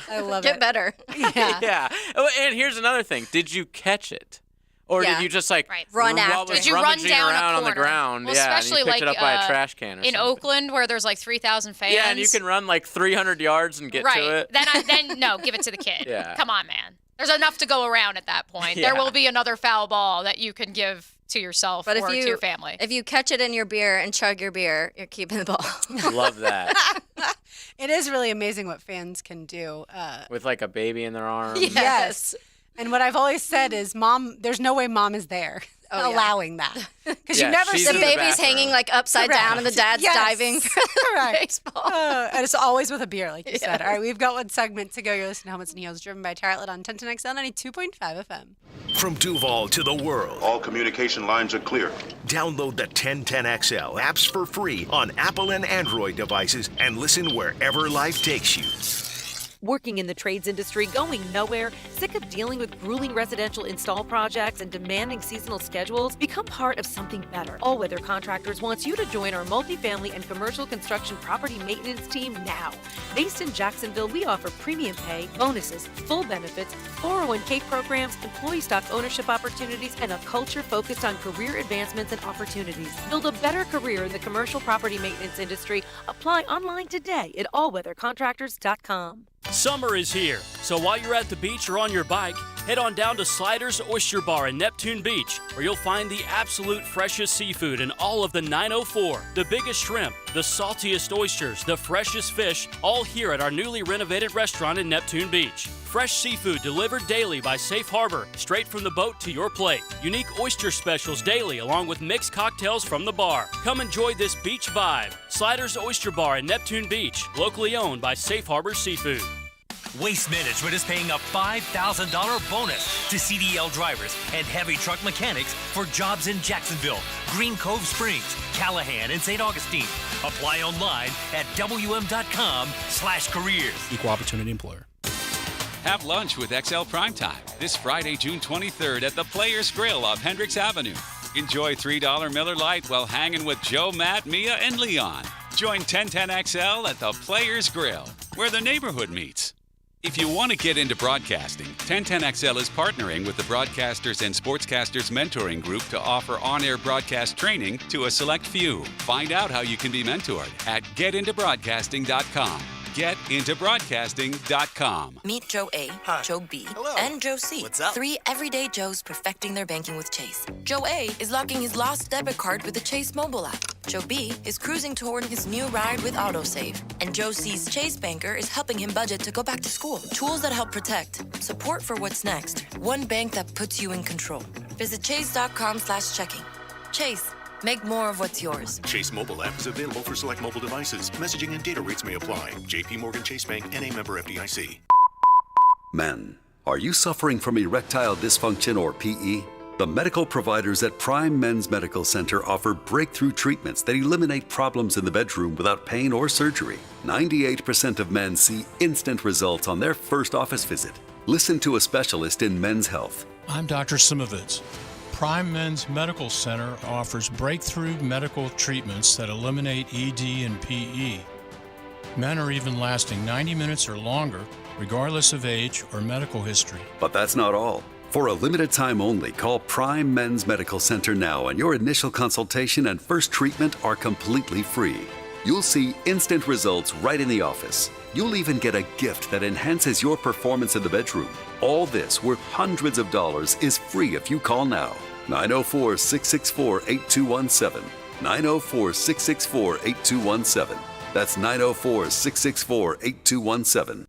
I love Get it. better. Yeah. Yeah. Oh, and here's another thing. Did you catch it? Or Yeah. did you just like Run while after it was it. Did you run rummaging down around a on the corner? ground? Well, yeah, and you especially picked it like up by a trash can or in something. Oakland where there's like 3,000 fans. Yeah, and you can run like 300 yards and get right. to it. Then no, give it to the kid. Yeah. Come on, man. There's enough to go around at that point. Yeah. There will be another foul ball that you can give to yourself But or if you to your family. if you catch it in your beer and chug your beer, you're keeping the ball. Love that. It is really amazing what fans can do. With like a baby in their arms. Yes. And what I've always said is, Mom, there's no way Mom is there Oh, yeah. allowing that. Because Yeah, you never she's see The in the baby's bathroom. hanging like upside Correct. down and the dad's Yes. diving for the Correct. baseball. And it's always with a beer, like you said. All right, we've got one segment to go. You're listening to Helmets and Heels, driven by Tire Outlet on 1010XL 92.5 FM. From Duval to the world, All communication lines are clear. download the 1010XL apps for free on Apple and Android devices and listen wherever life takes you. Working in the trades industry, going nowhere, sick of dealing with grueling residential install projects and demanding seasonal schedules? Become part of something better. All Weather Contractors wants you to join our multifamily and commercial construction property maintenance team now. Based in Jacksonville, we offer premium pay, bonuses, full benefits, 401k programs, employee stock ownership opportunities, and a culture focused on career advancements and opportunities. Build a better career in the commercial property maintenance industry. Apply online today at allweathercontractors.com. Summer is here, so while you're at the beach or on your bike, head on down to Sliders Oyster Bar in Neptune Beach, where you'll find the absolute freshest seafood in all of the 904, the biggest shrimp, the saltiest oysters, the freshest fish, all here at our newly renovated restaurant in Neptune Beach. Fresh seafood delivered daily by Safe Harbor, straight from the boat to your plate. Unique oyster specials daily, along with mixed cocktails from the bar. Come enjoy this beach vibe. Sliders Oyster Bar in Neptune Beach, locally owned by Safe Harbor Seafood. Waste Management is paying a $5,000 bonus to CDL drivers and heavy truck mechanics for jobs in Jacksonville, Green Cove Springs, Callahan, and St. Augustine. Apply online at wm.com/careers. Equal opportunity employer. Have lunch with XL Primetime this Friday, June 23rd at the Players Grill off Hendricks Avenue. Enjoy $3 Miller Lite while hanging with Joe, Matt, Mia, and Leon. Join 1010XL at the Players Grill, where the neighborhood meets. If you want to get into broadcasting, 1010XL is partnering with the Broadcasters and Sportscasters Mentoring Group to offer on-air broadcast training to a select few. Find out how you can be mentored at getintobroadcasting.com. Getintobroadcasting.com. Meet Joe A, Joe B, and Joe C. What's up? 3 everyday Joes perfecting their banking with Chase. Joe A is locking his lost debit card with the Chase mobile app. Joe B is cruising toward his new ride with AutoSave. And Joe C's Chase banker is helping him budget to go back to school. Tools that help protect. Support for what's next. One bank that puts you in control. Visit chase.com/checking. Chase. Make more of what's yours. Chase mobile app is available for select mobile devices. Messaging and data rates may apply. JP Morgan Chase Bank, N.A. member FDIC. Men, are you suffering from erectile dysfunction or PE? The medical providers at Prime Men's Medical Center offer breakthrough treatments that eliminate problems in the bedroom without pain or surgery. 98% of men see instant results on their first office visit. Listen to a specialist in men's health. I'm Dr. Simovitz. Prime Men's Medical Center offers breakthrough medical treatments that eliminate ED and PE. Men are even lasting 90 minutes or longer, regardless of age or medical history. But that's not all. For a limited time only, call Prime Men's Medical Center now, and your initial consultation and first treatment are completely free. You'll see instant results right in the office. You'll even get a gift that enhances your performance in the bedroom. All this, worth hundreds of dollars, is free if you call now. 904-664-8217. 904-664-8217. That's 904-664-8217.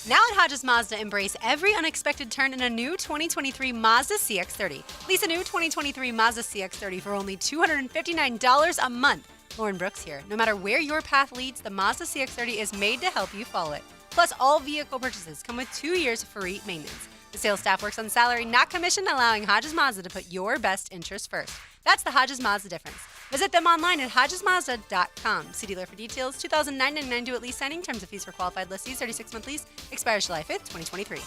Now at Hodges Mazda, embrace every unexpected turn in a new 2023 Mazda CX-30. Lease a new 2023 Mazda CX-30 for only $259 a month. Lauren Brooks here. No matter where your path leads, the Mazda CX-30 is made to help you follow it. Plus, all vehicle purchases come with 2 years of free maintenance. The sales staff works on salary, not commission, allowing Hodges Mazda to put your best interest first. That's the Hodges Mazda difference. Visit them online at HodgesMazda.com. See dealer for details. $2,999 due at lease signing. Terms and fees for qualified lessees. 36-month lease. Expires July 5th, 2023.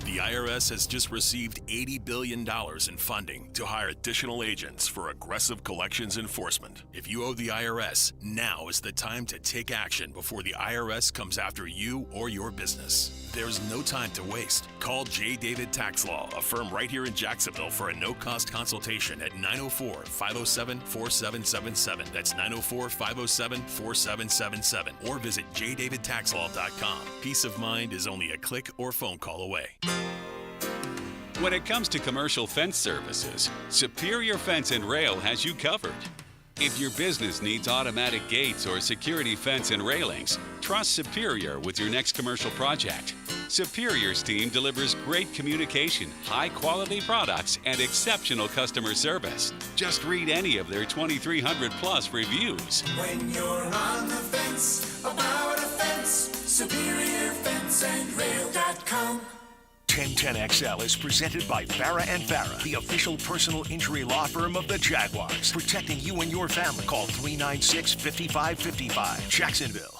The IRS has just received $80 billion in funding to hire additional agents for aggressive collections enforcement. If you owe the IRS, now is the time to take action before the IRS comes after you or your business. There's no time to waste. Call J. David Tax Law, a firm right here in Jacksonville, for a no-cost consultation at 904-507-4777. That's 904-507-4777. Or visit jdavidtaxlaw.com. Peace of mind is only a click or phone call away. When it comes to commercial fence services, Superior Fence and Rail has you covered. If your business needs automatic gates or security fence and railings, trust Superior with your next commercial project. Superior's team delivers great communication, high-quality products, and exceptional customer service. Just read any of their 2,300-plus reviews. When you're on the fence about a fence, SuperiorFenceandRail.com. 1010XL is presented by Farah and Farah, the official personal injury law firm of the Jaguars. Protecting you and your family. Call 396-5555. Jacksonville.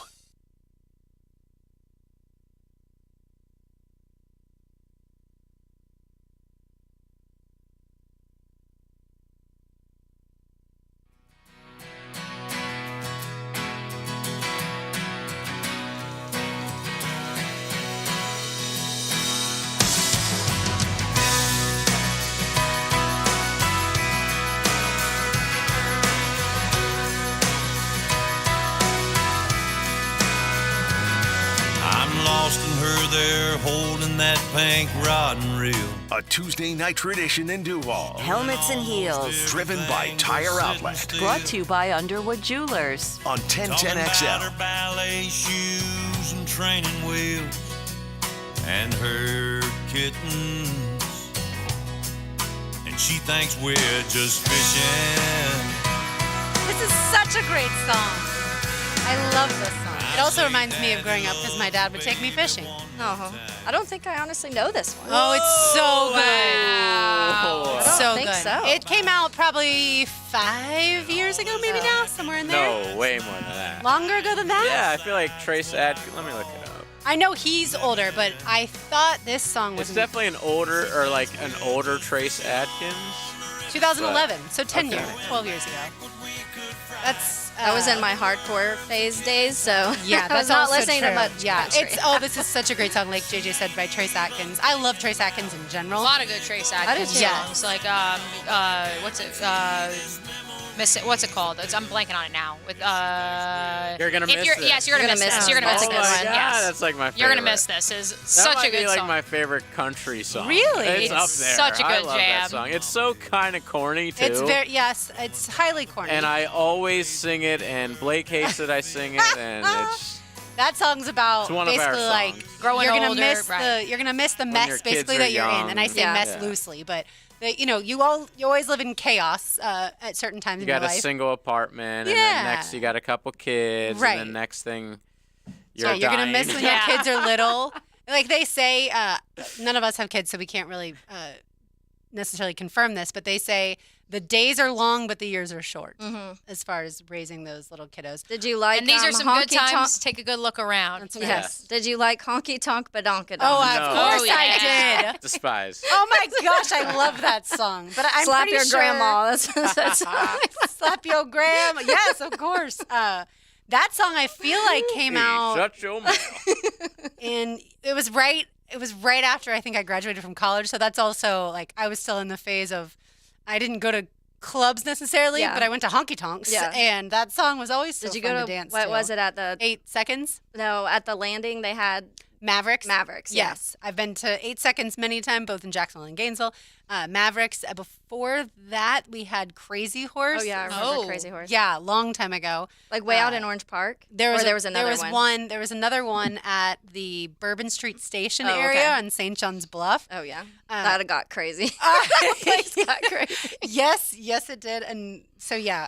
There holding that pink rod and reel. A Tuesday night tradition in Duval. Helmets and heels. Driven by Tire Outlet. Brought to you by Underwood Jewelers. On 1010XL. Ballet shoes and training wheels and her kittens. And she thinks we're just fishing. This is such a great song. I love this song. It also reminds me of growing up because my dad would take me fishing. Oh, I don't think I honestly know this one. Oh, it's so good. Wow. It's I so don't think good. so. It came out probably 5 years ago, maybe now, somewhere in there. No, way more than that. Longer ago than that? Yeah, I feel like Trace Adkins. Let me look it up. I know he's older, but I thought this song was It's definitely an older Trace Adkins. 2011, so 10 Okay. years, 12 years ago. That's I was in my hardcore phase days, so yeah, I that's was not also listening true. to much. Yeah, country. this is such a great song, like JJ said, by Trace Atkins. I love Trace Atkins in general. A lot of good Trace Adkins too. songs. Like what's it called? I'm blanking on it now. With You're gonna miss this. Yes, you're gonna miss this. You're gonna miss Oh this. my God, Yes. that's like my favorite. You're gonna miss this. Is That such might a good be like song. my favorite country song. Really? It's up It's there. such a I good love jam. that song. It's so kind of corny too. It's it's highly corny. And I always sing it, and Blake hates that I sing it, and it's that song's about It's one of our basically like songs. Growing you're gonna older, miss right. you're gonna miss the When mess your kids basically are that you're in, young. and I say Yeah. mess Yeah. loosely, but you always live in chaos at certain times you in your got a life. single apartment, and Yeah. then next you got a couple kids, Right. and then next thing you're You're gonna dying. miss when your kids are little. Like they say, none of us have kids, so we can't really necessarily confirm this, but they say the days are long, but the years are short as far as raising those little kiddos. Did you like And these are some good Honky times. Tonk? Take a good look around. Yes. Did you like Honky Tonk Badonkadonk? Oh, of No. course Oh, yeah. I did. Despise. Oh my gosh, I love that song. But I'm Slap pretty your sure grandma. That's Slap your grandma. Yes, of course. That song I feel like came out, Shut your mouth. and it was right after I think I graduated from college. So that's also like I was still in the phase of I didn't go to clubs necessarily, Yeah. but I went to honky tonks. Yeah. And that song was always so Did you fun go to to dance what to. was it at the 8 Seconds? No, at the landing they had Mavericks. Yes. I've been to 8 Seconds many times, both in Jacksonville and Gainesville. Mavericks. Before that, we had Crazy Horse. Oh, yeah, I remember Crazy Horse. Yeah, long time ago. Like way out in Orange Park? There was another one? There was another one at the Bourbon Street Station Oh, area okay. on St. John's Bluff. Oh, yeah. That got crazy. That place got crazy. Yes, it did. And so, yeah,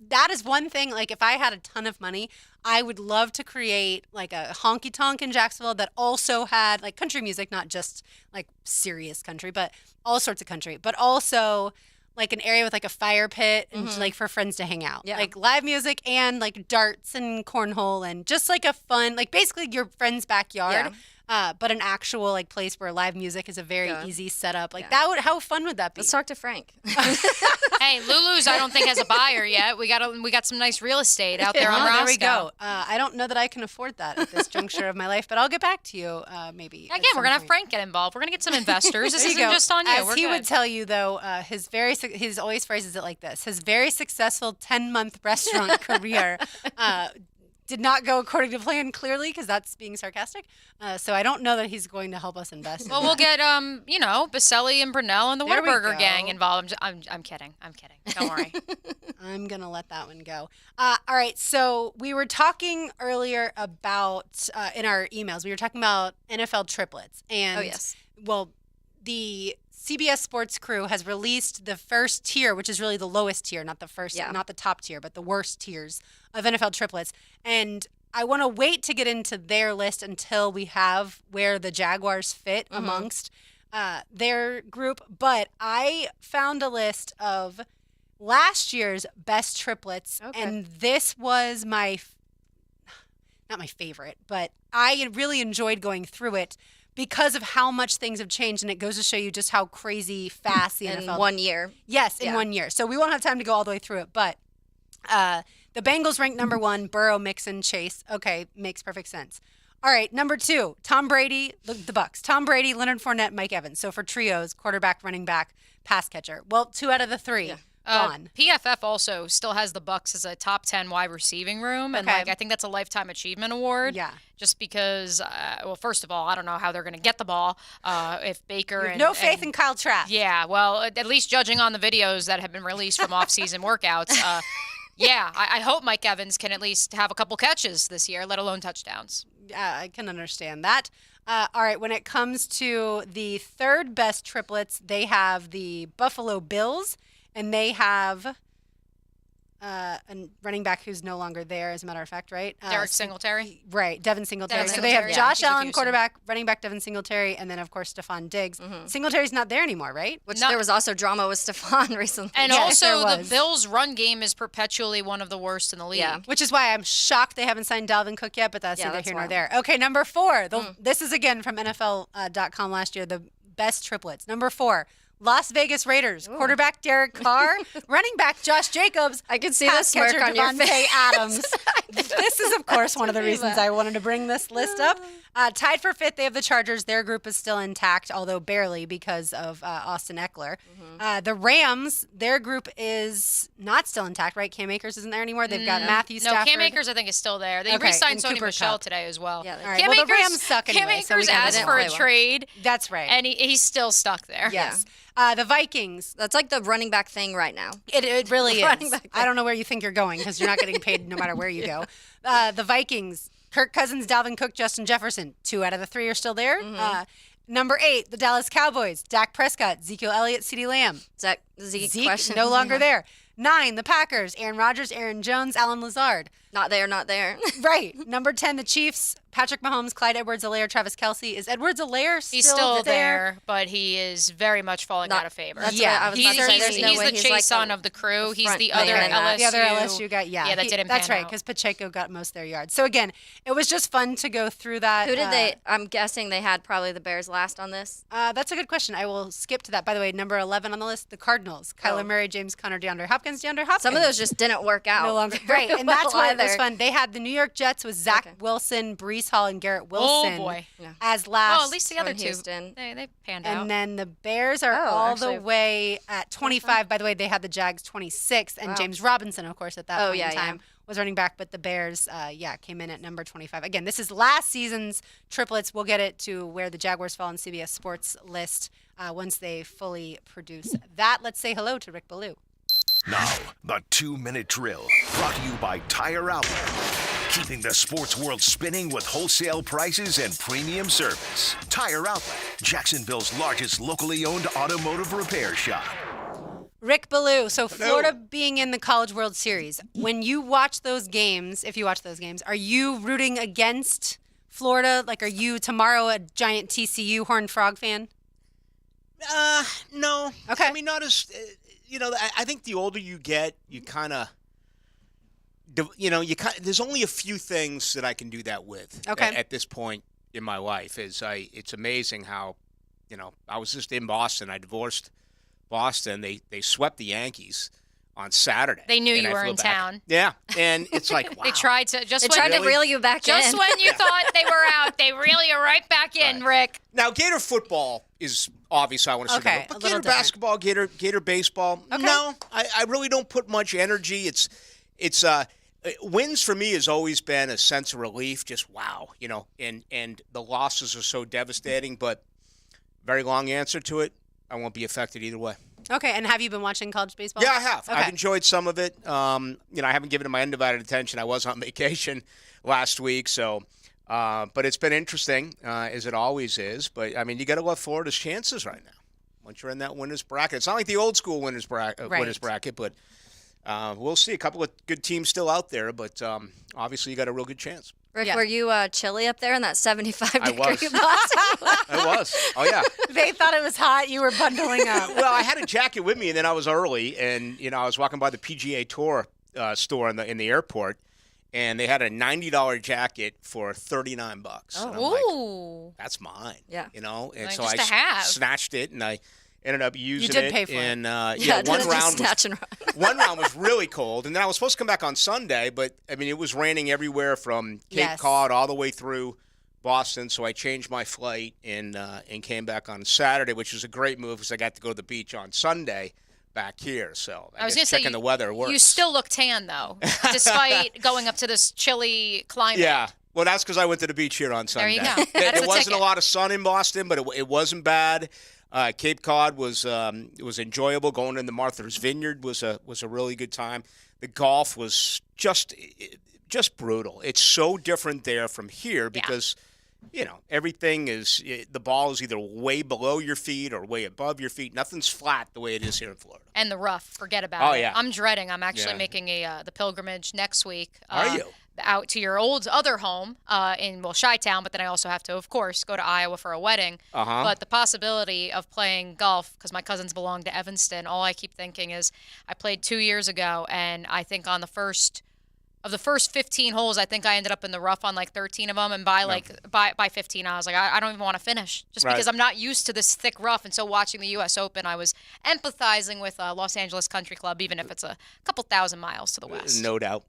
that is one thing. Like, if I had a ton of money, I would love to create like a honky tonk in Jacksonville that also had like country music, not just like serious country, but all sorts of country, but also like an area with like a fire pit and like for friends to hang out. Yeah. Like live music and like darts and cornhole and just like a fun, like basically your friend's backyard. But an actual like place where live music is a very easy setup. Like how fun would that be? Let's talk to Frank. Hey, Lulu's I don't think has a buyer yet. We got some nice real estate out there on Roscoe. There we go. I don't know that I can afford that at this juncture of my life, but I'll get back to you maybe. Again, we're gonna have Frank get involved. We're gonna get some investors. This There you isn't go. just on you. As We're he good. would tell you, though, he's always phrases it like this: his very successful 10-month restaurant career did not go according to plan, clearly, because that's being sarcastic. So I don't know that he's going to help us invest. Well, we'll get Baselli and Brunel and the There we Whataburger go. gang involved. I'm kidding. Don't worry. I'm going to let that one go. All right. So we were talking earlier about, in our emails, we were talking about NFL triplets. And, Oh, yes. well, the CBS Sports crew has released the first tier, which is really the lowest tier, not the first, not the top tier, but the worst tiers of NFL triplets. And I want to wait to get into their list until we have where the Jaguars fit amongst their group. But I found a list of last year's best triplets, and this was not my favorite, but I really enjoyed going through it because of how much things have changed, and it goes to show you just how crazy fast the In NFL 1 year. Yes, in 1 year. So we won't have time to go all the way through it, but the Bengals ranked number 1, Burrow, Mixon, Chase. Okay, makes perfect sense. All right, number 2, Tom Brady, the Bucks. Tom Brady, Leonard Fournette, Mike Evans. So for trios, quarterback, running back, pass catcher. Well, 2 out of the 3 gone. PFF also still has the Bucks as a top 10 wide receiving room, and I think that's a lifetime achievement award. Yeah. Just because, first of all, I don't know how they're going to get the ball if Baker You have no faith in Kyle Trask. Yeah, well, at least judging on the videos that have been released from off-season workouts. Yeah, I hope Mike Evans can at least have a couple catches this year, let alone touchdowns. Yeah, I can understand that. All right, when it comes to the third best triplets, they have the Buffalo Bills, and they have a running back who's no longer there, as a matter of fact, right? Derek Singletary? Right, Devin Singletary. Devin So they have Singletary, yeah, Josh he's with Allen, Houston. quarterback, running back Devin Singletary, and then, of course, Stephon Diggs. Singletary's not there anymore, right? Which there was also drama with Stephon recently. And Yes, there also, the was. Bills' run game is perpetually one of the worst in the league. Yeah. Which is why I'm shocked they haven't signed Dalvin Cook yet, but that's Yeah, neither that's here nor wild. there. Okay, number 4. This is, again, from NFL.com last year, the best triplets. Number 4, Las Vegas Raiders. Quarterback Derek Carr, running back Josh Jacobs. I can see the pass smirk catcher on your Devontae face. Adams. This is, of course, one of the reasons I wanted to bring this list up. Tied for 5th, they have the Chargers. Their group is still intact, although barely because of Austin Eckler. The Rams, their group is not still intact, right? Cam Akers isn't there anymore. They've got Matthew No, Stafford. Cam Akers, I think, is still there. They Okay, re-signed and Sony Cooper Michelle Kupp. today as well. All right, Cam well, Akers, the Rams suck Cam anyway, so we Akers can- asked for a trade. That's right. And he's still stuck there. Yes. The Vikings. That's like the running back thing right now. It really Running is. back I don't know where you think you're going because you're not getting paid no matter where you go. The Vikings, Kirk Cousins, Dalvin Cook, Justin Jefferson. 2 out of the 3 are still there. Number 8, the Dallas Cowboys, Dak Prescott, Ezekiel Elliott, CeeDee Lamb. Zeke Zeke question. no longer there. 9, the Packers, Aaron Rodgers, Aaron Jones, Alan Lazard. Not there. Right. Number 10, the Chiefs, Patrick Mahomes, Clyde Edwards-Helaire, Travis Kelce. Is Edwards-Helaire still He's still there, but he is very much falling out of favor. That's what I was about to say. There's no he's way the he's Chase like son of the crew. He's front the other player in that. LSU. The other LSU guy, yeah. That didn't That's pan right, out. because Pacheco got most of their yards. So, again, it was just fun to go through that. Who did they? I'm guessing they had probably the Bears last on this. That's a good question. I will skip to that. By the way, number 11 on the list, the Cardinals. Kyler Murray, James Conner, DeAndre Hopkins. Some of those just didn't work out. No longer. Right, and that's why it was fun. They had the New York Jets with Zach Wilson, Breece Hall, and Garrett Wilson. Oh, boy. As last. Well, at least the other two. Houston. They panned out. And then the Bears are all the way at 25. By the way, they had the Jags 26, and James Robinson, of course, at that point in time was running back. But the Bears, came in at number 25. Again, this is last season's triplets. We'll get it to where the Jaguars fall on CBS Sports list once they fully produce that. Let's say hello to Rick Ballou. Now, the 2-minute drill, brought to you by Tire Outlet. Keeping the sports world spinning with wholesale prices and premium service. Tire Outlet, Jacksonville's largest locally owned automotive repair shop. Rick Ballou. So Florida being in the College World Series, when you watch those games, if you watch those games, are you rooting against Florida? Like, are you tomorrow a giant TCU Horned Frog fan? No. Okay. I mean, not as, I think the older you get, you kind of, there's only a few things that I can do that with. Okay. At this point in my life, it's amazing how, I was just in Boston. I divorced Boston. They swept the Yankees on Saturday. They knew and you I were flew in back. town. Yeah, and it's like, wow. They tried to reel you back in. Just when you thought they were out, they reel you right back in, Rick. Now, Gator football is obvious. I want to say Okay, that. But a little Gator different. basketball, Gator baseball, no, I really don't put much energy. It's wins for me has always been a sense of relief. Just wow, and the losses are so devastating. But very long answer to it. I won't be affected either way. Okay, and have you been watching college baseball? Yeah, I have. Okay. I've enjoyed some of it. I haven't given it my undivided attention. I was on vacation last week, so but it's been interesting, as it always is. But, I mean, you got to love Florida's chances right now. Once you're in that winner's bracket. It's not like the old school winner's bracket, but we'll see. A couple of good teams still out there, but obviously you got a real good chance. Rick, were you chilly up there in that 75-degree Boston? I was. Oh, yeah. They thought it was hot. You were bundling up. Well, I had a jacket with me, and then I was early, and I was walking by the PGA Tour store in the airport, and they had a $90 jacket for $39. Oh, like, that's mine. Yeah. And Like, so just I to have. snatched it, and I ended up using did it. pay for it. And one round was really cold, and then I was supposed to come back on Sunday, but I mean it was raining everywhere from Cape Cod all the way through Boston. So I changed my flight and came back on Saturday, which was a great move because I got to go to the beach on Sunday back here. So I was guess going to say checking the weather works. You still look tan though, despite going up to this chilly climate. Yeah. Well, that's because I went to the beach here on Sunday. There you go. That's There the wasn't ticket. a lot of sun in Boston, but it wasn't bad. Cape Cod was enjoyable. Going into Martha's Vineyard was a really good time. The golf was just brutal. It's so different there from here because everything is the ball is either way below your feet or way above your feet. Nothing's flat the way it is here in Florida. And the rough, forget about it. Oh, yeah. I'm dreading. I'm actually Yeah. making the pilgrimage next week. Are you? Out to your other home in Chi-Town, but then I also have to, of course, go to Iowa for a wedding. Uh-huh. But the possibility of playing golf, because my cousins belong to Evanston, all I keep thinking is I played 2 years ago, and I think on the first 15 holes, I think I ended up in the rough on like 13 of them, and by 15, I was like, I don't even want to finish, just Right. because I'm not used to this thick rough. And so watching the U.S. Open, I was empathizing with Los Angeles Country Club, even if it's a couple thousand miles to the west. No doubt.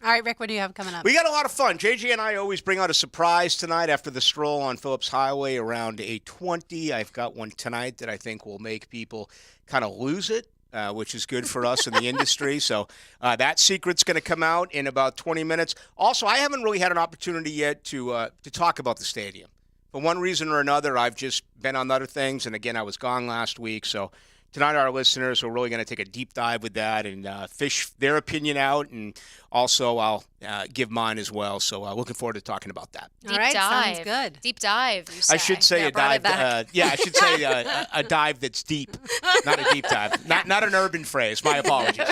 All right, Rick, what do you have coming up? We got a lot of fun. JJ and I always bring out a surprise tonight after the stroll on Phillips Highway around 8:20. I've got one tonight that I think will make people kind of lose it, which is good for us in the industry. So that secret's going to come out in about 20 minutes. Also, I haven't really had an opportunity yet to talk about the stadium. For one reason or another, I've just been on other things. And, again, I was gone last week, so tonight our listeners are really going to take a deep dive with that and fish their opinion out, and also I'll give mine as well. So looking forward to talking about that. All right, dive. sounds good. Deep dive, you say. I should say a dive. I should say a dive that's deep, not a deep dive. Not an urban phrase. My apologies.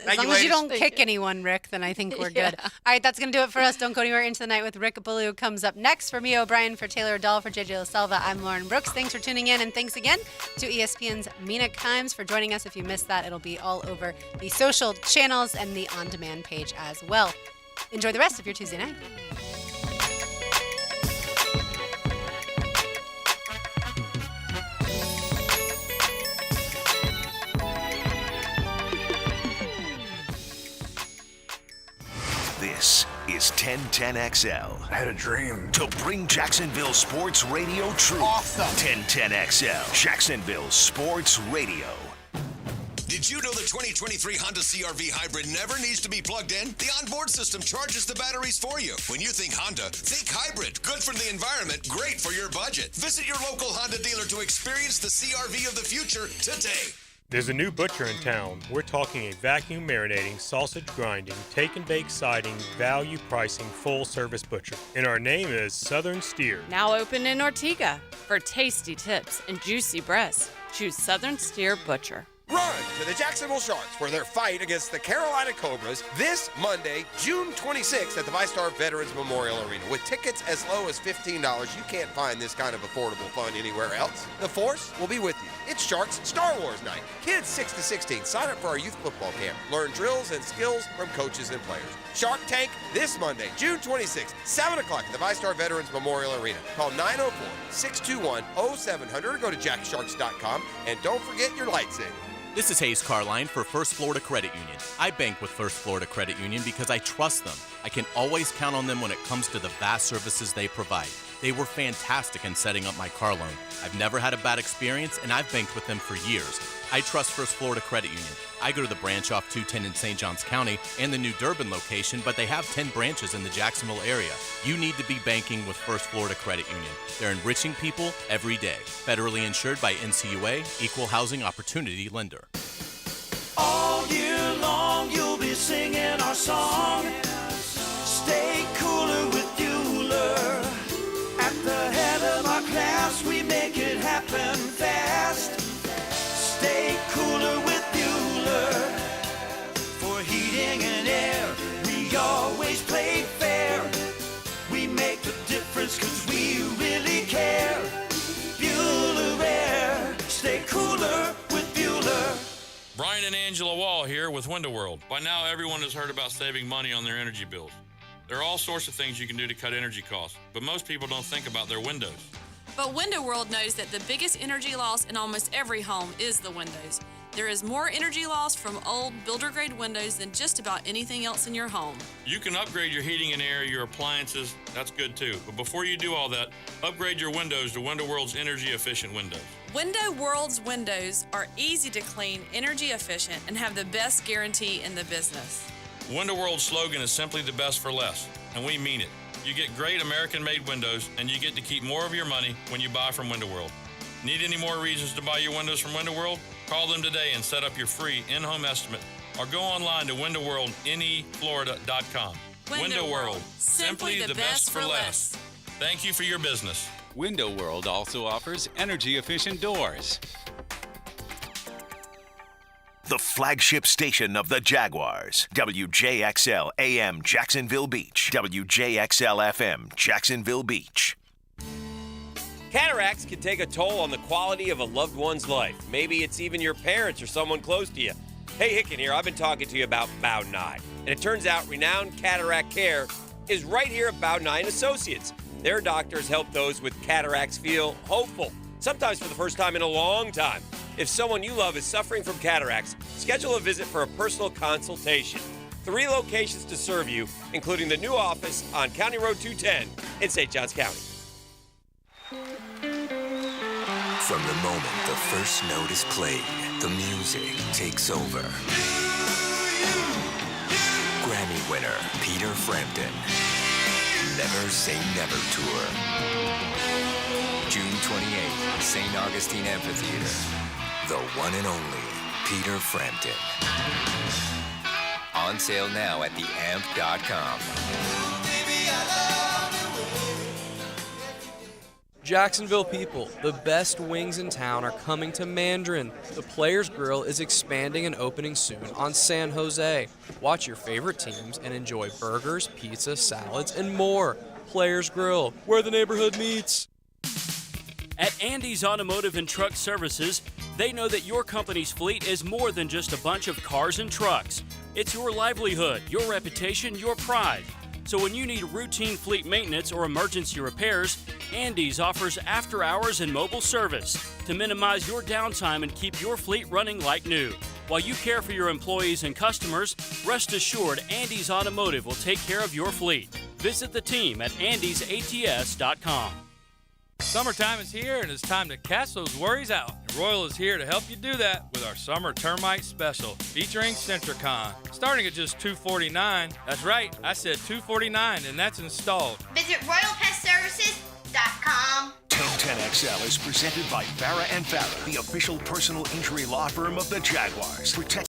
As long as you don't kick anyone, Rick, then I think we're good. All right, that's going to do it for us. Don't go anywhere. Into the Night with Rick Ballou comes up next. For me, O'Brien, for Taylor Dahl, for JJ LaSelva, I'm Lauren Brooks. Thanks for tuning in, and thanks again to ESPN's Mina Kimes for joining us. If you missed that, it'll be all over the social channels and the on-demand page as well. Enjoy the rest of your Tuesday night. This is 1010XL. I had a dream to bring Jacksonville Sports Radio true. Awesome. 1010XL, Jacksonville Sports Radio. Did you know the 2023 Honda CR-V Hybrid never needs to be plugged in? The onboard system charges the batteries for you. When you think Honda, think hybrid. Good for the environment, great for your budget. Visit your local Honda dealer to experience the CR-V of the future today. There's a new butcher in town. We're talking a vacuum marinating, sausage grinding, take and bake siding, value pricing, full service butcher. And our name is Southern Steer. Now open in Ortega. For tasty tips and juicy breasts, choose Southern Steer Butcher. Run to the Jacksonville Sharks for their fight against the Carolina Cobras this Monday, June 26th at the VyStar Veterans Memorial Arena. With tickets as low as $15, you can't find this kind of affordable fun anywhere else. The Force will be with you. It's Sharks Star Wars Night. Kids 6 to 16, sign up for our youth football camp. Learn drills and skills from coaches and players. Shark Tank this Monday, June 26th, 7 o'clock at the VyStar Veterans Memorial Arena. Call 904-621-0700 or go to jacksharks.com. And don't forget your lightsaber. This is Hayes Carline for First Florida Credit Union. I bank with First Florida Credit Union because I trust them. I can always count on them when it comes to the vast services they provide. They were fantastic in setting up my car loan. I've never had a bad experience, and I've banked with them for years. I trust First Florida Credit Union. I go to the branch off 210 in St. Johns County and the new Durbin location, but they have 10 branches in the Jacksonville area. You need to be banking with First Florida Credit Union. They're enriching people every day. Federally insured by NCUA, Equal Housing Opportunity Lender. All year long you'll be singing our song. Stay cooler with Bueller. At the head of our class we make it happen fast. Stay cooler with Bueller. For heating and air we always play fair. We make the difference cause we really care. Bueller Air. Stay cooler with Bueller. Brian and Angela Wall here with Window World. By now, everyone has heard about saving money on their energy bills. There are all sorts of things you can do to cut energy costs, but most people don't think about their windows. But Window World knows that the biggest energy loss in almost every home is the windows. There is more energy loss from old builder-grade windows than just about anything else in your home. You can upgrade your heating and air, your appliances, that's good too. But before you do all that, upgrade your windows to Window World's energy-efficient windows. Window World's windows are easy to clean, energy efficient, and have the best guarantee in the business. Window World's slogan is simply the best for less, and we mean it. You get great American-made windows, and you get to keep more of your money when you buy from Window World. Need any more reasons to buy your windows from Window World? Call them today and set up your free in-home estimate, or go online to windowworldneflorida.com. Window World, simply the best for less. Thank you for your business. Window World also offers energy-efficient doors. The flagship station of the Jaguars. WJXL AM Jacksonville Beach. WJXL FM Jacksonville Beach. Cataracts can take a toll on the quality of a loved one's life. Maybe it's even your parents or someone close to you. Hey, Hicken here. I've been talking to you about Bowden Eye. And it turns out renowned cataract care is right here at Bowden Eye & Associates. Their doctors help those with cataracts feel hopeful, sometimes for the first time in a long time. If someone you love is suffering from cataracts, schedule a visit for a personal consultation. 3 locations to serve you, including the new office on County Road 210 in St. Johns County. From the moment the first note is played, the music takes over. Grammy winner Peter Frampton. Never Say Never Tour. June 28th, St. Augustine Amphitheater. the one and only Peter Frampton. On sale now at theamp.com. Jacksonville people, the best wings in town are coming to Mandarin. The Players Grill is expanding and opening soon on San Jose. Watch your favorite teams and enjoy burgers, pizza, salads, and more. Players Grill, where the neighborhood meets. At Andy's Automotive and Truck Services, they know that your company's fleet is more than just a bunch of cars and trucks. It's your livelihood, your reputation, your pride. So when you need routine fleet maintenance or emergency repairs, Andy's offers after hours and mobile service to minimize your downtime and keep your fleet running like new. While you care for your employees and customers, rest assured Andy's Automotive will take care of your fleet. Visit the team at andysats.com. Summertime is here and it's time to cast those worries out. And Royal is here to help you do that with our Summer Termite Special featuring Centricon. Starting at just $249. That's right, I said $249 and that's installed. Visit RoyalPestServices.com. 1010XL is presented by Farah and Farah, the official personal injury law firm of the Jaguars. Protect